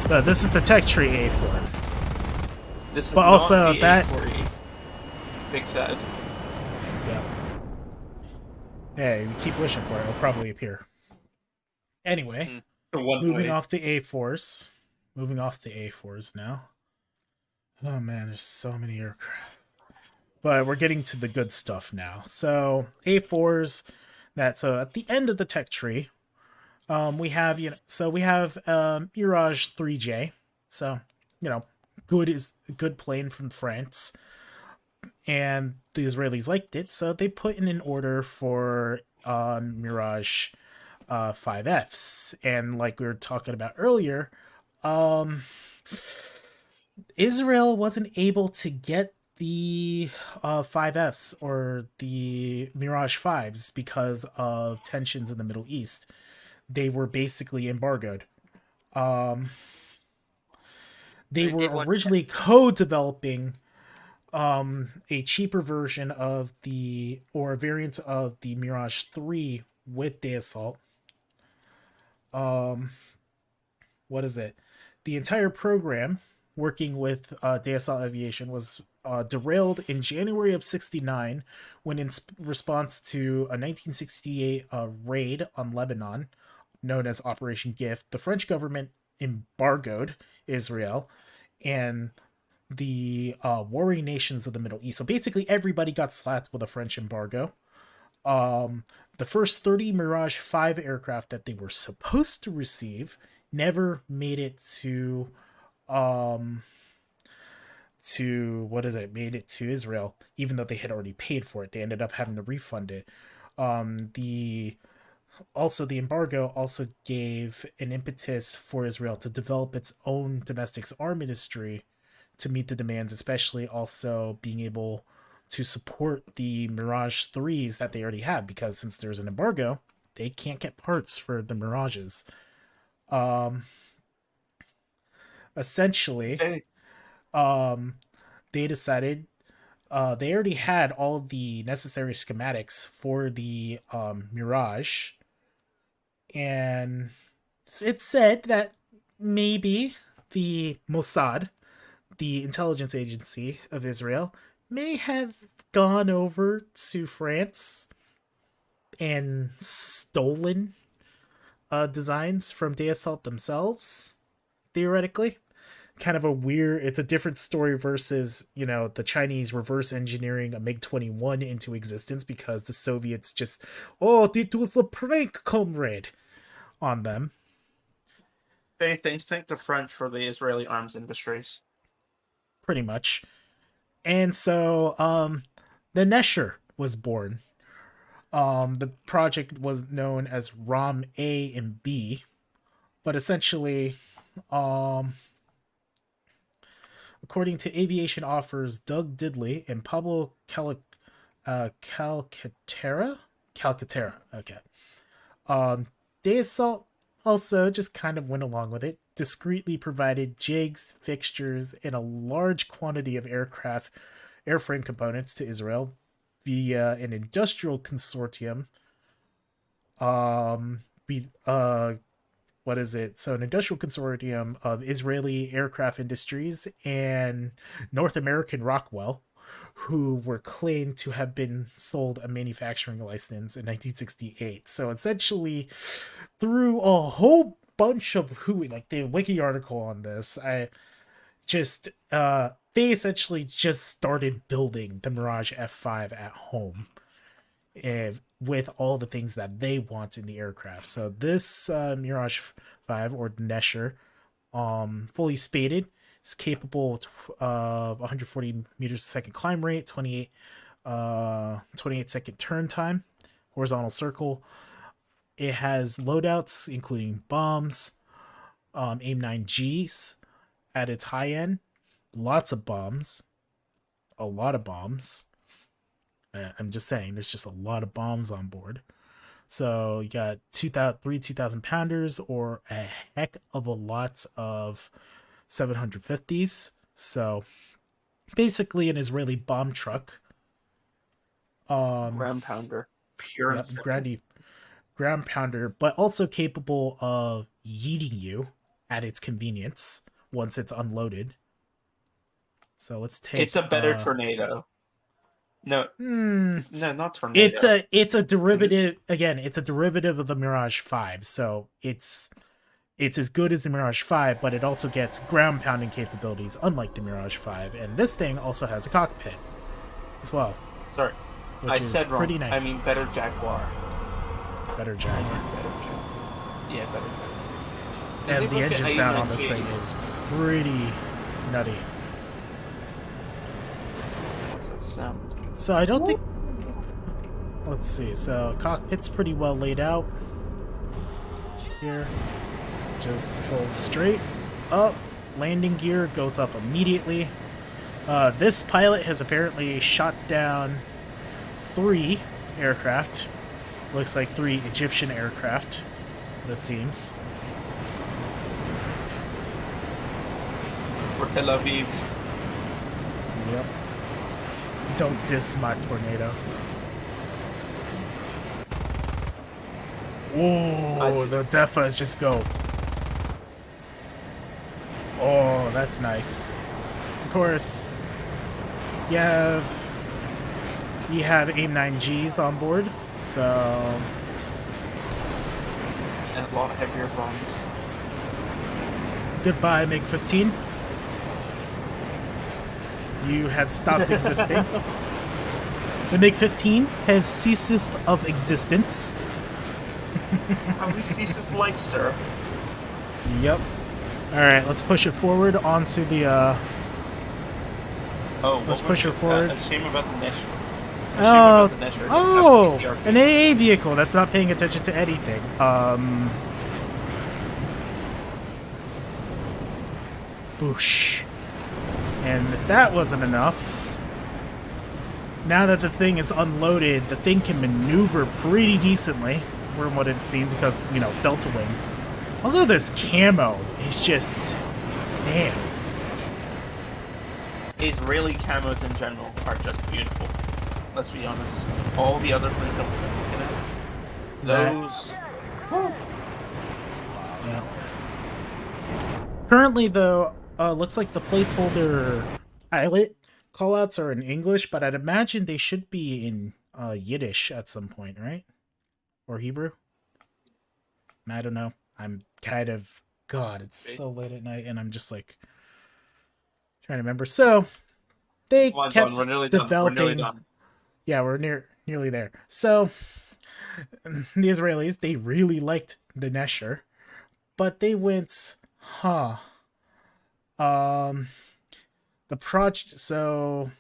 So this is the Tech Tree A4. This is But not also the that- A4E. Big sad. Yeah. Hey, we keep wishing for it. It'll probably appear. Anyway, For one moving point. off the A4s. Moving off the A4s now. Oh man, there's so many aircraft. But we're getting to the good stuff now. So A4s. So at the end of the tech tree, we have Mirage 3J. So good plane from France, and the Israelis liked it, so they put in an order for Mirage 5Fs. And like we were talking about earlier, Israel wasn't able to get the 5Fs or the Mirage 5s because of tensions in the Middle East. They were basically embargoed. They were originally co-developing a cheaper version of a variant of the Mirage 3 with Dassault. What is it? The entire program working with Dassault Aviation was derailed in January of '69 when, in response to a 1968 raid on Lebanon, known as Operation Gift, the French government embargoed Israel and the warring nations of the Middle East. So basically everybody got slapped with a French embargo. The first 30 Mirage 5 aircraft that they were supposed to receive never made it to Israel, even though they had already paid for it. They ended up having to refund it. The embargo also gave an impetus for Israel to develop its own domestic arms industry to meet the demands, especially also being able to support the Mirage 3s that they already have, because since there's an embargo, they can't get parts for the Mirages. Essentially, they decided they already had all of the necessary schematics for the Mirage, and it's said that maybe the Mossad, the intelligence agency of Israel, may have gone over to France and stolen designs from Dassault themselves, theoretically. Kind of it's a different story versus, the Chinese reverse engineering a MiG-21 into existence because the Soviets just, it was a prank, comrade, on them. Thank the French for the Israeli arms industries. Pretty much. And so, the Nesher was born. The project was known as ROM A and B, but essentially, according to Aviation Offers Doug Diddley and Pablo Calcaterra, okay. Dassault also just kind of went along with it, discreetly provided jigs, fixtures, and a large quantity of airframe components to Israel via an industrial consortium. So an industrial consortium of Israeli aircraft industries and North American Rockwell, who were claimed to have been sold a manufacturing license in 1968. So essentially, through a whole bunch of the wiki article on this, they essentially just started building the Mirage F5 at home, with all the things that they want in the aircraft. So this Mirage 5, or Nesher, fully spaded, is capable of 140 meters a second climb rate, 28 second turn time, horizontal circle. It has loadouts including bombs, AIM-9Gs at its high end, lots of bombs, a lot of bombs. I'm just saying, there's just a lot of bombs on board. So you got 2,000 pounders or a heck of a lot of 750s. So basically an Israeli bomb truck. Ground pounder. Pure and Yep, simple. ground pounder, but also capable of yeeting you at its convenience once it's unloaded. So let's take. It's a better tornado. No, Hmm, no, not tornado. it's a derivative. Again, it's a derivative of the Mirage 5. So it's as good as the Mirage 5, but it also gets ground pounding capabilities, unlike the Mirage 5. And this thing also has a cockpit as well. Sorry, Which I is said wrong. pretty nice. I mean better Jaguar. Better I Jaguar. mean better Jaguar. Yeah, better Jaguar. Does And it the look engine at sound on this 89K? thing is pretty nutty. What's that sound? So I don't think. Let's see. So cockpit's pretty well laid out. Here, just pull straight up. Landing gear goes up immediately. This pilot has apparently shot down 3 aircraft. Looks like 3 Egyptian aircraft. That seems. For Tel Aviv. Yep. Don't diss my tornado. Oh, the Defas just go. Oh, that's nice. Of course, you have AIM-9Gs on board, so And a lot of heavier bombs. goodbye MiG-15. You have stopped existing. The MiG-15 has ceased of existence. Have we ceased of light, sir? Yep. Alright, let's push it forward onto the, Oh, Let's push her forward. A shame about the Nesher. An AA vehicle that's not paying attention to anything. Boosh. And if that wasn't enough, now that the thing is unloaded, the thing can maneuver pretty decently, from what it seems, because, you know, Delta Wing. Also, this camo is just... damn. Israeli camos in general are just beautiful. Let's be honest. All the other things that we've been looking at, those... Yeah. Currently, though, looks like the placeholder pilot callouts are in English, but I'd imagine they should be in Yiddish at some point, right? Or Hebrew? I don't know. I'm kind of... God, it's so late at night, and I'm just like... trying to remember. So, they kept we're nearly developing... Done. We're nearly done. Yeah, we're nearly there. So, the Israelis, they really liked the Nesher, but they went, the project, so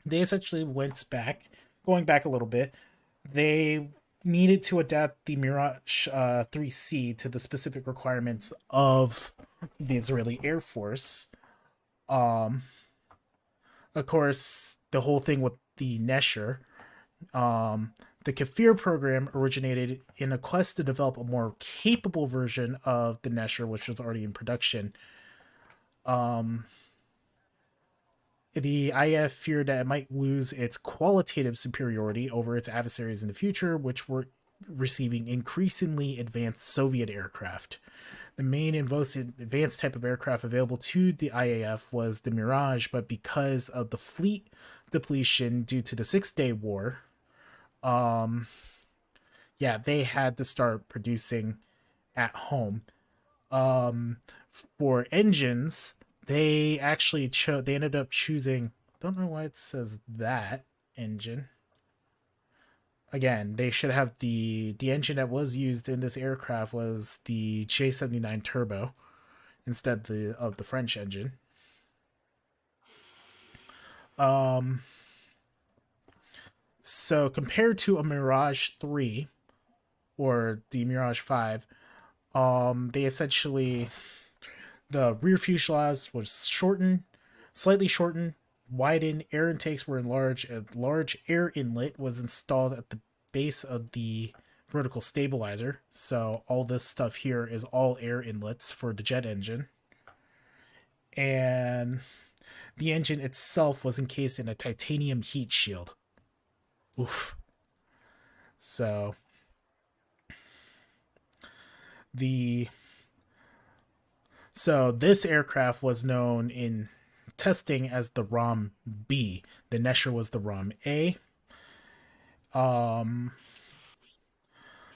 they essentially went back, going back a little bit, they needed to adapt the Mirage 3C to the specific requirements of the Israeli Air Force. Of course, the whole thing with the Nesher, the Kafir program originated in a quest to develop a more capable version of the Nesher, which was already in production. The IF feared that it might lose its qualitative superiority over its adversaries in the future, which were receiving increasingly advanced Soviet aircraft. The main advanced type of aircraft available to the IAF was the Mirage, but because of the fleet depletion due to the Six-Day War, they had to start producing at home. For engines, they actually they ended up choosing, don't know why it says that engine. Again, they should have the engine that was used in this aircraft was the J79 Turbo instead of the French engine. So compared to a Mirage 3 or the Mirage 5, they essentially, the rear fuselage was slightly shortened, widened, air intakes were enlarged, a large air inlet was installed at the base of the vertical stabilizer. So all this stuff here is all air inlets for the jet engine. And the engine itself was encased in a titanium heat shield. Oof. So this aircraft was known in testing as the ROM B. The Nesher was the ROM A.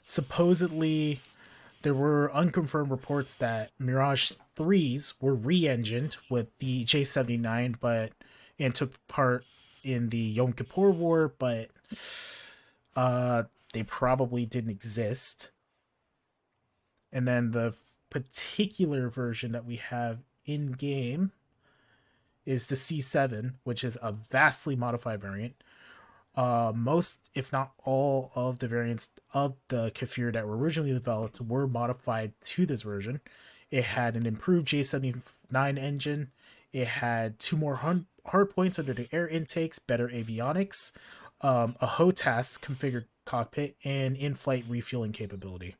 Supposedly, there were unconfirmed reports that Mirage 3s were re-engined with the J-79, and took part in the Yom Kippur War, but they probably didn't exist. And then the particular version that we have in game is the C7, which is a vastly modified variant. Most, if not all, of the variants of the Kafir that were originally developed were modified to this version. It had an improved J79 engine. It had 2 more hard points under the air intakes, better avionics, a HOTAS configured cockpit, and in-flight refueling capability.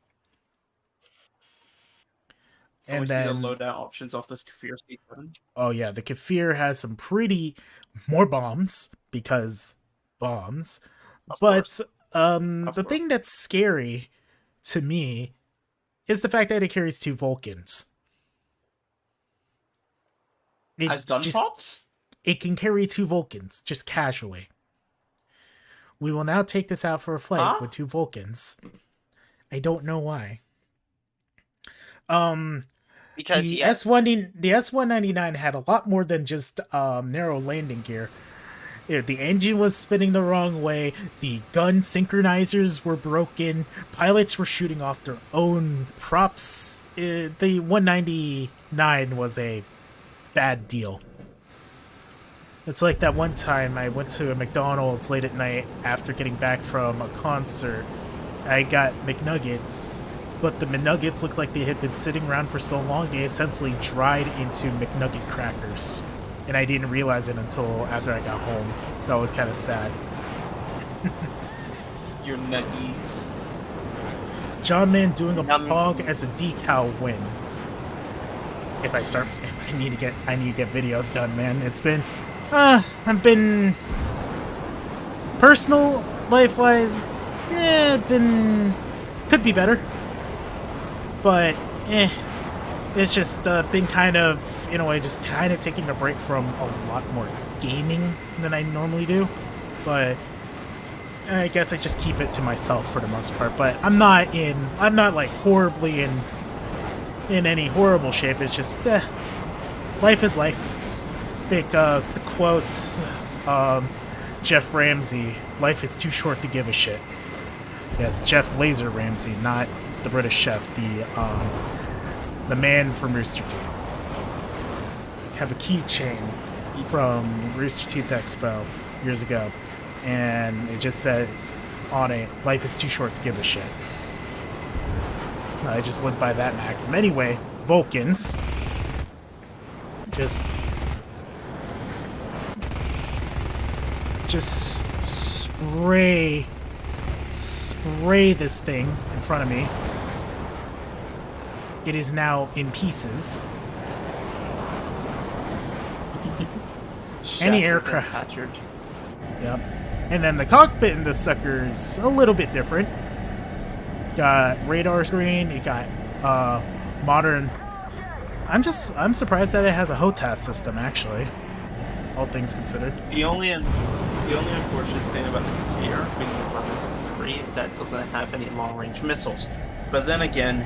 And we see the loadout options off this Kafir C7. Oh yeah, the Kafir has some pretty more bombs because bombs. But the thing that's scary to me is the fact that it carries 2 Vulcans. As gunshots? It can carry 2 Vulcans, just casually. We will now take this out for a flight with 2 Vulcans. I don't know why. Because the S199 had a lot more than just narrow landing gear. The engine was spinning the wrong way. The gun synchronizers were broken. Pilots were shooting off their own props. The 199 was a bad deal. It's like that one time I went to a McDonald's late at night after getting back from a concert. I got McNuggets, but the McNuggets looked like they had been sitting around for so long they essentially dried into McNugget crackers. And I didn't realize it until after I got home, so I was kind of sad. Your nuggies. John Man doing a pog as a decal win. I need to get videos done, man. It's been, I've been personal life-wise, could be better, but it's just been kind of, in a way, just kind of taking a break from a lot more gaming than I normally do. But I guess I just keep it to myself for the most part. But I'm not like horribly in any horrible shape. It's just life is life. Like the quotes, Jeff Ramsey, life is too short to give a shit. Yes, Jeff Laser Ramsey, not the British chef, the man from Rooster Teeth. Have a keychain from Rooster Teeth Expo years ago, and it just says on it, life is too short to give a shit. I just live by that maxim. Anyway, Vulcans. Just spray this thing in front of me. It is now in pieces. Any aircraft. Yep. And then the cockpit in this sucker is a little bit different. Got radar screen. You got modern. I'm surprised that it has a HOTAS system, actually. All things considered. The only unfortunate thing about the Kafir being the Weapon 3 is that it doesn't have any long-range missiles. But then again,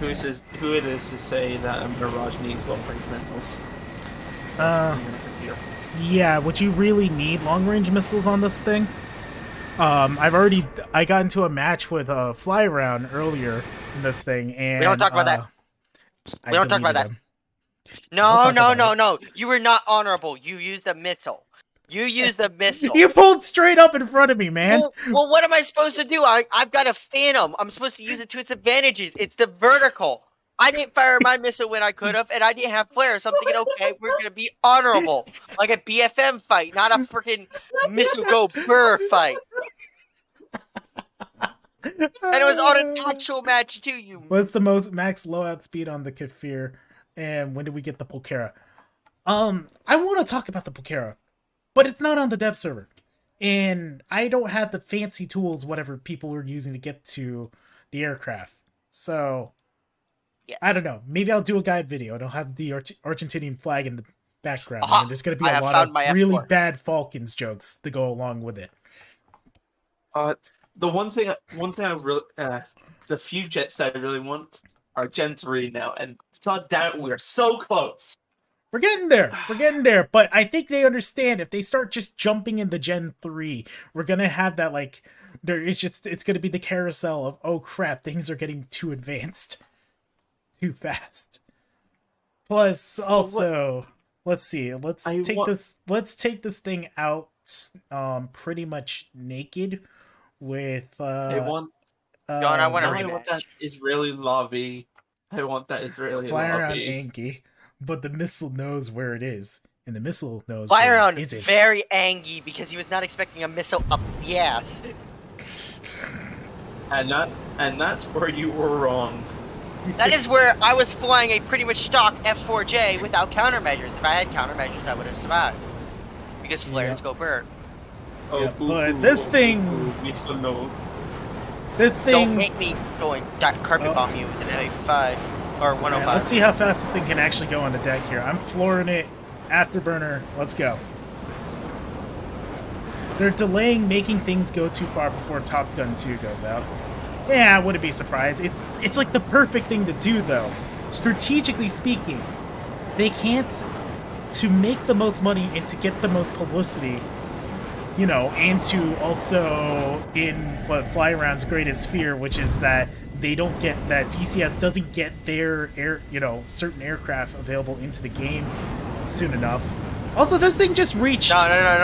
who it is to say that a Mirage needs long-range missiles? Yeah, would you really need long-range missiles on this thing? I got into a match with Fly Around earlier in this thing, and we don't talk about that. We don't talk about that. Him. No. You were not honorable. You used a missile. You pulled straight up in front of me, man. Well, what am I supposed to do? I've got a Phantom. I'm supposed to use it to its advantages. It's the vertical. I didn't fire my missile when I could have, and I didn't have flare. So I'm thinking, okay, we're gonna be honorable, like a BFM fight, not a freaking missile go burr fight. And it was on an actual match too. You. What's the most max loadout speed on the Kefir? And when did we get the Pulkera? I want to talk about the Pulkera, but it's not on the dev server. And I don't have the fancy tools, whatever people were using to get to the aircraft. So, Yes. I don't know. Maybe I'll do a guide video and I'll have the Argentinian flag in the background. Aha! And there's going to be I a have lot found of my really F4. bad Falcons jokes to go along with it. The one thing I really, the few jets that I really want are Gen 3 now, and god damn it, we are so close. We're getting there. We're getting there. But I think they understand if they start just jumping into Gen 3, we're going to have that, like, it's going to be the carousel of, oh crap, things are getting too advanced. Too fast. Plus, also, let's see. Let's take this thing out pretty much naked with I want John, I want a I want that Israeli lobby. I want that Israeli fly around lobby. Anki, but the missile knows where it is, and the missile knows Fly where around it isn't. very angry because he was not expecting a missile up the ass. And that's where you were wrong. That is where I was flying a pretty much stock F4J without countermeasures. If I had countermeasures, I would have survived. Because flares go burr. Oh, Yeah, boo, but boo, this boo, thing- boo, boo, Lisa, no. This Don't thing. make me go and carpet bomb you with an A5 or 105. Yeah, let's see how fast this thing can actually go on the deck here. I'm flooring it. Afterburner. Let's go. They're delaying making things go too far before Top Gun 2 goes out. Yeah, I wouldn't be surprised. It's like the perfect thing to do, though. Strategically speaking, they can't, to make the most money and to get the most publicity, you know, and to also in what Fly Around's greatest fear, which is that they don't get, that TCS doesn't get their certain aircraft available into the game soon enough. Also, this thing just reached. No.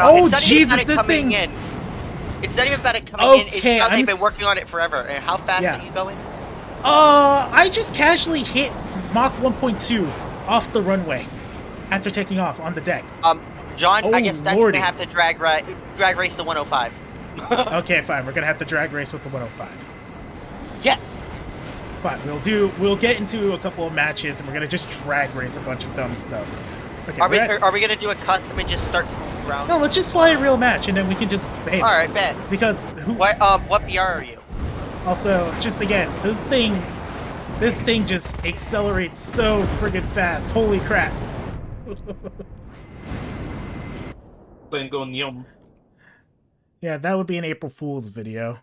Oh, it's not Jesus, even about it this coming thing. in. It's not even about it coming in. It's Okay, about they've I'm been working on it forever. And how fast Yeah. are you going? I just casually hit Mach 1.2 off the runway after taking off on the deck. John, Oh, I guess that's lordy. gonna have to drag race the 105. Okay, fine. We're gonna have to drag race with the 105. Yes. Fine. We'll get into a couple of matches and we're gonna just drag race a bunch of dumb stuff. Okay. Are we gonna do a custom and just start from ground? No, let's just fly a real match and then we can just. Hey, All right, bet. because What BR are you? also just again this thing just accelerates so friggin' fast. Holy crap. Then go Nyum. Yeah, that would be an April Fool's video,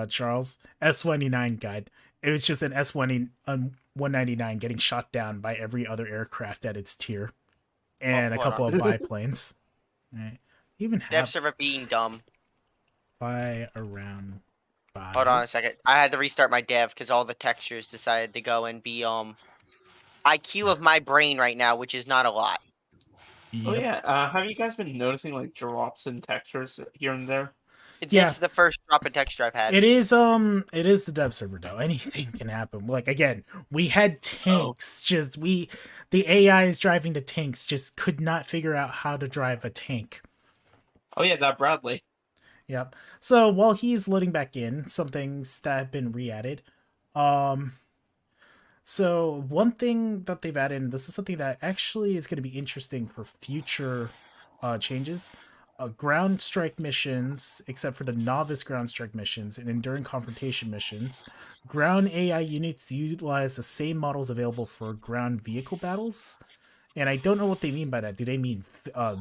Charles. S-29 guide. It was just an S-199 getting shot down by every other aircraft at its tier. And a couple of biplanes. Right. Even Dev have server being dumb. fly around 5. Hold on a second. I had to restart my dev because all the textures decided to go and be IQ of my brain right now, which is not a lot. Oh Yep. yeah, have you guys been noticing like drops in textures here and there? Yeah. This is the first drop in texture I've had. It is the dev server though. Anything can happen. Like again, we had tanks. The AI is driving the tanks just could not figure out how to drive a tank. Oh yeah, that Bradley. Yep. So while he's loading back in, some things that have been re-added. So one thing that they've added, and this is something that actually is going to be interesting for future changes. Ground strike missions, except for the novice ground strike missions and enduring confrontation missions, ground AI units utilize the same models available for ground vehicle battles. And I don't know what they mean by that. Do they mean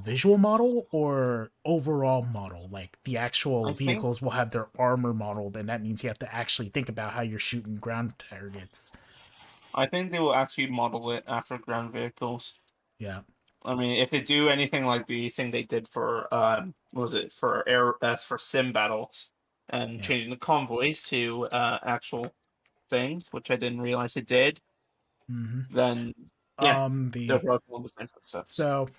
visual model or overall model? Like the actual vehicles will have their armor modeled, and that means you have to actually think about how you're shooting ground targets. I think they will actually model it after ground vehicles. Yeah. I mean, if they do anything like the thing they did for for sim battles and changing the convoys to actual things, which I didn't realize it did, then yeah, they're working on the same stuff. So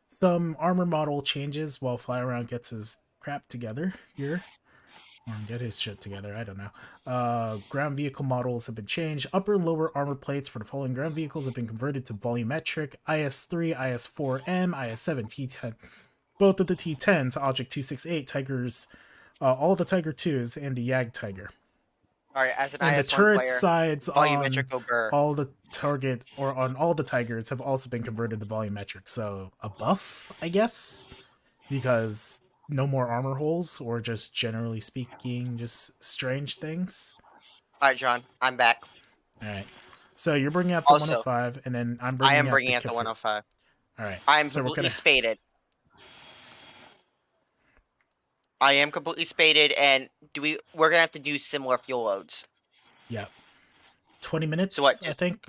some armor model changes while Fly Around gets his crap together here. Or get his shit together, I don't know. Ground vehicle models have been changed. Upper and lower armor plates for the following ground vehicles have been converted to volumetric. IS-3, IS-4M, IS-7, T-10. Both of the T-10s, Object 268, Tigers all the Tiger 2s and the Yag Tiger. All right, as an And the IS-1 turret player, sides on volumetric go burr. all the target or on all the Tigers have also been converted to volumetric. So a buff, I guess, because no more armor holes, or just generally speaking, just strange things. All right, John, I'm back. All right. So you're bringing up the Also, 105, and then I'm I bringing am up bringing the out the Kiffer. 105. All right. I am So we're completely gonna. spaded. I am completely spaded, and we're gonna have to do similar fuel loads. Yeah. 20 minutes, So what, I just- think.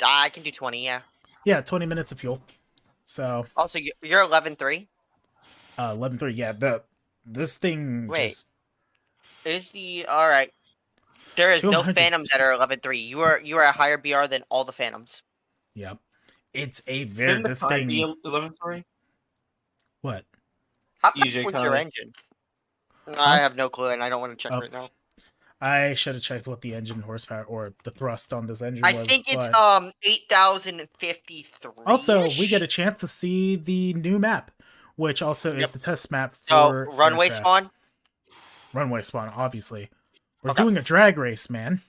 I can do 20, yeah. Yeah, 20 minutes of fuel. So Also, you're 11-3. 11.3. Yeah, this thing Wait. just Is the all right? There is no 200. Phantoms that are 11-3. You are a higher BR than all the Phantoms. Yep. It's a Shouldn't very the this time thing. be 11 story? What? How much EJ was your Kai. engine? I have no clue, and I don't want to check Oh. right now. I should have checked what the engine horsepower or the thrust on this engine I was. think it's but 8,053. also we get a chance to see the new map, which also is Yep. the test map so for runway aircraft. spawn. Runway spawn, obviously. We're Okay. doing a drag race, man.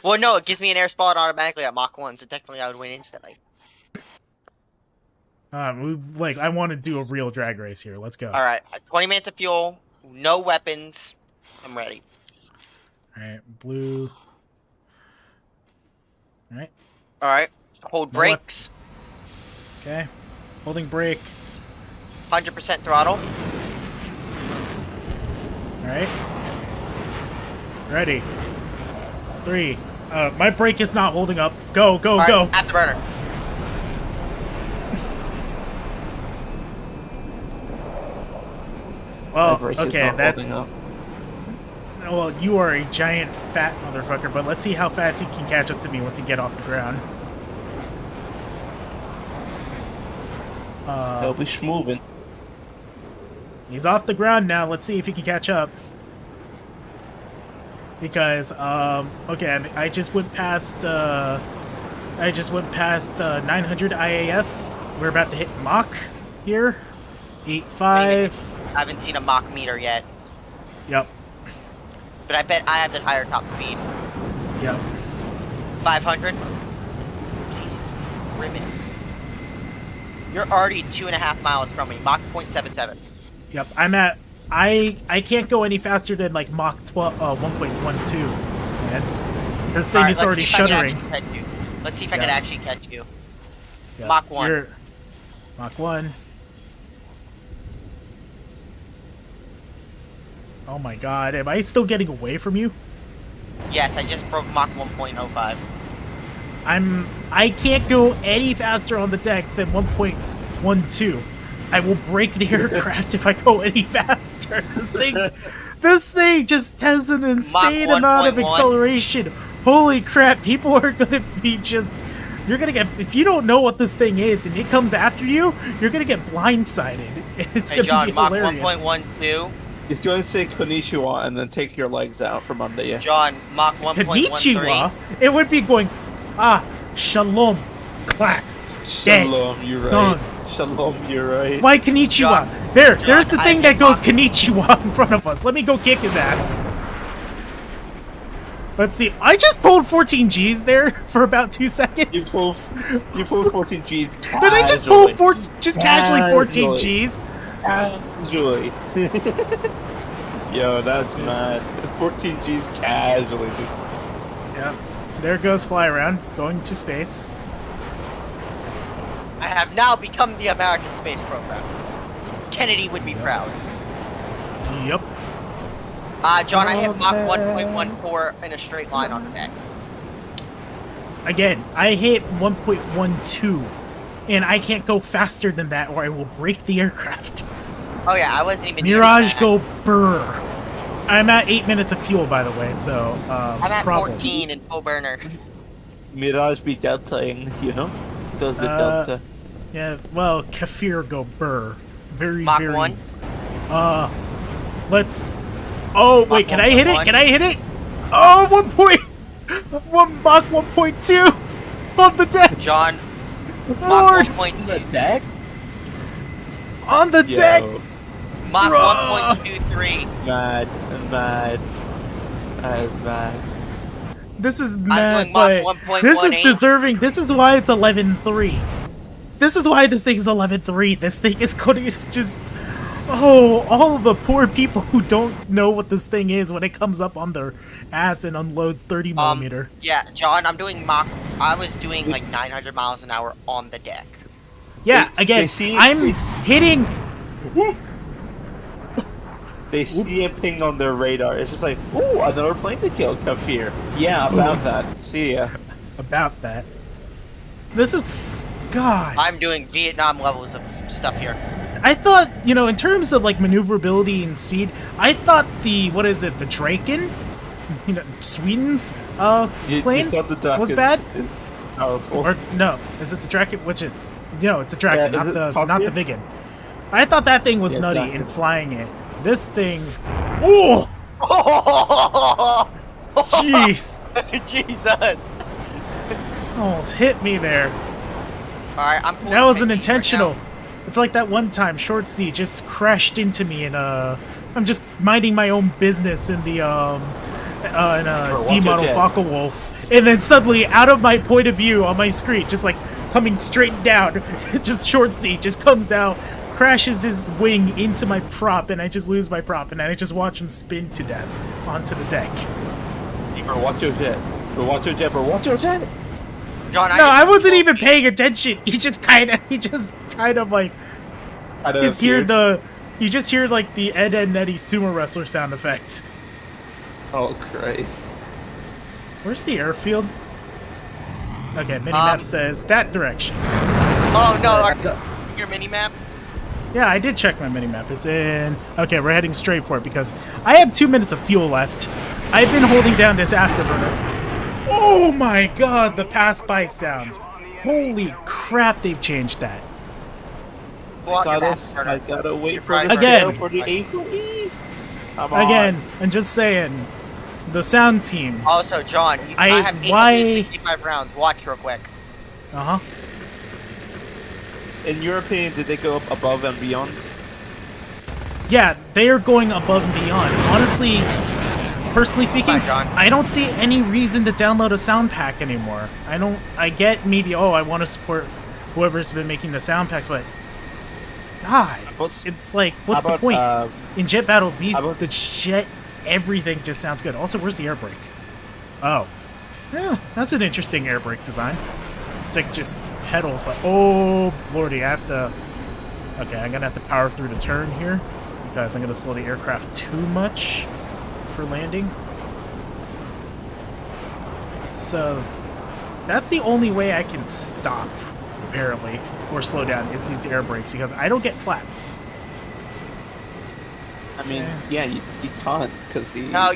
Well, no, it gives me an air spawn automatically at Mach 1, so technically I would win instantly. I want to do a real drag race here. Let's go. All right, 20 minutes of fuel, no weapons. I'm ready. All right, blue. All right, All right, hold No wep- brakes, okay. Holding brake. 100% throttle. All right. Ready. 3. My brake is not holding up. Go, go, All right, go. afterburner. Well, My brake is okay, not that. holding up. Well, you are a giant fat motherfucker, but let's see how fast you can catch up to me once you get off the ground. They'll be schmoving. He's off the ground now. Let's see if he can catch up. Because, okay, I just went past 900 IAS. We're about to hit Mach here. 8.5. I haven't seen a Mach meter yet, Yep, but I bet I have the higher top speed. yep. 500. Jesus, ribbon. You're already 2.5 miles from me. Mach 0.77. Yep, I'm at. I can't go any faster than like Mach 12, 1.12. Man, this thing Alright, is let's already see if I can shuddering. actually catch you. Let's see if I Yeah. can actually catch you. Yep, Mach 1. you're- Mach 1. Oh my god, am I still getting away from you? Yes, I just broke Mach 1.05. I can't go any faster on the deck than 1.12. I will break the aircraft if I go any faster. This thing just has an insane amount of 1.1. acceleration. Holy crap, people are gonna be just. You're gonna get. If you don't know what this thing is and it comes after you, you're gonna get blindsided. It's Hey gonna John, be Mach hilarious. 1.12. He's going to say konnichiwa and then take your legs out from under you. John, Mach 1.13. Konnichiwa? It would be going, shalom, clack. Shalom, you're right. Gone. Shalom, you're right. Why konnichiwa? John, There's the I thing hit that goes Mach- konnichiwa in front of us. Let me go kick his ass. Let's see. I just pulled 14 G's there for about 2 seconds. You pulled 14 G's casually. Did I just pull just casually 14 Casually. G's? Casually. Yo, that's mad. 14 G's casually. Dude. Yep. There goes fly around, going to space. I have now become the American space program. Kennedy would be proud. Yep. John, I hit Mach Oh, 1.14 in a straight line on the deck. Again, I hit 1.12, and I can't go faster than that, or I will break the aircraft. Oh yeah, I wasn't even near Mirage, that. go burr. I'm at 8 minutes of fuel, by the way, so I'm at problem. 14 in full burner. Mirage be deltaing, you know? Does the delta. Yeah, well, Kafir go burr. Very, Mach very. 1. Let's. Oh wait, can I hit it? 1.1. Can I hit it? Oh, 1 Mach 1.2 on the deck. John, Mach Lord, 1.2. deck? on the deck. Mach Bruh. 1.23. Mad. That is mad. This is I'm mad, doing Mach but 1.18. this is deserving. This is why it's 11.3. This is why this thing is 11.3. This thing is going to just... Oh, all the poor people who don't know what this thing is when it comes up on their ass and unloads 30 millimeter. Yeah, John, I'm doing Mach. I was doing like 900 miles an hour on the deck. Yeah, again, I'm hitting... They see a ping on their radar. It's just like, ooh, another plane to kill, Kafir. Yeah, about that. See ya. About that. This is... God. I'm doing Vietnam levels of stuff here. I thought, you know, in terms of like maneuverability and speed, I thought the, what is it, the Draken? You know, Sweden's plane you thought the Draken was bad? It's powerful. Or no, is it the Draken? Which it? No, it's a Draken, Yeah, not the Viggen. I thought that thing was nutty Draken. in flying it. This thing, oh, jeez, Jesus! almost hit me there. All right, I'm. That wasn't intentional. It's like that one time Short Sea just crashed into me and I'm just minding my own business in the D model Focke-Wulf, and then suddenly out of my point of view on my screen, just like coming straight down, just Short Sea just comes out, crashes his wing into my prop, and I just lose my prop, and I just watch him spin to death onto the deck. Bro, watch your jet. Bro, watch your jet, bro. Watch your jet! John, No, I wasn't even paying attention. He just kind of like, you just hear like the Ed and Eddie sumo wrestler sound effects. Oh, Christ. Where's the airfield? Okay, minimap says that direction. Oh no, your mini map. Yeah, I did check my minimap. It's in... Okay, we're heading straight for it because I have 2 minutes of fuel left. I've been holding down this afterburner. Oh my god, the pass-by sounds. Holy crap, they've changed that. I gotta wait for Again. the A4E. Come on. Again, I'm just saying, the sound team. Also, John, I have 865 rounds. Watch real quick. Uh-huh. In your opinion, did they go up above and beyond? Yeah, they are going above and beyond. Honestly, personally speaking, Bye, John. I don't see any reason to download a sound pack anymore. I get maybe, I want to support whoever's been making the sound packs, but God, it's like, what's the point? In Jet Battle, the jet, everything just sounds good. Also, where's the air brake? Oh. Yeah, that's an interesting air brake design. It's like just pedals, but oh lordy, I have to... Okay, I'm gonna have to power through the turn here because I'm gonna slow the aircraft too much for landing. So that's the only way I can stop, apparently, or slow down, is these air brakes, because I don't get flats. I mean, yeah, you can't, because No,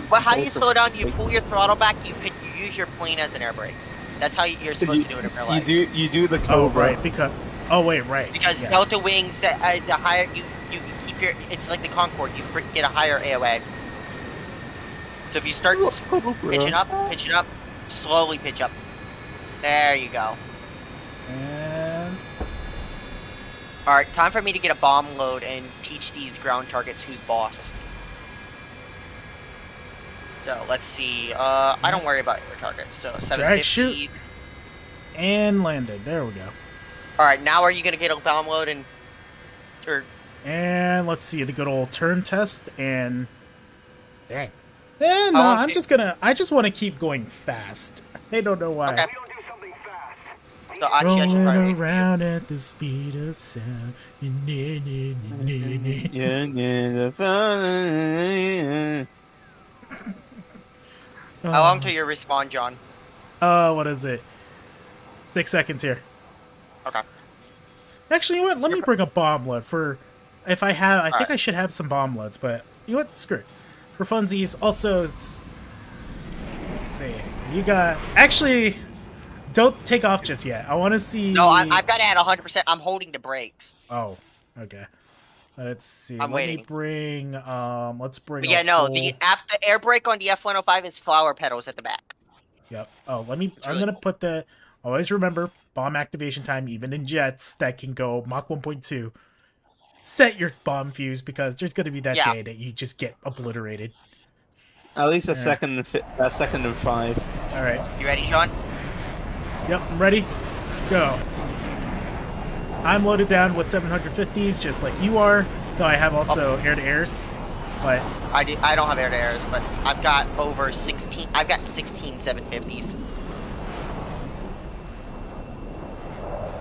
but how do you slow down? You pull your throttle back. You use your plane as an air brake. That's how you're supposed to do it in real life. You do the Oh, Cobra. right, because... Oh, wait, right. Because yeah. delta wings, the higher you keep your, it's like the Concorde. You get a higher AOA. So if you start pitching up, slowly pitch up. There you go. And... All right, time for me to get a bomb load and teach these ground targets who's boss. So let's see. I don't worry about your targets. So 750. Alright, shoot. And landed. There we go. All right, now are you gonna get a bomb load and And let's see the good old turn test and... Dang. Eh, no, want I'm to- just gonna... I just want to keep going fast. I don't know why. Okay. So actually, I should Rolling probably around at the speed of sound. How long till you respawn, John? What is it? 6 seconds here. Okay. Actually, you know what? Let me bring a bomb load for... If I have... I think Alright. I should have some bomb loads, but... You know what? Screw it. For funsies, also... Let's see. You got... Actually... Don't take off just yet. I want to see... No, I've got it at 100%. I'm holding the brakes. Oh, okay. Let's see. I'm waiting. Let's bring But yeah, a no. full- The after air brake on the F105 is flower petals at the back. Yep. Oh, I'm really gonna cool. put the... Always remember, bomb activation time, even in jets, that can go Mach 1.2. set your bomb fuse because there's gonna be that Yeah. day that you just get obliterated. At least a Alright. second and 5. All right. You ready, John? Yep, I'm ready. Go. I'm loaded down with 750s, just like you are. Though I have also air-to-airs, but I don't have air-to-airs, but I've got over 16. I've got 16 750s.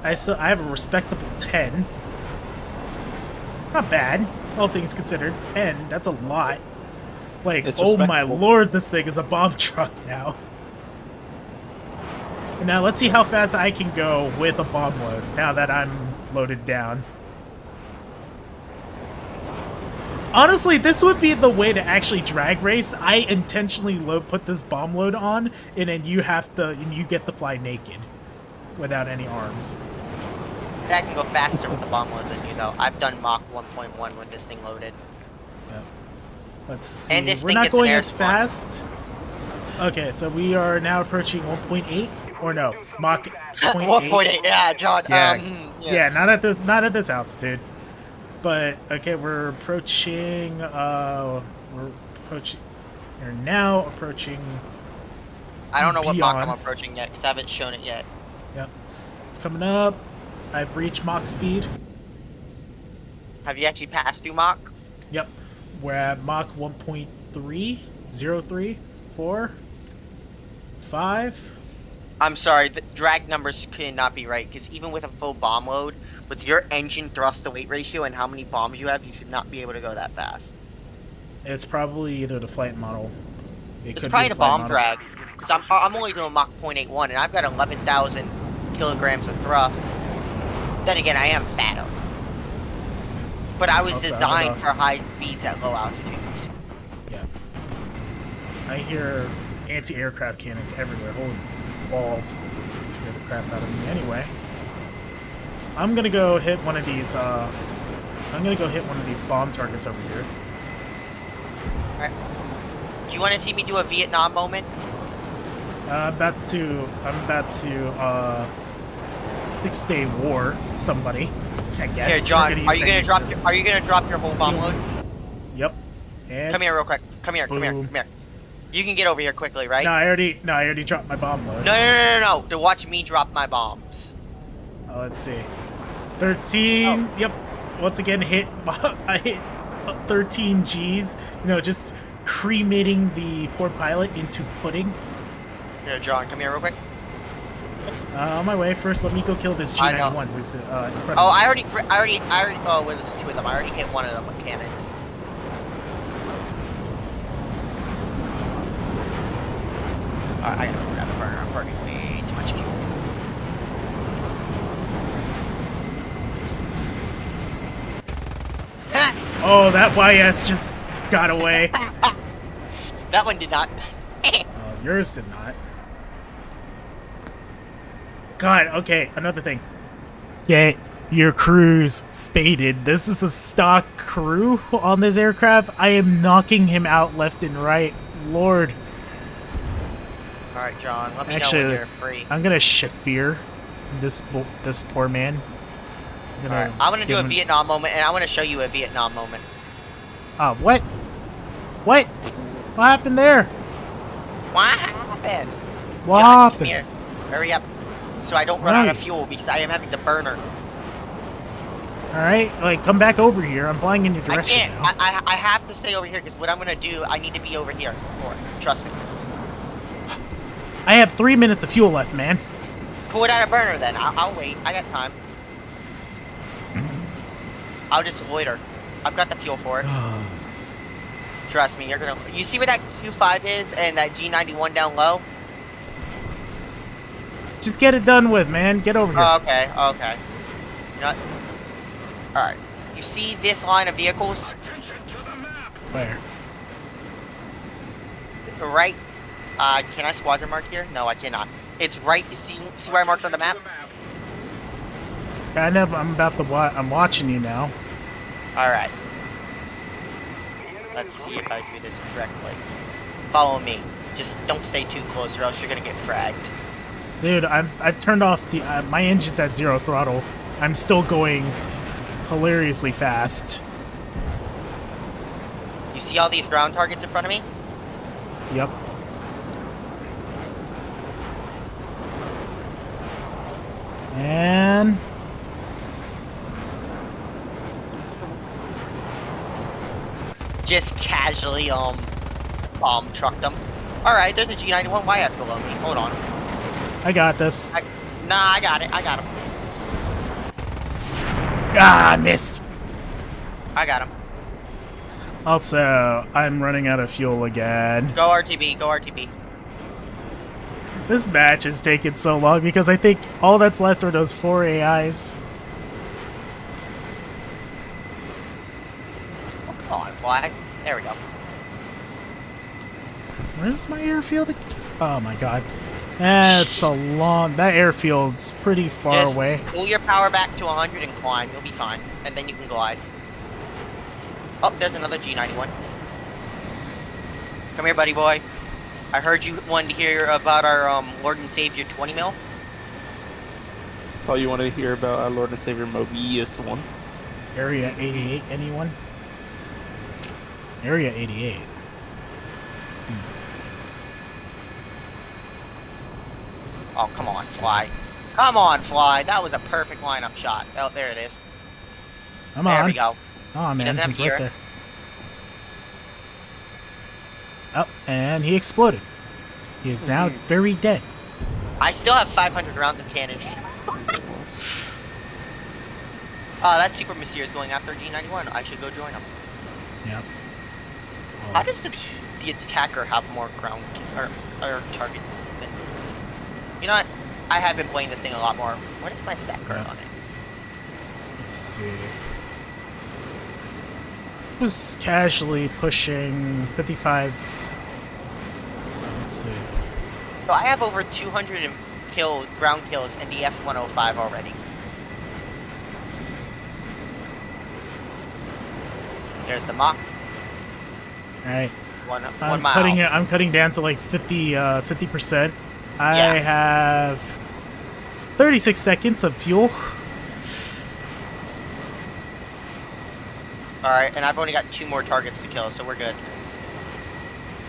I have a respectable 10. Not bad, all things considered. 10, that's a lot. Like, It's oh my respectable. lord, this thing is a bomb truck now. And now let's see how fast I can go with a bomb load, now that I'm loaded down. Honestly, this would be the way to actually drag race. I intentionally put this bomb load on, and then you get to fly naked without any arms. I can go faster with the bomb load than you, though. I've done Mach 1.1 with this thing loaded. Yep. Let's see. And this We're thing not gets an going air as spawn. fast. Okay, so we are now approaching 1.8, or no, Mach 0.8. 1.8, yeah, John. Yeah, Yes. yeah, not at this altitude. But okay, we're approaching. We're now approaching. I don't know what Mach I'm beyond. approaching yet, because I haven't shown it yet. Yep, it's coming up. I've reached Mach speed. Have you actually passed through Mach? Yep, we're at Mach 1.3, 03, 4, 5. I'm sorry, the drag numbers cannot be right, because even with a full bomb load, with your engine thrust to weight ratio and how many bombs you have, you should not be able to go that fast. It's probably either the flight model. It It's could probably be the flight bomb model. drag, because I'm only doing Mach 0.81, and I've got 11,000 kilograms of thrust. Then again, I am fatter. But I was Also, I don't designed know. for high speeds at low altitudes. Yeah. I hear anti-aircraft cannons everywhere. Holy balls. Scared the crap out of me. Anyway. I'm gonna go hit one of these, bomb targets over here. Alright. Do you want to see me do a Vietnam moment? I'm about to, 6-day war somebody, I guess. Here, We're John, use are you that gonna user. drop your whole bomb load? Yep. And Come here real quick. Come here, Boom. come here. You can get over here quickly, right? No, I already dropped my bomb load. No. To watch me drop my bombs. Let's see. 13. Oh. Yep. Once again, I hit 13 G's. You know, just cremating the poor pilot into pudding. Here, John, come here real quick. On my way. First, let me go kill this I know. G91 who's in front of Oh, me. I already. Oh, well, there's two of them. I already hit one of them with cannons. Alright, I gotta grab a burner. I'm burning way too much fuel. Ha! Oh, that YS just got away. That one did not. Yours did not. God, okay, another thing. Get your crews stated. This is a stock crew on this aircraft. I am knocking him out left and right. Lord. Alright, John, let me know Actually, when you're free. I'm gonna Shafir this poor man. Alright, I'm gonna do give a him- Vietnam moment, and I wanna show you a Vietnam moment. Oh, what? What? What happened there? What happened? What John, come happened? here. Hurry up. So I don't run out of Right. fuel, because I am having to burner. Alright, like, come back over here. I'm flying in your I direction can't. now. I have to stay over here, because what I'm gonna do, I need to be over here. Trust me. I have 3 minutes of fuel left, man. Pull it out of burner then. I'll wait. I got time. I'll just loiter. I've got the fuel for it. Trust me, you're gonna. You see where that Q5 is and that G91 down low? Just get it done with, man. Get over here. Oh, okay. Alright. You see this line of vehicles? Where? Right. Can I squadron mark here? No, I cannot. It's right. You see where I marked on the map? Kind of. I'm about to I'm watching you now. Alright. Let's see if I do this correctly. Follow me. Just don't stay too close or else you're gonna get fragged. Dude, I've turned off the my engine's at 0 throttle. I'm still going hilariously fast. You see all these ground targets in front of me? Yep. And Just casually, bomb trucked them. Alright, there's a G91 YS below me. Hold on. I got this. Nah, I got it. I got him. Ah, I missed. I got him. Also, I'm running out of fuel again. Go RTB. Go RTB. This match is taking so long because I think all that's left are those 4 AIs. Oh, come on, flag. There we go. Where's my airfield? Oh my god. That's a long... That airfield's pretty far Just away. pull your power back to 100 and climb. You'll be fine. And then you can glide. Oh, there's another G91. Come here, buddy boy. I heard you wanted to hear about our Lord and Savior 20 mil. Oh, you want to hear about our Lord and Savior Mobius one? Area 88, anyone? Area 88. Oh, come on, fly. Come on, fly. That was a perfect lineup shot. Oh, there it is. Come There on. we go. Oh man, doesn't have he's gear. right there. Oh, and he exploded. He is now very dead. I still have 500 rounds of cannon. That Super Monsieur is going after G91. I should go join him. Yep. How does the attacker have more ground or targets than... You know what? I have been playing this thing a lot more. What is my stat card Yeah. on it? Let's see. Was casually pushing 55. Let's see. So I have over 200 ground kills in the F-105 already. There's the Mach. Alright. One I'm mile. cutting it. I'm cutting down to like 50%. I Yeah. have 36 seconds of fuel. Alright, and I've only got 2 more targets to kill, so we're good.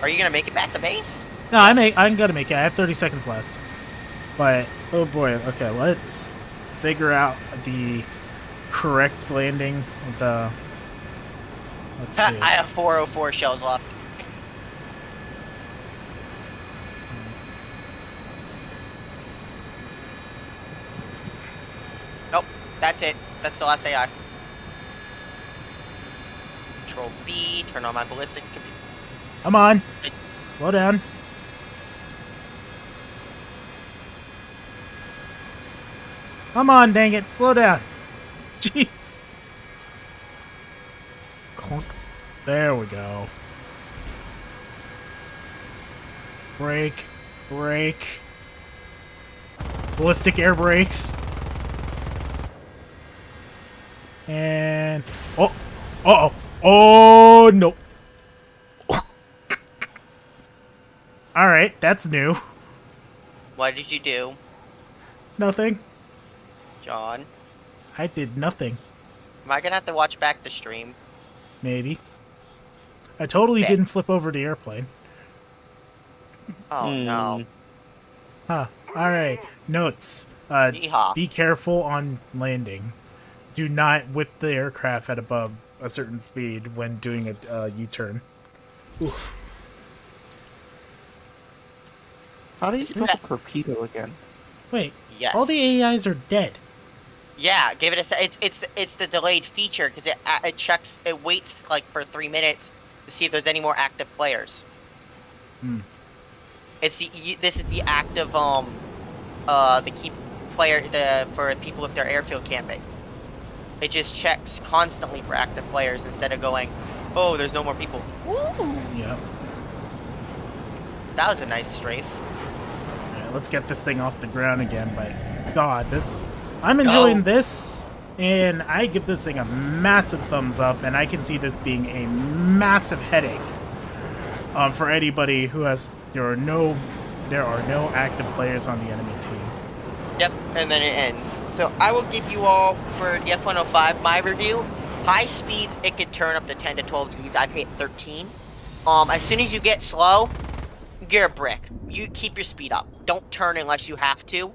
Are you gonna make it back to base? No, I'm gonna make it. I have 30 seconds left. But oh boy, okay, let's figure out the correct landing of the. Let's see. I have 404 shells left. Nope, that's it. That's the last AI. Control B, turn on my ballistics computer. Come on, slow down. Come on, dang it, slow down. Jeez. Clunk. There we go. Brake. Brake. Ballistic air brakes. And... Oh! Uh-oh! Oh, no! Alright, that's new. What did you do, Nothing. John? I did nothing. Am I gonna have to watch back the stream? Maybe. I totally Okay. didn't flip over the airplane. Oh no. Huh. Alright. Notes. Yeehaw. Be careful on landing. Do not whip the aircraft at above a certain speed when doing a U-turn. Oof. How do you press a torpedo again? Wait. Yes. All the AIs are dead. Yeah, give it a se- it's the delayed feature because it checks, it waits like for 3 minutes to see if there's any more active players. Hmm. This is the active the keep player for people if they're airfield camping. It just checks constantly for active players instead of going, oh, there's no more people. Woo! Yep. That was a nice strafe. Alright, let's get this thing off the ground again. But God, I'm enjoying this, and I give this thing a massive thumbs up, and I can see this being a massive headache for anybody who has. There are no active players on the enemy team. Yep, and then it ends. So I will give you all, for the F-105, my review. High speeds, it could turn up to 10 to 12 Gs. I've hit 13. As soon as you get slow, you're a brick. You keep your speed up. Don't turn unless you have to.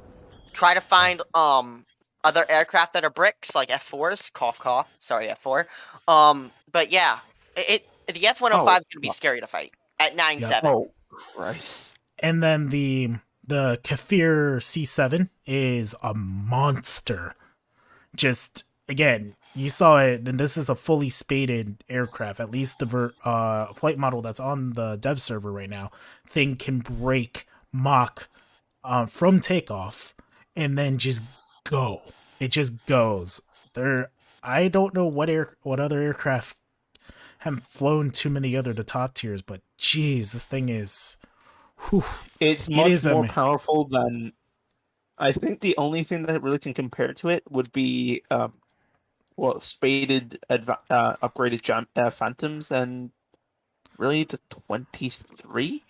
Try to find other aircraft that are bricks, like F4s. Cough, cough. Sorry, F4. But yeah, the F-105 is gonna be scary to fight at 9.7. Oh, Christ. And then the Kafir C7 is a monster. Just again, you saw it. Then this is a fully spaded aircraft. At least the flight model that's on the dev server right now. Thing can break Mach from takeoff and then just go. It just goes. I don't know what other aircraft haven't flown too many other the top tiers, but geez, this thing is. Whew, it's much more powerful than. I think the only thing that really can compare to it would be, spaded upgraded Phantoms, and really the 23.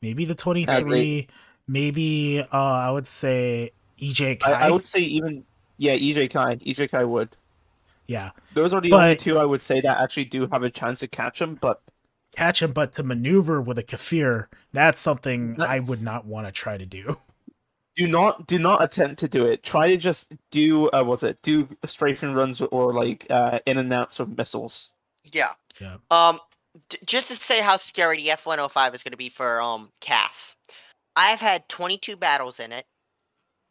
Maybe the 23. Maybe I would say EJ Kai. I would say even EJ Kai. EJ Kai would. Yeah, those are the only two I would say that actually do have a chance to catch him, but to maneuver with a Kafir, that's something I would not want to try to do. Do not attempt to do it. Try to just do do strafing runs or like in and outs of missiles. Yeah. Just to say how scary the F-105 is going to be for CAS. I've had 22 battles in it.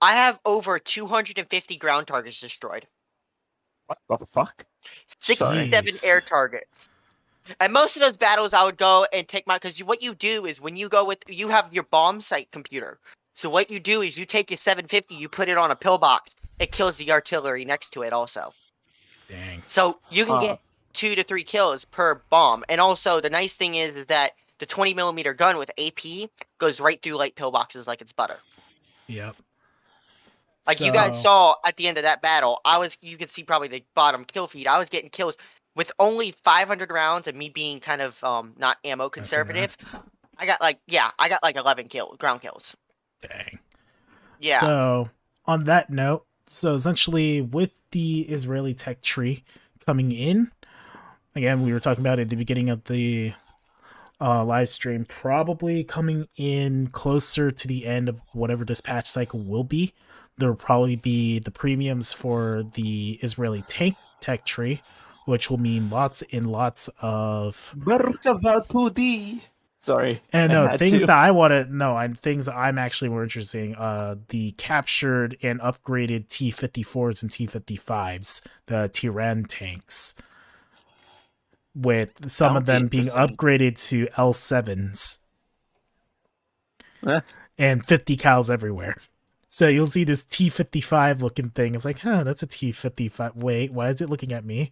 I have over 250 ground targets destroyed. What the fuck? 67 air targets. And most of those battles I would go and take because what you do is when you go you have your bomb sight computer. So what you do is you take your 750, you put it on a pillbox. It kills the artillery next to it also. Dang. So you can get 2 to 3 kills per bomb. And also the nice thing is that the 20mm gun with AP goes right through light pillboxes like it's butter. Yep. Like you guys saw at the end of that battle, you can see probably the bottom kill feed. I was getting kills with only 500 rounds and me being kind of not ammo conservative. I got like 11 ground kills. Dang. Yeah. So on that note, essentially with the Israeli tech tree coming in, again, we were talking about it at the beginning of the live stream, probably coming in closer to the end of whatever this patch cycle will be. There will probably be the premiums for the Israeli tank tech tree, which will mean lots and lots of 2D. Sorry. And no, things that I want to know, things that I'm actually more interested in, the captured and upgraded T-54s and T-55s, the Tiran tanks, with some of them being upgraded to L7s and 50 cals everywhere. So you'll see this T-55 looking thing. It's like, that's a T-55. Wait, why is it looking at me?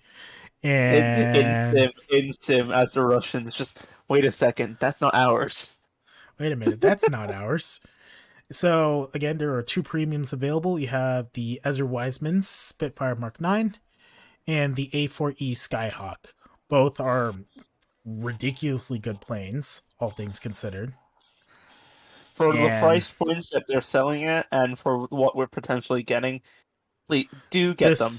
And in sim as the Russians just wait a second, that's not ours. Wait a minute, that's not ours. So again, there are 2 premiums available. You have the Ezer Wiseman's Spitfire Mark 9 and the A4E Skyhawk. Both are ridiculously good planes, all things considered. For the price points that they're selling it, and for what we're potentially getting, please do get them.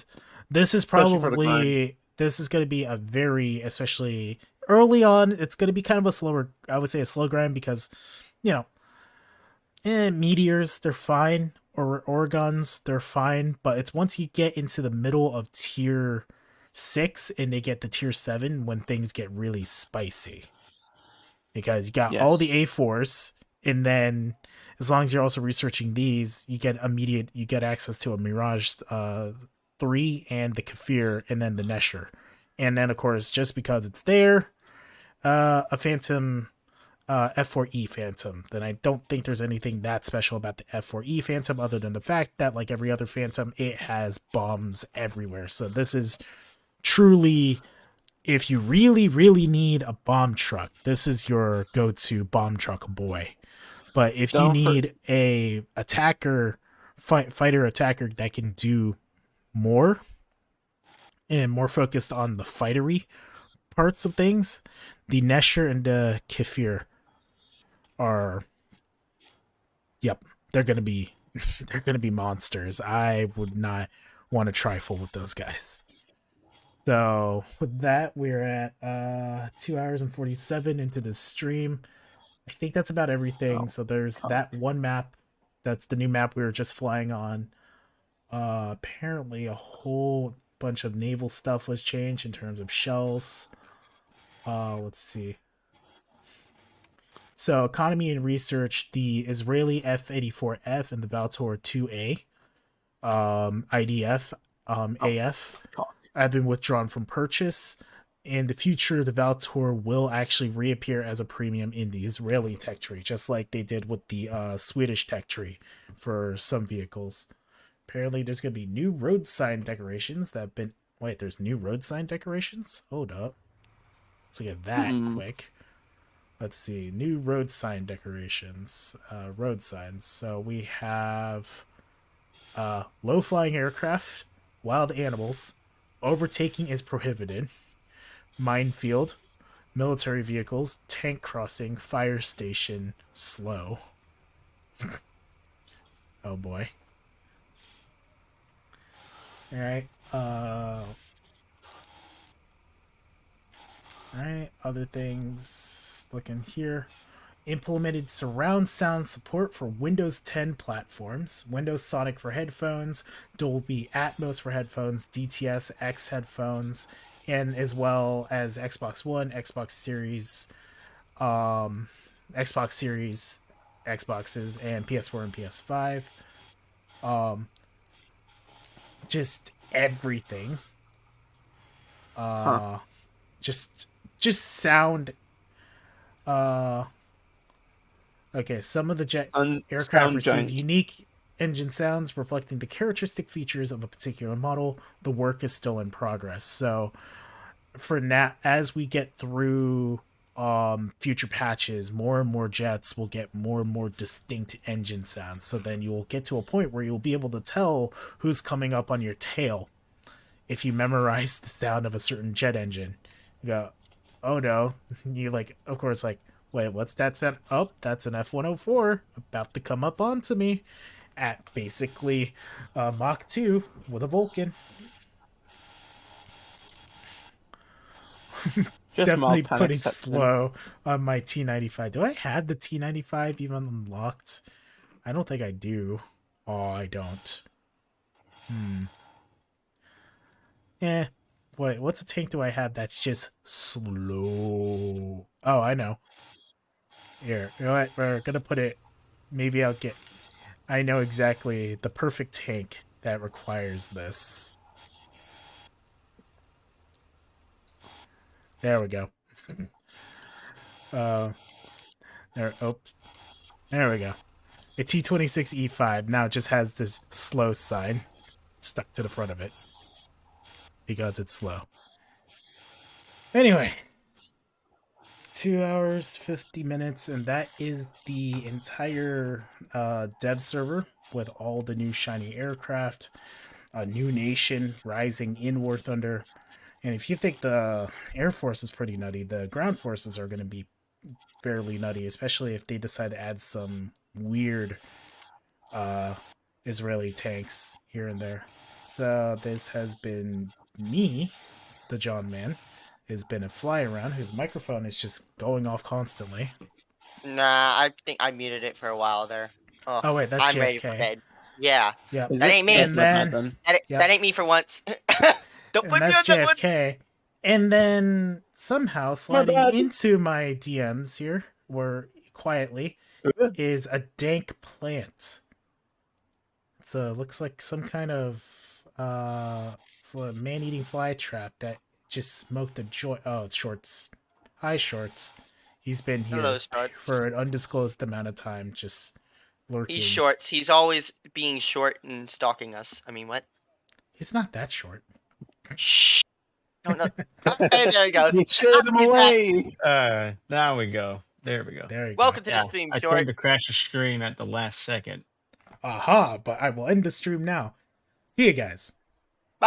This is probably this is going to be a very, especially early on, it's going to be kind of a slower, I would say a slow grind because, meteors, they're fine, or Oregons, they're fine, but it's once you get into the middle of tier 6 and they get to tier 7 when things get really spicy. Because you got all the A4s, and then as long as you're also researching these, you get access to a Mirage 3 and the Kafir and then the Nesher. And then of course, just because it's there, a Phantom F4E Phantom, then I don't think there's anything that special about the F4E Phantom other than the fact that like every other Phantom, it has bombs everywhere. So this is truly, if you really, really need a bomb truck, this is your go-to bomb truck boy. But if you need a fighter attacker that can do more and more focused on the fightery parts of things, the Nesher and the Kafir are, they're going to be they're going to be monsters. I would not want to trifle with those guys. So with that, we're at 2 hours and 47 into the stream. I think that's about everything. So there's that one map. That's the new map we were just flying on. Apparently a whole bunch of naval stuff was changed in terms of shells. Let's see. So economy and research, the Israeli F-84F and the Valtor 2A, IDF, AF, have been withdrawn from purchase. In the future, the Valtor will actually reappear as a premium in the Israeli tech tree, just like they did with the Swedish tech tree for some vehicles. Apparently, there's going to be new road sign decorations that have been... Wait, there's new road sign decorations? Hold up. Let's look at that quick. Let's see. New road sign decorations. Road signs. So we have low-flying aircraft, wild animals, overtaking is prohibited, minefield, military vehicles, tank crossing, fire station, slow. Oh boy. Alright, alright, other things, looking here. Implemented surround sound support for Windows 10 platforms, Windows Sonic for headphones, Dolby Atmos for headphones, DTS X headphones, and as well as Xbox One, Xbox Series, Xboxes, and PS4 and PS5. Just everything. Just sound. Okay, some of the jet aircraft receive unique engine sounds reflecting the characteristic features of a particular model. The work is still in progress. So for now, as we get through future patches, more and more jets will get more and more distinct engine sounds. So then you will get to a point where you'll be able to tell who's coming up on your tail if you memorize the sound of a certain jet engine. You go, oh no. You like, of course, like, wait, what's that sound? Oh, that's an F-104 about to come up onto me at basically Mach 2 with a Vulcan. Just definitely putting slow on my T95. Do I have the T95 even unlocked? I don't think I do. Oh, I don't. Eh. Wait, what's a tank do I have that's just slow? Oh, I know. Here, you know what? We're gonna put it... Maybe I'll get... I know exactly the perfect tank that requires this. There we go. There we go. A T-26E5 now just has this slow sign stuck to the front of it because it's slow. Anyway, 2 hours 50 minutes, and that is the entire dev server with all the new shiny aircraft, a new nation rising in War Thunder. And if you think the Air Force is pretty nutty, the ground forces are going to be fairly nutty, especially if they decide to add some weird Israeli tanks here and there. So this has been me, the John Man. Has been a fly around whose microphone is just going off constantly. Nah, I think I muted it for a while there. Oh wait, that's I'm JFK. ready for bed. Yeah. Yeah, That ain't me. And then That ain't me for once. Don't put me on that's that one. JFK. And then somehow sliding into my DMs here, where quietly, is a dank plant. It's looks like some kind of it's a man-eating fly trap that just smoked a joint. Oh, it's Shorts. Hi, Shorts. He's been here Hello, Shorts. for an undisclosed amount of time, just lurking. He's Shorts. He's always being short and stalking us. I mean, what? He's not that short. Shh. No. There he goes. You showed him away. Now we go. There we go. There you Welcome go. to the stream, I Short. tried to crash the stream at the last second. Aha, but I will end the stream now. See you guys.